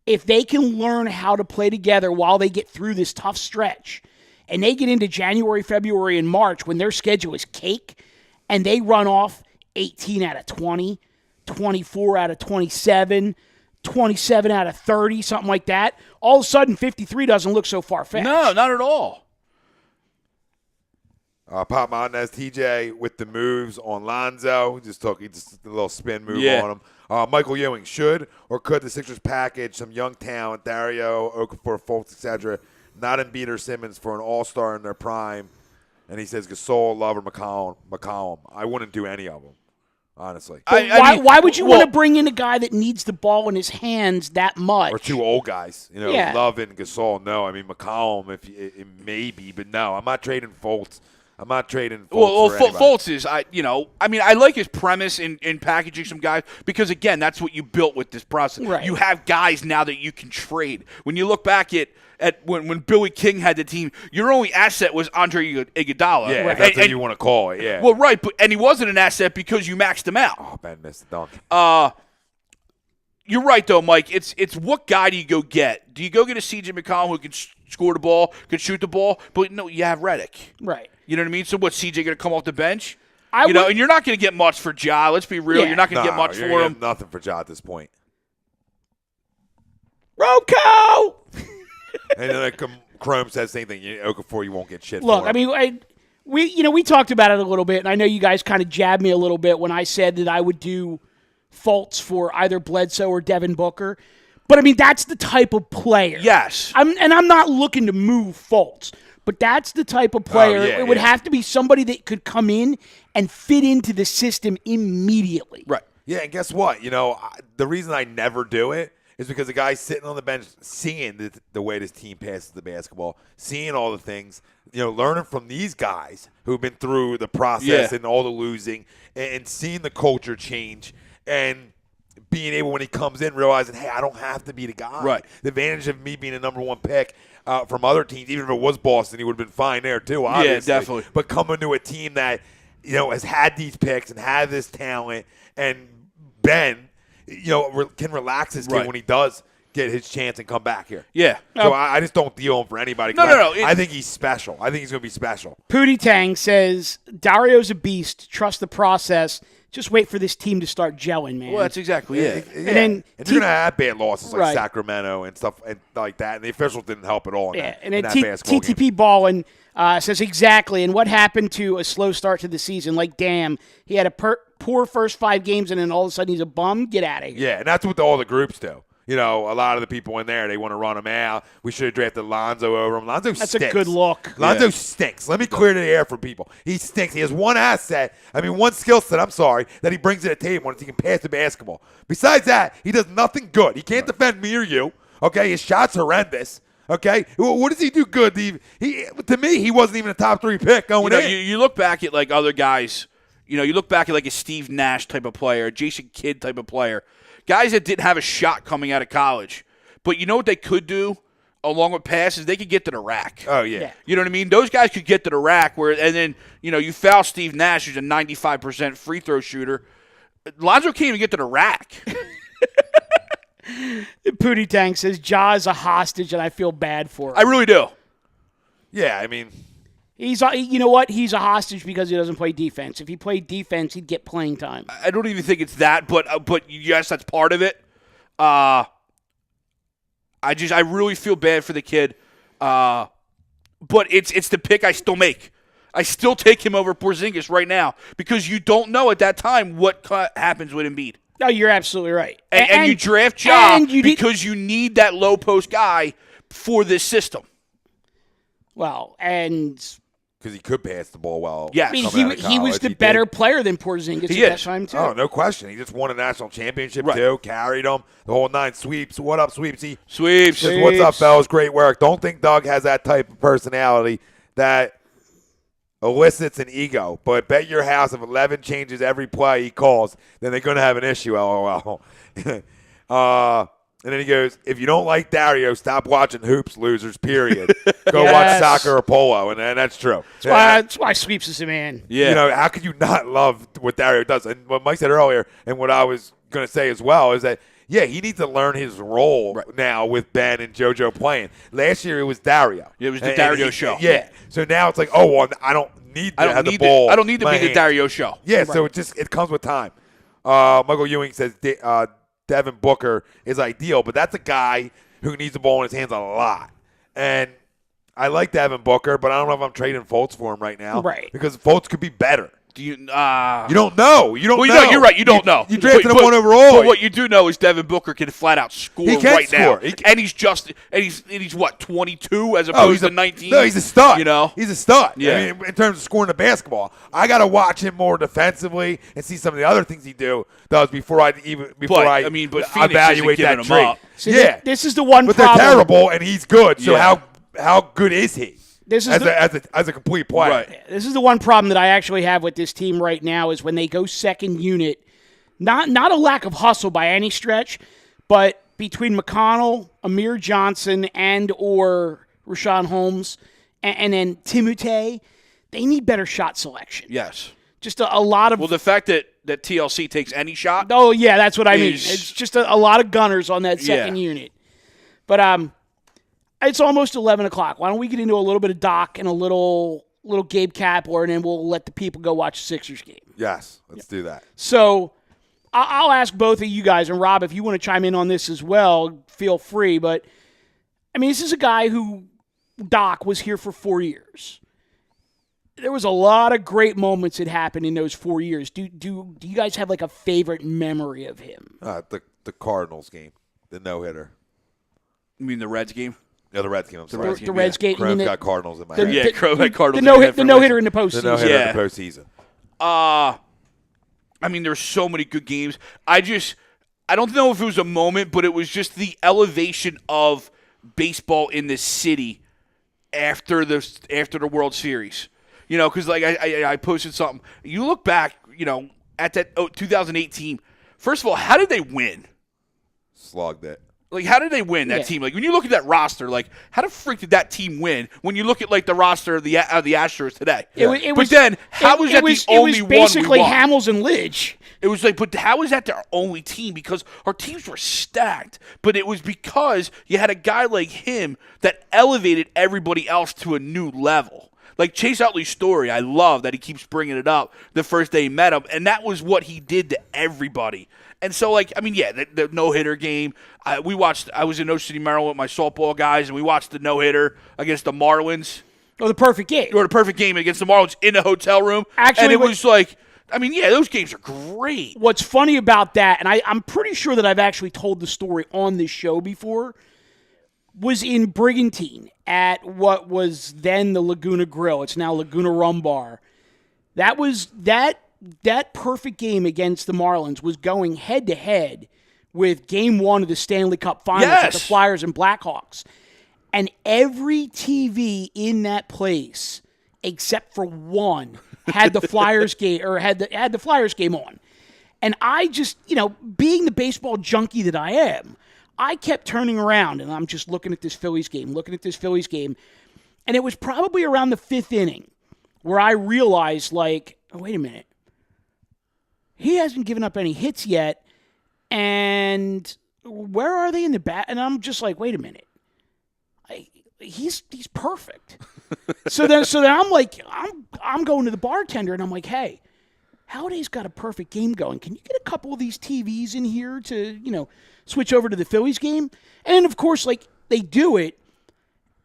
If they can learn how to play together while they get through this tough stretch and they get into January, February, and March when their schedule is cake and they run off 18 out of 20, 24 out of 27, 27 out of 30, something like that. All of a sudden, 53 doesn't look so far-fetched. No, not at all. Pop Montes, TJ with the moves on Lonzo. He just a little spin move on him. Michael Ewing, should or could the Sixers package some young talent, Dario, Okafor, Fultz, etc., not Embiid or Simmons for an all-star in their prime? And he says Gasol, Love, or McCollum. I wouldn't do any of them. Honestly. Why would you want to bring in a guy that needs the ball in his hands that much? Or two old guys. Love and Gasol, no. I mean, McCollum, it may be, but no. I'm not trading Fultz. I'm not trading Fultz for anybody. Fultz is, I like his premise in packaging some guys because, again, that's what you built with this process. Right. You have guys now that you can trade. When you look back at when Billy King had the team, your only asset was Andre Iguodala. Yeah, if that's what you want to call it, yeah. Well, right, and he wasn't an asset because you maxed him out. Oh, Ben missed the dunk. You're right, though, Mike. It's what guy do you go get? Do you go get a C.J. McCollum who can score the ball, can shoot the ball? But, no, you have Redick. Right. You know what I mean? So what, C.J. going to come off the bench? And you're not going to get much for Ja. Let's be real. Yeah. You're not going to get much for him. Nothing for Ja at this point. Roko! And then Chrome says the same thing. Okafor, you won't get shit Look, for him. I mean, we talked about it a little bit, and I know you guys kind of jabbed me a little bit when I said that I would do Fultz for either Bledsoe or Devin Booker. But, I mean, that's the type of player. Yes. I'm not looking to move Fultz, but that's the type of player. It would have to be somebody that could come in and fit into the system immediately. Right. Yeah, and guess what? The reason I never do it is because the guy's sitting on the bench seeing the way this team passes the basketball, seeing all the things, learning from these guys who've been through the process and all the losing and seeing the culture change and being able, when he comes in, realizing, hey, I don't have to be the guy. Right. The advantage of me being a number one pick from other teams, even if it was Boston, he would have been fine there too, obviously. Yeah, definitely. But coming to a team that, has had these picks and had this talent, and Ben, can relax his team when he does get his chance and come back here. Yeah. So I just don't deal him for anybody. No. I think he's special. I think he's going to be special. Pootie Tang says, Dario's a beast. Trust the process. Just wait for this team to start gelling, man. Well, that's exactly it. And then you're going to have bad losses like Right. Sacramento and stuff and like that, and the officials didn't help at all in that, and in then that basketball TTP game. Ballin says exactly. And what happened to a slow start to the season? Like, damn, he had a poor first 5 games, and then all of a sudden he's a bum. Get out of here. Yeah, and that's what all the groups do. A lot of the people in there, they want to run him out. We should have drafted Lonzo over him. Lonzo stinks. That's a good look. Lonzo stinks. Let me clear the air for people. He stinks. He has one skill set, that he brings to the table when he can pass the basketball. Besides that, he does nothing good. He can't defend me or you. Okay? His shot's horrendous. Okay? What does he do good? To me, he wasn't even a top 3 pick going in. You look back at, like, other guys. You look back at, like, a Steve Nash type of player, a Jason Kidd type of player. Guys that didn't have a shot coming out of college. But you know what they could do along with passes? They could get to the rack. Oh, yeah. You know what I mean? Those guys could get to the rack, and then, you foul Steve Nash, who's a 95% free throw shooter. Lonzo can't even get to the rack. Pootie Tang says, Ja is a hostage, and I feel bad for him. I really do. Yeah, I mean, He's you know what? He's a hostage because he doesn't play defense. If he played defense, he'd get playing time. I don't even think it's that, but yes, that's part of it. I really feel bad for the kid. But it's the pick I still make. I still take him over Porzingis right now because you don't know at that time what happens with Embiid. No, you're absolutely right. And you draft Ja because you need that low post guy for this system. Well, and because he could pass the ball well. Yeah, I mean, he was the better player than Porzingis at that time too. Oh, no question. He just won a national championship too. Carried them the whole 9. Sweeps. What up, Sweepsy? Sweeps. Just, what's up, fellas? Great work. Don't think Doug has that type of personality that elicits an ego. But bet your house if 11 changes every play he calls, then they're going to have an issue. LOL. And then he goes, if you don't like Dario, stop watching hoops, losers, period. Go watch soccer or polo. And that's true. That's why Sweeps is a man. Yeah. You know, how could you not love what Dario does? And what Mike said earlier, and what I was going to say as well, is that, yeah, he needs to learn his role now with Ben and JoJo playing. Last year it was Dario. It was the Dario show. Yeah. So now it's like, oh, well, I don't need to have the ball. I don't need to be the Dario show. Yeah, so it comes with time. Michael Ewing says Devin Booker is ideal, but that's a guy who needs the ball in his hands a lot. And I like Devin Booker, but I don't know if I'm trading Fultz for him right now. Right. Because Fultz could be better. You don't know. You don't know. No, you're right. You don't know. You drafted him 1 overall. But what you do know is Devin Booker can flat out score right now. And he's what, 22 as opposed to 19? No, he's a stud. You know? He's a stud. Yeah. I mean, in terms of scoring the basketball. I got to watch him more defensively and see some of the other things he does before I evaluate that trade. So this is the one but problem. But they're terrible, and he's good. So how good is he? As a complete player. Right. This is the one problem that I actually have with this team right now is when they go second unit, not a lack of hustle by any stretch, but between McConnell, Amir Johnson, and or Rashawn Holmes, and then Timotei, they need better shot selection. Yes. Just a lot of... Well, the fact that TLC takes any shot... Oh, yeah, that's what I mean. It's just a lot of gunners on that second unit. But... It's almost 11 o'clock. Why don't we get into a little bit of Doc and a little Gabe Kapler, and then we'll let the people go watch the Sixers game. Yes, let's do that. So I'll ask both of you guys, and Rob, if you want to chime in on this as well, feel free. But, I mean, this is a guy who, Doc, was here for 4 years. There was a lot of great moments that happened in those 4 years. Do you guys have, like, a favorite memory of him? The Cardinals game, the no-hitter. You mean the Reds game? Yeah, the Reds game. I'm sorry. The Reds game. Crow got Cardinals in my head. Yeah, Crow had Cardinals. The no-hitter in the postseason. The no-hitter in the postseason. I mean, there's so many good games. I don't know if it was a moment, but it was just the elevation of baseball in this city after the World Series. You know, because like I posted something. You look back, you know, at that 2018. First of all, how did they win? Slugged it. Like, how did they win that team? Like, when you look at that roster, like, how the freak did that team win? When you look at like the roster of the Astros today, but then how was that the only one we won? It was basically Hamels and Lidge. It was like, but how is that their only team? Because our teams were stacked, but it was because you had a guy like him that elevated everybody else to a new level. Like Chase Utley's story, I love that he keeps bringing it up the first day he met him, and that was what he did to everybody. And so, like, I mean, yeah, the no-hitter game, I was in Ocean City, Maryland with my softball guys, and we watched the no-hitter against the Marlins. Oh, the perfect game. Or the perfect game against the Marlins in a hotel room. Actually, and it was like, I mean, yeah, those games are great. What's funny about that, and I'm pretty sure that I've actually told the story on this show before, was in Brigantine at what was then the Laguna Grill. It's now Laguna Rum Bar. That perfect game against the Marlins was going head-to-head with Game 1 of the Stanley Cup Finals with the Flyers and Blackhawks. And every TV in that place, except for one, had the Flyers game or had the Flyers game on. And I just, you know, being the baseball junkie that I am, I kept turning around and I'm just looking at this Phillies game. And it was probably around the 5th inning where I realized, like, oh, wait a minute. He hasn't given up any hits yet, and where are they in the bat? And I'm just like, wait a minute. He's perfect. So then I'm like, I'm going to the bartender, and I'm like, hey, Halladay's got a perfect game going. Can you get a couple of these TVs in here to, switch over to the Phillies game? And, of course, like, they do it,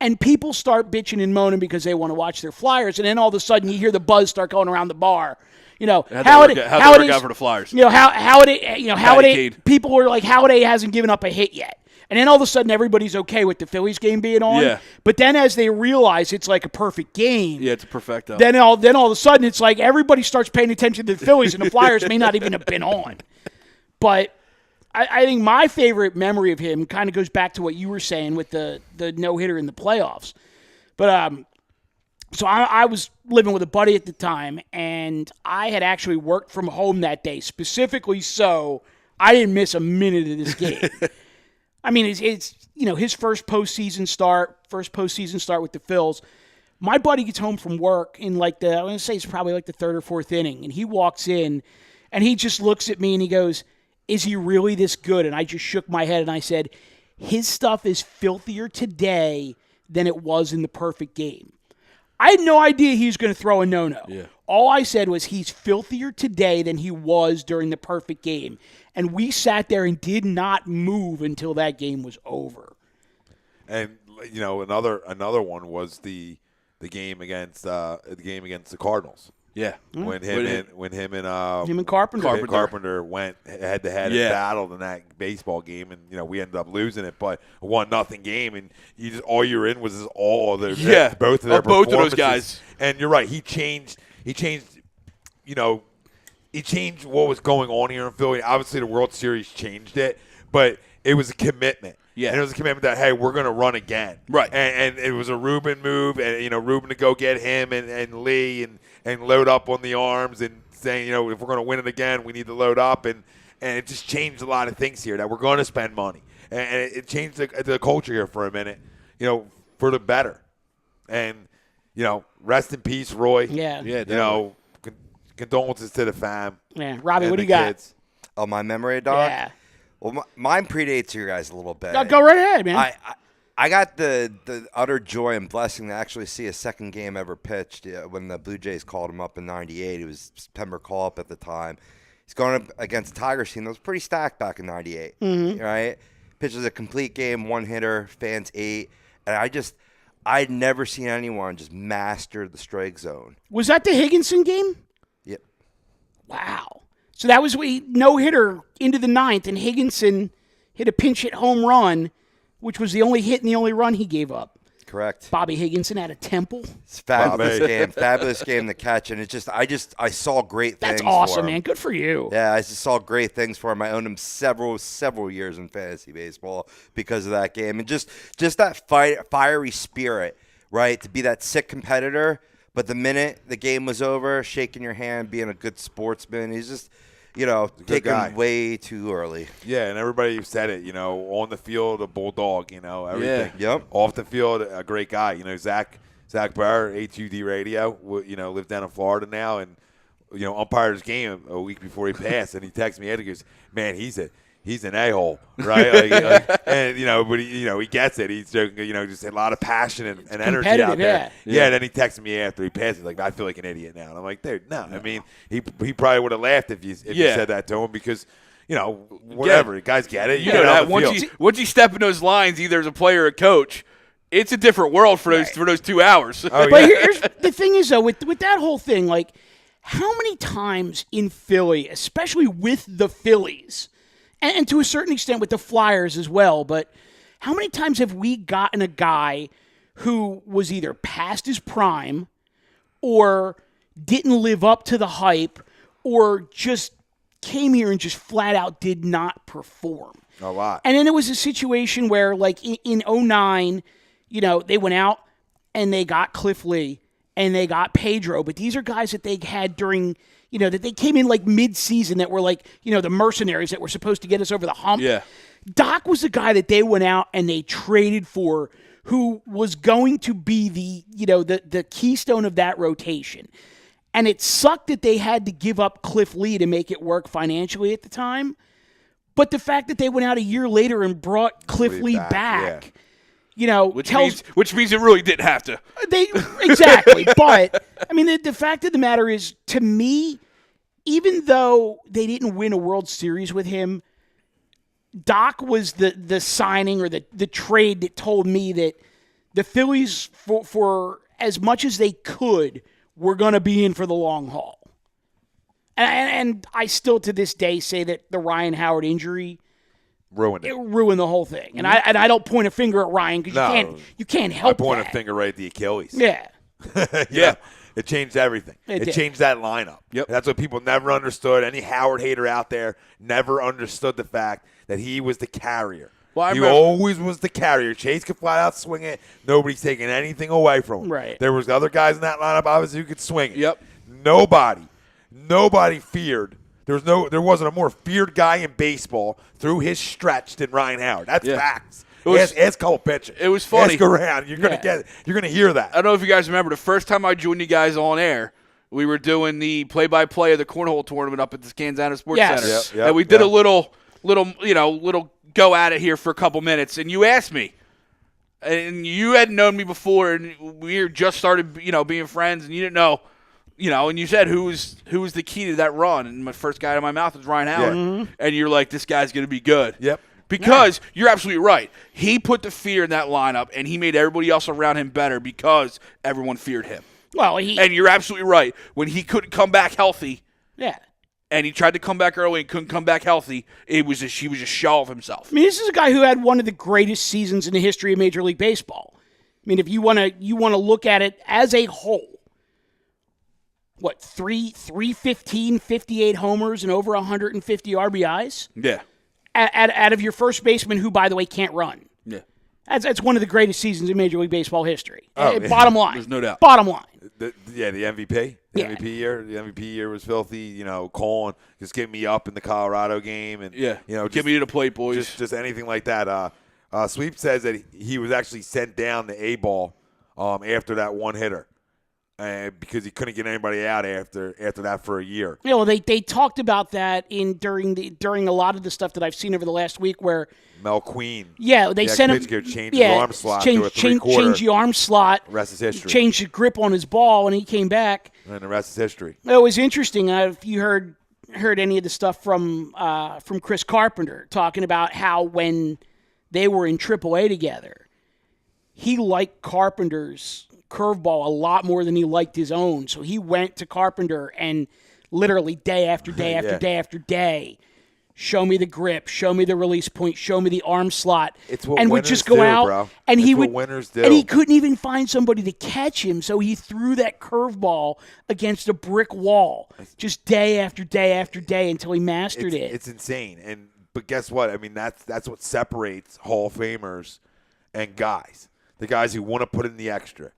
and people start bitching and moaning because they want to watch their Flyers, and then all of a sudden you hear the buzz start going around the bar. How'd that work out for the Flyers? Halladay, people were like, Halladay hasn't given up a hit yet. And then all of a sudden everybody's okay with the Phillies game being on. Yeah. But then as they realize it's like a perfect game. Yeah, it's a perfecto. Then all of a sudden it's like everybody starts paying attention to the Phillies and the Flyers may not even have been on. But I think my favorite memory of him kind of goes back to what you were saying with the no-hitter in the playoffs. But so I was living with a buddy at the time, and I had actually worked from home that day, specifically so I didn't miss a minute of this game. I mean, it's his first postseason start with the Phils. My buddy gets home from work in I'm going to say it's probably like the third or fourth inning, and he walks in, and he just looks at me and he goes, is he really this good? And I just shook my head and I said, his stuff is filthier today than it was in the perfect game. I had no idea he was going to throw a no-no. Yeah. All I said was he's filthier today than he was during the perfect game. And we sat there and did not move until that game was over. And another one was the game against the Cardinals. Yeah. When him and Carpenter went head to head and battled in that baseball game, and we ended up losing it, but 1-0 game, and all you're in was all of their both of those guys. And you're right, he changed what was going on here in Philly. Obviously, the World Series changed it, but it was a commitment. Yeah. And it was a commitment that, hey, we're going to run again. Right. And it was a Ruben move, and, Ruben to go get him and Lee and load up on the arms and saying, if we're going to win it again, we need to load up. And it just changed a lot of things here that we're going to spend money. And it changed the culture here for a minute, for the better. And, rest in peace, Roy. Yeah. Condolences to the fam. Yeah. Robbie, what do you got? Kids. Oh, my memory, dog? Yeah. Well, mine predates your guys a little bit. Go right ahead, man. I got the utter joy and blessing to actually see a second game ever pitched when the Blue Jays called him up in '98. It was September call-up at the time. He's going up against a Tigers team that was pretty stacked back in '98, right? Pitches a complete game, one hitter, fans ate. And I'd never seen anyone just master the strike zone. Was that the Higginson game? Yep. Wow. So that was no-hitter into the ninth, and Higginson hit a pinch-hit home run, which was the only hit and the only run he gave up. Correct. Bobby Higginson out of Temple. It's a fabulous game to catch, and I saw great things. That's awesome, for him. man. Good for you. Yeah, I just saw great things for him. I owned him several years in fantasy baseball because of that game, and just that fiery spirit, right? To be that sick competitor, but the minute the game was over, shaking your hand, being a good sportsman, he's just. Taken way too early. Yeah, and everybody said it, on the field, a bulldog, everything. Yeah. Yep. Off the field, a great guy. Zach Burr, A2D Radio, lives down in Florida now, and, umpired his game a week before he passed, and he texted me, and he goes, man, he's an a-hole, right? And, but he gets it. He's joking, just a lot of passion and energy out there. Yeah, and then he texted me after he passed. He's like, I feel like an idiot now. And I'm like, dude, no. I mean, he probably would have laughed if you said that to him because, whatever. Guys get it. That once you step in those lines, either as a player or a coach, it's a different world for those 2 hours. Oh, but here's the thing is, though, with that whole thing, like, how many times in Philly, especially with the Phillies, and to a certain extent with the Flyers as well, but how many times have we gotten a guy who was either past his prime or didn't live up to the hype or just came here and just flat out did not perform? A lot. And then it was a situation where, like, in 2009, they went out and they got Cliff Lee and they got Pedro, but these are guys that they had during – that they came in like mid-season that were like, the mercenaries that were supposed to get us over the hump. Yeah. Doc was the guy that they went out and they traded for who was going to be the keystone of that rotation. And it sucked that they had to give up Cliff Lee to make it work financially at the time. But the fact that they went out a year later and brought Cliff Lee back Which means it really didn't have to. Exactly. But, I mean, the fact of the matter is, to me, even though they didn't win a World Series with him, Doc was the signing or the trade that told me that the Phillies, for as much as they could, were going to be in for the long haul. And I still, to this day, say that the Ryan Howard injury ruined the whole thing. And I don't point a finger at Ryan because you can't help I point that. a finger right at the Achilles. Yeah. Yeah. It changed everything. It changed that lineup. Yep. That's what people never understood. Any Howard hater out there never understood the fact that he was the carrier. Well, He always was the carrier. Chase could flat out swing it. Nobody's taking anything away from him. Right. There was other guys in that lineup, obviously, who could swing it. Yep. Nobody feared. There wasn't a more feared guy in baseball through his stretch than Ryan Howard. That's facts. Ask Cole pitching. It was funny. Ask around. You're gonna hear that. I don't know if you guys remember the first time I joined you guys on air. We were doing the play-by-play of the cornhole tournament up at the Scanzano Sports Center, and we did a little go at it here for a couple minutes. And you asked me, and you hadn't known me before, and we just started, being friends, and you didn't know, and you said who was the key to that run, and my first guy out of my mouth was Ryan Howard, and you're like, this guy's gonna be good. Yep. Because you're absolutely right. He put the fear in that lineup, and he made everybody else around him better because everyone feared him. Well, and you're absolutely right. When he couldn't come back healthy, and he tried to come back early and couldn't come back healthy, he was a shell of himself. I mean, this is a guy who had one of the greatest seasons in the history of Major League Baseball. I mean, if you want to look at it as a whole, 315, 58 homers, and over 150 RBIs? Yeah. Out of your first baseman, who, by the way, can't run. Yeah. That's one of the greatest seasons in Major League Baseball history. Oh, Bottom line. There's no doubt. Bottom line. The MVP. The MVP year was filthy. Colin just get me up in the Colorado game, and get me to the plate, boys. Just anything like that. Sweep says that he was actually sent down the A ball after that one hitter. Because he couldn't get anybody out after that for a year. They talked about that during a lot of the stuff that I've seen over the last week where Mel Queen. Yeah, they sent him change his arm slot to a three-quarter. Change the arm slot. The rest is history. Change the grip on his ball when he came back. And the rest is history. It was interesting. If you heard any of the stuff from Chris Carpenter talking about how when they were in AAA together, he liked Carpenter's curveball a lot more than he liked his own. So he went to Carpenter and literally day after day after day after day, show me the grip, show me the release point, show me the arm slot. It's what and winners would just go do, out bro. and it's he what would winners do. and he couldn't even find somebody to catch him, so he threw that curveball against a brick wall just day after day after day until he mastered it. It's insane. But guess what? I mean, that's what separates Hall of Famers and guys. The guys who want to put in the extra.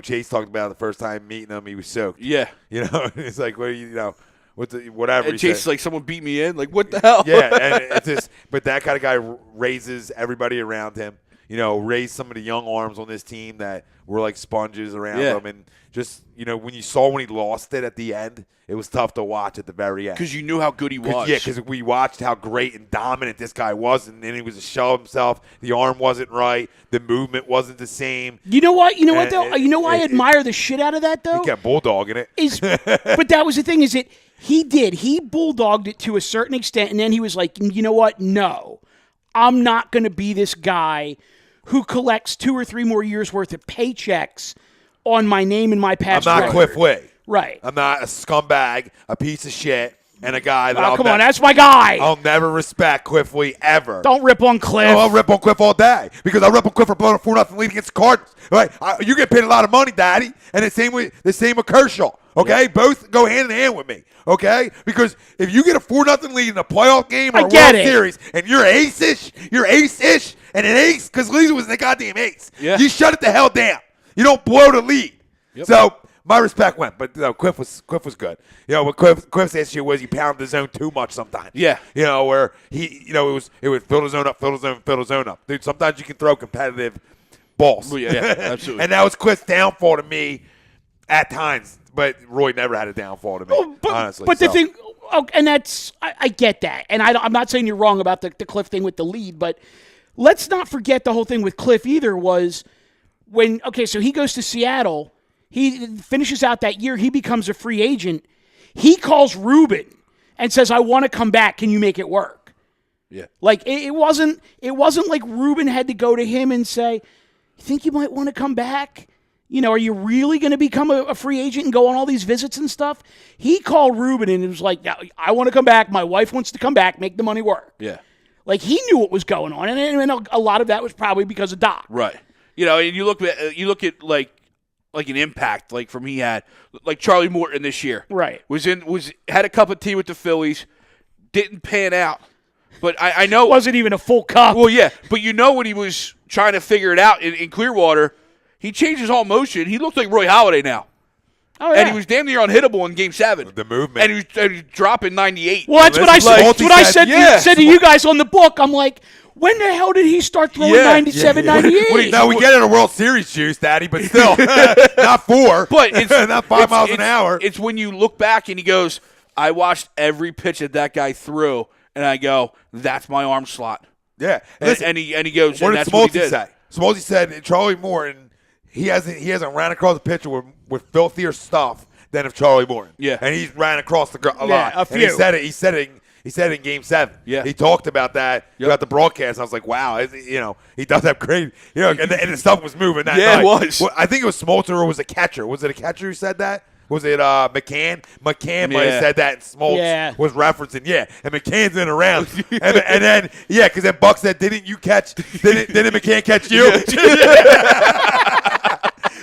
Chase talked about the first time meeting him, he was soaked. Yeah. It's like, whatever. And Chase is like, someone beat me in? Like, what the hell? Yeah, and it's just, but that kind of guy raises everybody around him. Raised some of the young arms on this team that were like sponges around him. And just, when you saw when he lost it at the end, it was tough to watch at the very end. Because you knew how good he was. Yeah, because we watched how great and dominant this guy was, and then he was a shell of himself. The arm wasn't right. The movement wasn't the same. You know what? Though? I admire the shit out of that, though? He kept bulldogging it. But that was the thing, is that he bulldogged it to a certain extent, and then he was like, you know what? No, I'm not going to be this guy who collects 2 or 3 more years' worth of paychecks on my name and my past I'm not record. Cliff Way. Right. I'm not a scumbag, a piece of shit, and a guy that come on, that's my guy. I'll never respect Cliff Lee ever. Don't rip on Cliff. I'll rip on Cliff all day because I rip on Cliff for blowing a 4-0 lead against the Cardinals. Right? You get paid a lot of money, Daddy, and the same with Kershaw. Okay, both go hand in hand with me. Okay, because if you get a 4-0 lead in a playoff game or a World Series, and you're ace-ish, and an ace because Lee was the goddamn ace. Yeah. You shut it the hell down. You don't blow the lead. Yep. So my respect went, but Cliff was good. What Cliff's issue was he pounded the zone too much sometimes. Yeah. Where he, it would fill the zone up. Dude, sometimes you can throw competitive balls. Well, yeah, absolutely. And that was Cliff's downfall to me at times. But Roy never had a downfall to me, honestly. But the thing, and that's, I get that. And I'm not saying you're wrong about the Cliff thing with the lead, but let's not forget the whole thing with Cliff either was so he goes to Seattle. He finishes out that year. He becomes a free agent. He calls Ruben and says, I want to come back. Can you make it work? Yeah. Like, it wasn't like Ruben had to go to him and say, you think you might want to come back? Are you really going to become a free agent and go on all these visits and stuff? He called Ruben and it was like, I want to come back. My wife wants to come back. Make the money work. Yeah. Like, he knew what was going on. And a lot of that was probably because of Doc. Right. And you look at like an impact like from he had like Charlie Morton this year. Right. Had a cup of tea with the Phillies, didn't pan out. But I know it wasn't even a full cup. Well, yeah, but when he was trying to figure it out in Clearwater, he changed his whole motion. He looked like Roy Halladay now. Oh, yeah. And he was damn near unhittable in Game 7. The movement. And he was dropping 98. Well, that's what I said. That's what I said to you guys on the book. I'm like, when the hell did he start throwing 97, 98? No, we get it a World Series juice, Daddy, but still, not 4. But it's not 5 miles an hour. It's when you look back and he goes, I watched every pitch that guy threw, and I go, that's my arm slot. Yeah. And he goes, what and did that's what he Smoltz did. say? Smoltz said Charlie Morton, he hasn't ran across a pitcher with filthier stuff than if Charlie Morton. Yeah. And he's ran across a lot. A few. And he said it in Game 7. Yeah. He talked about that about the broadcast. I was like, wow, he does have great, and the stuff was moving that night. It was. Well, I think it was Smoltz or was it a catcher? Was it a catcher who said that? Was it McCann? McCann might have said that, and Smoltz was referencing, and McCann's in around. and then, because then Buck said, didn't McCann catch you?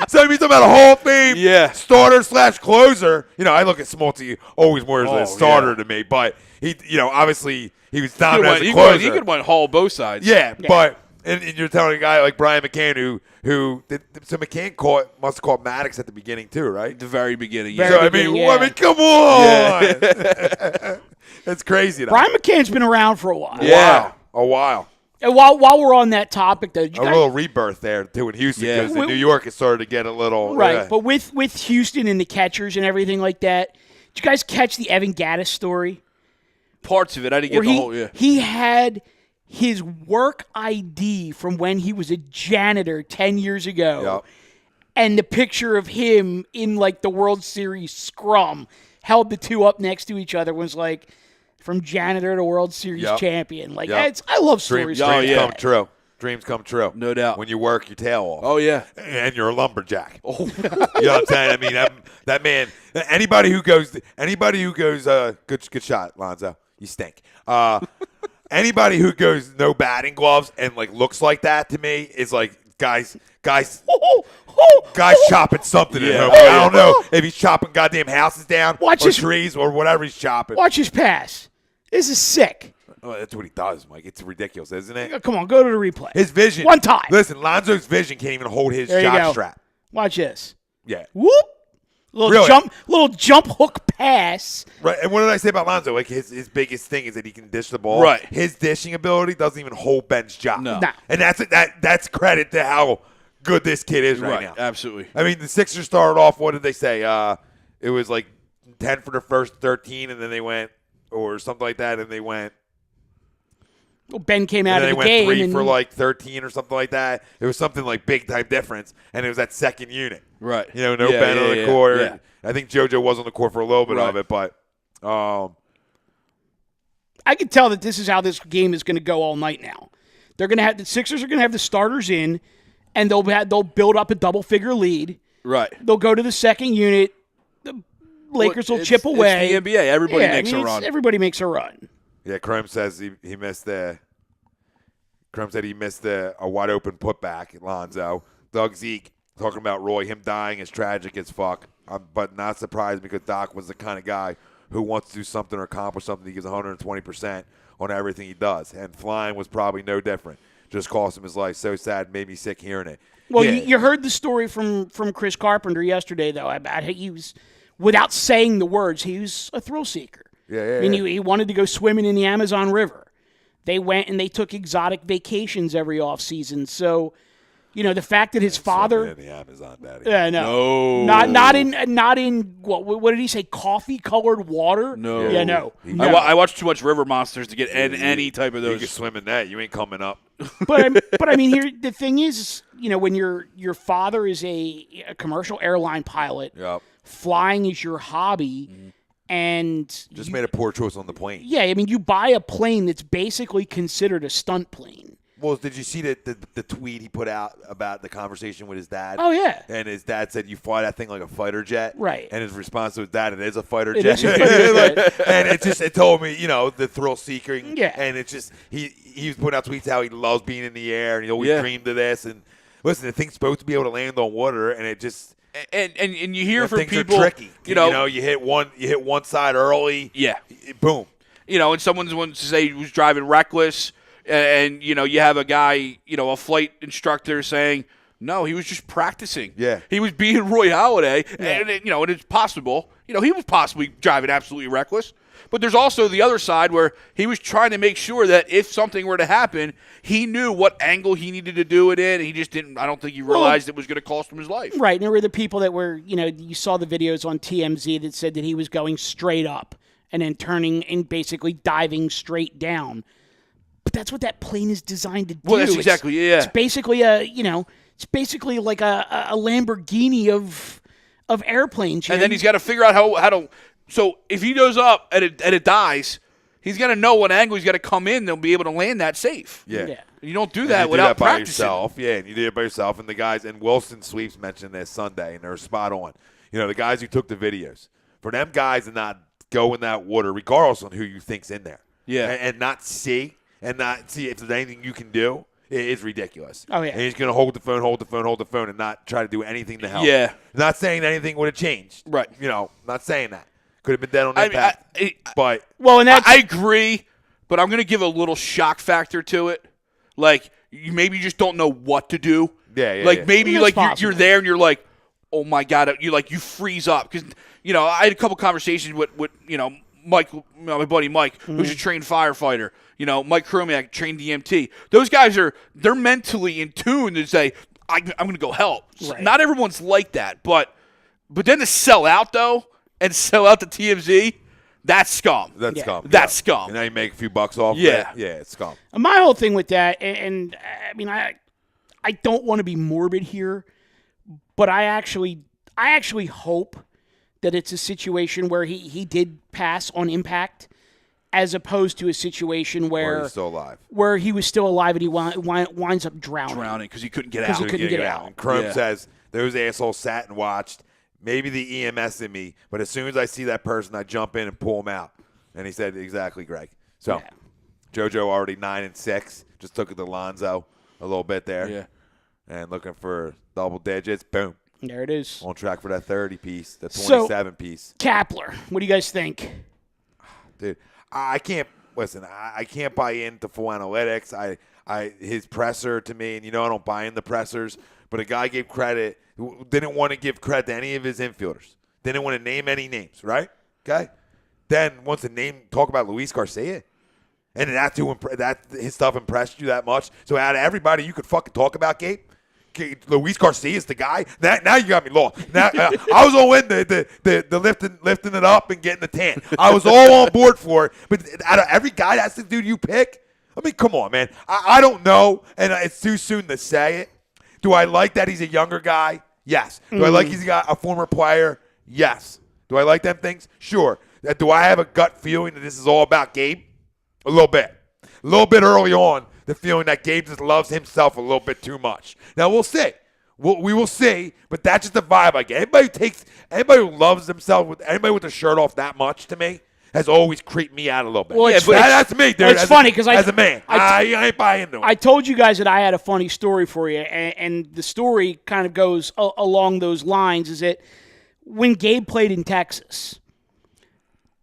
So he's talking about a Hall of Fame starter / closer. I look at Smoltz always more as a starter to me, but he, obviously he was dominant as a closer. He could win Hall both sides. Yeah, but and you're telling a guy like Brian McCann who McCann must have caught Maddox at the beginning too, right? At the very beginning. I mean, come on. That's crazy. Brian McCann's been around for a while. Yeah, a while. And while we're on that topic, though, little rebirth there too in Houston because in New York it started to get a little right. But with Houston and the catchers and everything like that, did you guys catch the Evan Gattis story? Parts of it, I didn't get the whole. Yeah, he had his work ID from when he was a janitor 10 years ago, and the picture of him in like the World Series scrum held the two up next to each other was like. From janitor to World Series champion. Like, I love stories. Dreams come true. Dreams come true. No doubt. When you work your tail off. Oh, yeah. And you're a lumberjack. Oh. You know what I'm saying? I mean, that man, anybody who goes, good shot, Lonzo. You stink. Anybody who goes no batting gloves and, like, looks like that to me is like, guys chopping something at home. I don't know if he's chopping goddamn houses down or trees or whatever he's chopping. Watch his pass. This is sick. Oh, that's what he does, Mike. It's ridiculous, isn't it? Come on, go to the replay. His vision. One time. Listen, Lonzo's vision can't even hold his jock strap. Watch this. Yeah. Whoop. Little jump hook pass. Right. And what did I say about Lonzo? Like his biggest thing is that he can dish the ball. Right. His dishing ability doesn't even hold Ben's jock. No. And that's credit to how good this kid is right now. Absolutely. I mean, the Sixers started off, what did they say? It was like 10 for the first 13, and then they went, or something like that, and they went. Well, Ben came out of the game. They went 3 for like 13 or something like that. It was something like big time difference, and it was that second unit. Right. No Ben on the court. Yeah. I think JoJo was on the court for a little bit of it, but. I can tell that this is how this game is going to go all night now. They're going to have the Sixers are going to have the starters in, and they'll build up a double figure lead. Right. They'll go to the second unit. The Lakers will chip away. It's the NBA. Everybody makes a run. Everybody makes a run. Yeah, Chrome says he missed the. Chrome said he missed a wide open putback at Lonzo. Doug Zeke talking about Roy, him dying is tragic as fuck, but not surprised because Doc was the kind of guy who wants to do something or accomplish something. He gives 120% on everything he does, and flying was probably no different. Just cost him his life. So sad, made me sick hearing it. Well, you heard the story from Chris Carpenter yesterday, though, about how he was, without saying the words, he was a thrill seeker. Yeah. I mean, he wanted to go swimming in the Amazon River. They went and they took exotic vacations every off season. So, The fact that his father. In the Amazon, Daddy. Yeah, no. Not in what did he say? Coffee colored water? No. Yeah, no. I watch too much River Monsters to get any type of those. You can swim in that. You ain't coming up. But I mean, here the thing is, when your father is a commercial airline pilot, Yep. flying is your hobby, and Just made a poor choice on the plane. yeah, I mean, you buy a plane that's basically considered a stunt plane. Well, did you see the tweet he put out about the conversation with his dad? Oh, yeah. And his dad said, "You fly that thing like a fighter jet." Right. And his response to his dad, "It is a fighter It jet." is a fighter jet. And it told me, the thrill seeking. Yeah. And it's just he was putting out tweets how he loves being in the air and he always dreamed of this. And listen, the thing's supposed to be able to land on water, and it just. And you hear from things people, are tricky. you hit one side early. Yeah. Boom. And someone wants to say he was driving reckless, and you have a guy, a flight instructor saying, no, he was just practicing. Yeah. He was being Roy Halladay, and it's possible. He was possibly driving absolutely reckless. But there's also the other side where he was trying to make sure that if something were to happen, he knew what angle he needed to do it in. And he just didn't. I don't think he realized it was going to cost him his life. Right. And there were the people that were, you saw the videos on TMZ that said that he was going straight up and then turning and basically diving straight down. But that's what that plane is designed to do. Well, that's exactly, yeah. It's basically it's basically like a Lamborghini of airplanes. And then he's got to figure out how to. So if he goes up and it dies, he's got to know what angle he's got to come in. They'll be able to land that safe. Yeah. You don't do And that you without do that by practicing. yourself. Yeah, and you did it by yourself. And the guys, and Wilson Sweeps mentioned this Sunday, and they're spot on. The guys who took the videos, for them guys to not go in that water, regardless on who you think's in there, and not see if there's anything you can do, is ridiculous. Oh, yeah. And he's going to hold the phone, and not try to do anything to help. Yeah. Not saying anything would have changed. Right. Not saying that. Could have been dead on impact. But I agree, but I'm going to give a little shock factor to it. Like, you maybe just don't know what to do. Yeah. Maybe That's you're there and you're like, oh my God, you freeze up. Because, I had a couple conversations with Mike, my buddy Mike, who's a trained firefighter. Mike Chromiak, trained EMT. Those guys they're mentally in tune to say, I'm going to go help. Right. Not everyone's like that, but then to sell out, though, and sell out the TMZ, that's scum. That's scum. That's scum. And now you make a few bucks off Yeah. of it. Yeah, it's scum. My whole thing with that, and I mean, I don't want to be morbid here, but I actually hope that it's a situation where he did pass on impact, as opposed to a situation where he's still alive. Where he was still alive and he winds up drowning because he couldn't get out. Because he couldn't get out. And Chrome says those assholes sat and watched. Maybe the EMS in me, but as soon as I see that person, I jump in and pull him out. And he said, exactly, Greg. So, JoJo already 9-6. Just took it to Lonzo a little bit there. Yeah. And looking for double digits. Boom. There it is. On track for that 30 piece, the 27 piece. Kapler, what do you guys think? Dude, I can't buy into full analytics. His presser to me, and I don't buy in the pressers, but a guy gave credit, didn't want to give credit to any of his infielders. Didn't want to name any names, right? Okay. Then wants to talk about Luis Garcia, and that his stuff impressed you that much. So out of everybody you could fucking talk about, Gabe, Luis Garcia is the guy. Now you got me lost. Now I was all in the lifting it up and getting the tan. I was all on board for it. But out of every guy, that's the dude you pick. I mean, come on, man. I don't know, and it's too soon to say it. Do I like that he's a younger guy? Yes. Do I like he's got a former player? Yes. Do I like them things? Sure. Do I have a gut feeling that this is all about Gabe? A little bit. A little bit early on, the feeling that Gabe just loves himself a little bit too much. Now, we'll see. We will see, but that's just the vibe I get. Anybody who loves themselves, anybody with the shirt off that much to me, has always creeped me out a little bit. Well, that's me, dude. It's funny because as a man, I ain't buying into it. I told you guys that I had a funny story for you, and the story kind of goes along those lines. Is that when Gabe played in Texas,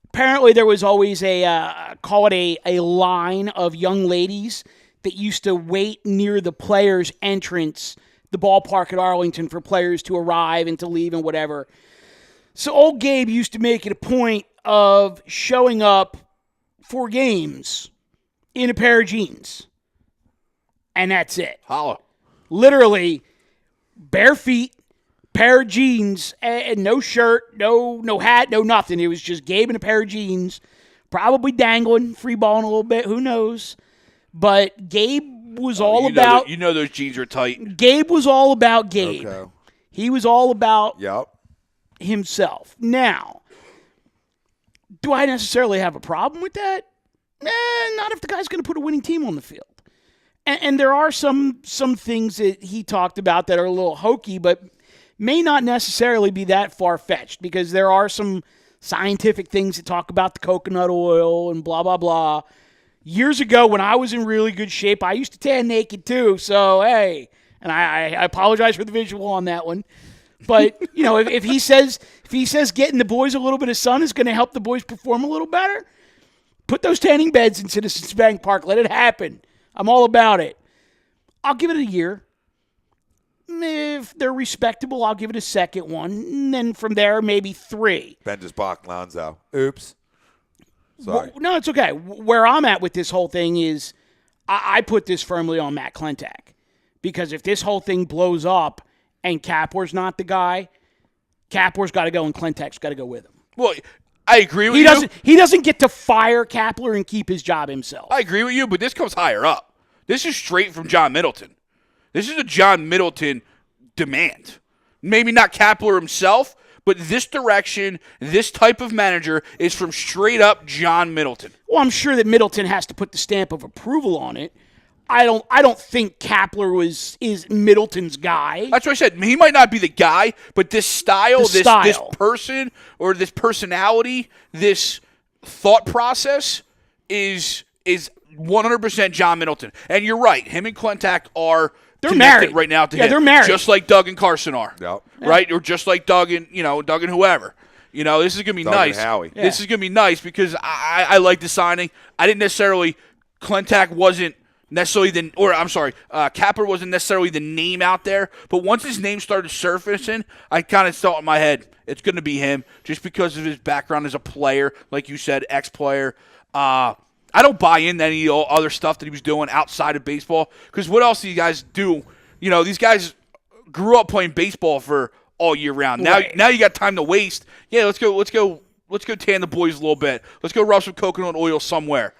apparently there was always call it a line of young ladies that used to wait near the players' entrance, the ballpark at Arlington, for players to arrive and to leave and whatever. So old Gabe used to make it a point of showing up for games in a pair of jeans. And that's it. Holla. literally bare feet, pair of jeans, and no shirt, no hat, no nothing. It was just Gabe in a pair of jeans, probably dangling, free balling a little bit. Who knows? But Gabe was all about. You know those jeans are tight. Gabe was all about Gabe. Okay. He was all about Yep. himself. Now, do I necessarily have a problem with that? Not if the guy's going to put a winning team on the field. And there are some things that he talked about that are a little hokey, but may not necessarily be that far-fetched, because there are some scientific things that talk about the coconut oil and blah, blah, blah. Years ago, when I was in really good shape, I used to tan naked too, so hey, and I apologize for the visual on that one. But, if he says getting the boys a little bit of sun is going to help the boys perform a little better, put those tanning beds in Citizens Bank Park. Let it happen. I'm all about it. I'll give it a year. If they're respectable, I'll give it a second one. And then from there, maybe 3. Ben just blocked Lonzo. Oops. Sorry. Well, no, it's okay. Where I'm at with this whole thing is I put this firmly on Matt Klentak. Because if this whole thing blows up and Kapler's not the guy, Kapler's got to go and Klentak's got to go with him. Well, I agree with you. He doesn't get to fire Kapler and keep his job himself. I agree with you, but this comes higher up. This is straight from John Middleton. This is a John Middleton demand. Maybe not Kapler himself, but this direction, this type of manager is from straight up John Middleton. Well, I'm sure that Middleton has to put the stamp of approval on it. I don't think Kapler is Middleton's guy. That's what I said. He might not be the guy, but this style, this person or this personality, this thought process is 100% John Middleton. And you're right. Him and Klentak are married right now. They're married, just like Doug and Carson are. Yep. Right, or just like Doug and whoever. This is gonna be Doug nice. and Howie. This is gonna be nice because I like the signing. I didn't necessarily. Klentak wasn't necessarily Kapler wasn't necessarily the name out there, but once his name started surfacing, I kind of thought in my head it's going to be him just because of his background as a player, like you said, ex-player. I don't buy into any other stuff that he was doing outside of baseball, because what else do you guys do? These guys grew up playing baseball for all year round. Now you got time to waste. Yeah, let's go tan the boys a little bit. Let's go rub some coconut oil somewhere.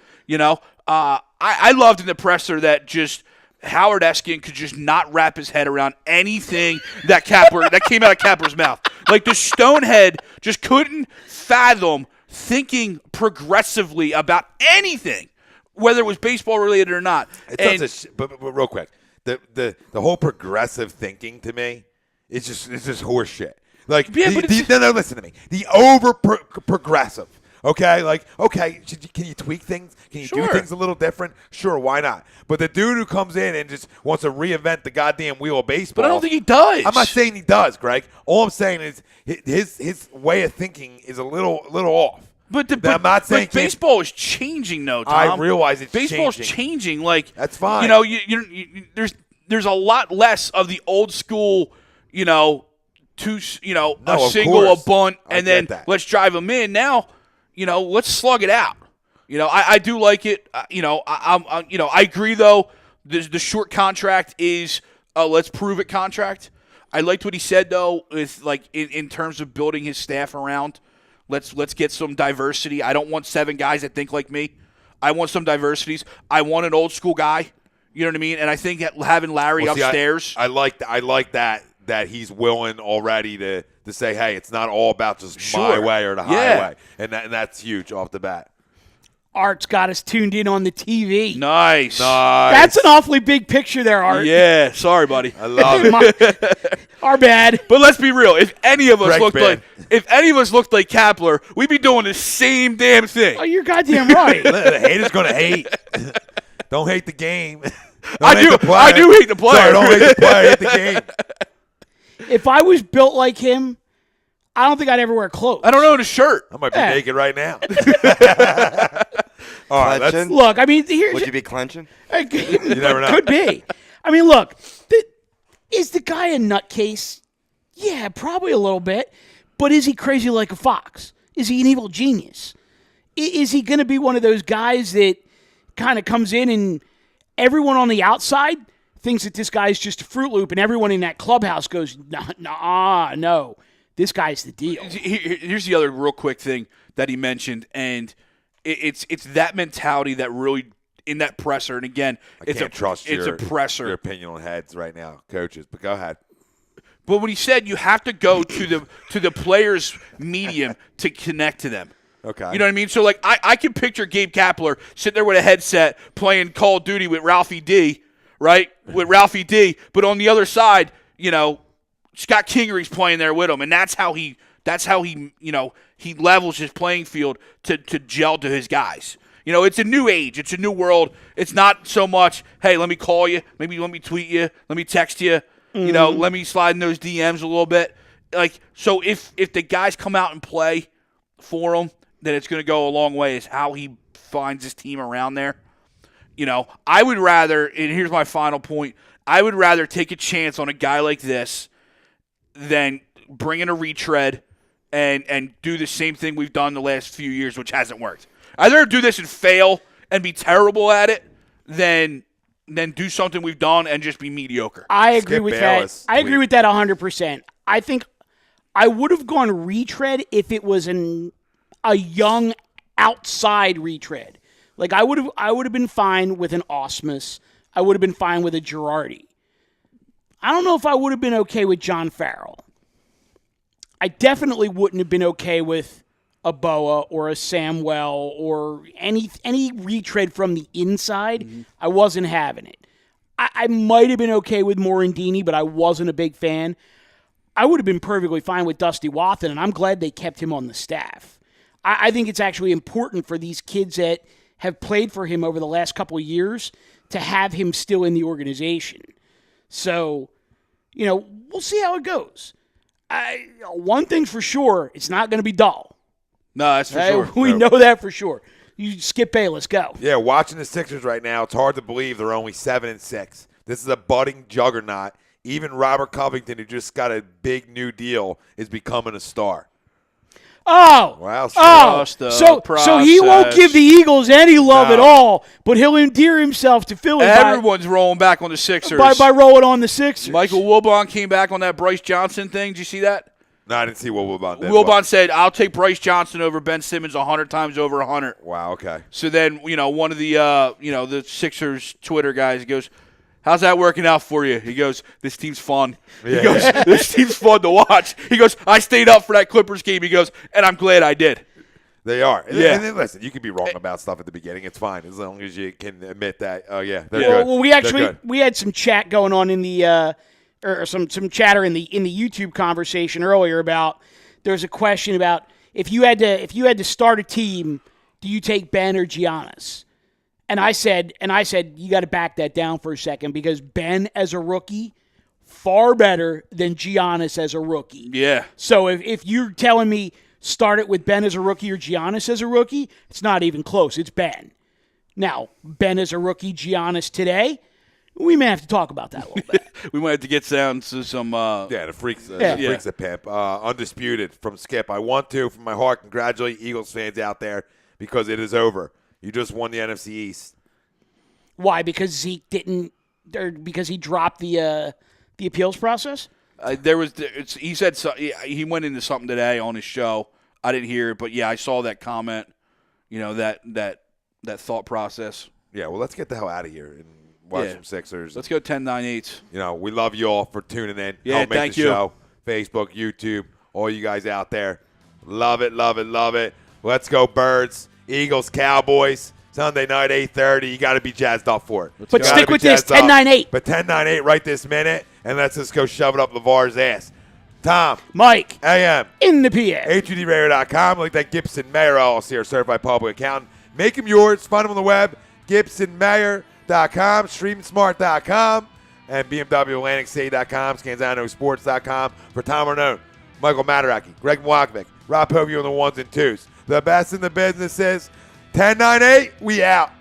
I loved in the presser that just Howard Eskin could just not wrap his head around anything that came out of Kapler's mouth. Like the Stonehead just couldn't fathom thinking progressively about anything, whether it was baseball related or not. But real quick, the whole progressive thinking to me is just horse shit. Like, no, listen to me. The over progressive. Okay, can you tweak things? Can you do things a little different? Sure, why not? But the dude who comes in and just wants to reinvent the goddamn wheel of baseball. But I don't think he does. I'm not saying he does, Greg. All I'm saying is his way of thinking is a little off. I'm not saying baseball is changing, though, Tom. I realize it's baseball's changing. Like, that's fine. There's a lot less of the old school, a single, a bunt, and then let's drive them in. Now, let's slug it out. I do like it. I agree though. The short contract is a let's prove it contract. I liked what he said though, with in terms of building his staff around. Let's get some diversity. I don't want 7 guys that think like me. I want some diversities. I want an old school guy. You know what I mean? And I think that having Larry upstairs. I like that he's willing already to say, hey, it's not all about just my way or the highway. And that's huge off the bat. Art's got us tuned in on the TV. Nice. That's an awfully big picture there, Art. Yeah, sorry, buddy. I love it. Our bad. But let's be real. If any of us looked like Kapler, we'd be doing the same damn thing. Oh, you're goddamn right. The hater's going to hate. Don't hate the game. I do hate the player. Sorry, don't hate the player. Hate the game. If I was built like him, I don't think I'd ever wear clothes. I don't own a shirt. I might be naked right now. All right, look, I mean, would you be clenching? You never know. Could be. I mean, look, is the guy a nutcase? Yeah, probably a little bit. But is he crazy like a fox? Is he an evil genius? Is he going to be one of those guys that kind of comes in and everyone on the outside thinks that this guy's just a Fruit Loop, and everyone in that clubhouse goes, no, this guy's the deal. Here's the other real quick thing that he mentioned, and it's that mentality that really in that presser. And again, it's a presser. Your opinion on heads right now, coaches. But go ahead. But when he said you have to go to the players' medium to connect to them. Okay. You know what I mean? So, like, I can picture Gabe Kapler sitting there with a headset playing Call of Duty with Ralphie D, right? With Ralphie D. But on the other side, Scott Kingery's playing there with him. And that's how he he levels his playing field to gel to his guys. It's a new age. It's a new world. It's not so much, hey, let me call you. Maybe let me tweet you. Let me text you. Let me slide in those DMs a little bit. Like, so if the guys come out and play for him, then it's going to go a long way is how he finds his team around there. I would rather, and here's my final point, I would rather take a chance on a guy like this than bring in a retread and do the same thing we've done the last few years, which hasn't worked. I'd rather do this and fail and be terrible at it than do something we've done and just be mediocre. I agree with that. I agree with that 100%. I think I would have gone retread if it was a young outside retread. Like I would have been fine with an Osmus. I would have been fine with a Girardi. I don't know if I would have been okay with John Farrell. I definitely wouldn't have been okay with a Boa or a Samwell or any retread from the inside. Mm-hmm. I wasn't having it. I might have been okay with Morandini, but I wasn't a big fan. I would have been perfectly fine with Dusty Wathan, and I'm glad they kept him on the staff. I think it's actually important for these kids that have played for him over the last couple of years to have him still in the organization. So, we'll see how it goes. One thing's for sure, it's not going to be dull. No, that's for sure. We know that for sure. You skip A, let's go. Yeah, watching the Sixers right now, it's hard to believe they're only 7-6. This is a budding juggernaut. Even Robert Covington, who just got a big new deal, is becoming a star. Oh, wow! So he won't give the Eagles any love at all, but he'll endear himself to Philly. Everyone's rolling back on the Sixers by rolling on the Sixers. Michael Wilbon came back on that Bryce Johnson thing. Did you see that? No, I didn't see what Wilbon did. Wilbon said, "I'll take Bryce Johnson over Ben Simmons 100 times over 100." Wow. Okay. So then, one of the the Sixers Twitter guys goes, "How's that working out for you?" He goes, "This team's fun." He goes, "This team's fun to watch." He goes, "I stayed up for that Clippers game." He goes, "And I'm glad I did." They are. Yeah. And listen, you can be wrong about stuff at the beginning. It's fine as long as you can admit that. Oh yeah, they're good. Well, we had some chat going on in the or some chatter in the YouTube conversation earlier about there's a question about if you had to start a team, do you take Ben or Giannis? And I said, you got to back that down for a second because Ben as a rookie, far better than Giannis as a rookie. Yeah. So if you're telling me start it with Ben as a rookie or Giannis as a rookie, it's not even close. It's Ben. Now, Ben as a rookie, Giannis today, we may have to talk about that a little bit. We might have to get down to some. The freaks at Pimp. Undisputed from Skip. I want to, from my heart, congratulate Eagles fans out there because it is over. You just won the NFC East. Why? Because Zeke didn't, or because he dropped the appeals process? He said he went into something today on his show. I didn't hear it, but yeah, I saw that comment. That thought process. Yeah, well, let's get the hell out of here and watch some Sixers. Let's go 10-9-8. We love you all for tuning in. Yeah, help make thank the you. Show. Facebook, YouTube, all you guys out there. Love it, love it, love it. Let's go, Birds. Eagles, Cowboys, Sunday night, 8:30. You got to be jazzed up for it. But stick with this, 10-9-8. But 10-9-8 right this minute, and let's just go shove it up LeVar's ass. Tom. Mike. AM. In the PA. A2DRadio.com. Like that Gibson Mayer LLC, certified public accountant. Make them yours. Find them on the web. GibsonMayer.com. StreamSmart.com. And BMWAtlanticCity.com. ScanzanoSports.com. For Tom Arnone, Michael Mataraki, Greg Mwakvik, Rob Povey on the ones and twos. The best in the business is 10-9-8. We out.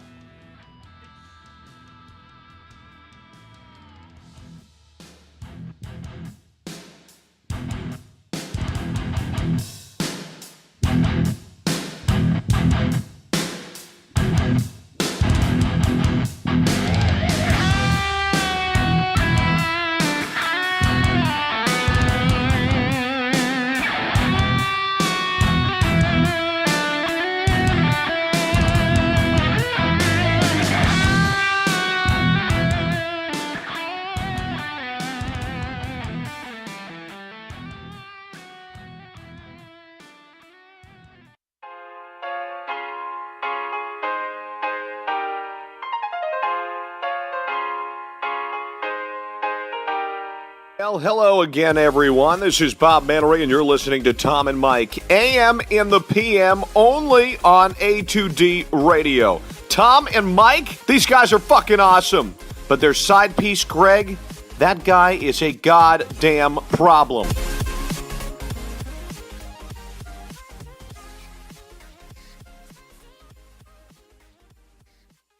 Well, hello again, everyone. This is Bob Mannery, and you're listening to Tom and Mike, AM in the PM, only on A2D Radio. Tom and Mike, these guys are fucking awesome. But their side piece, Greg, that guy is a goddamn problem.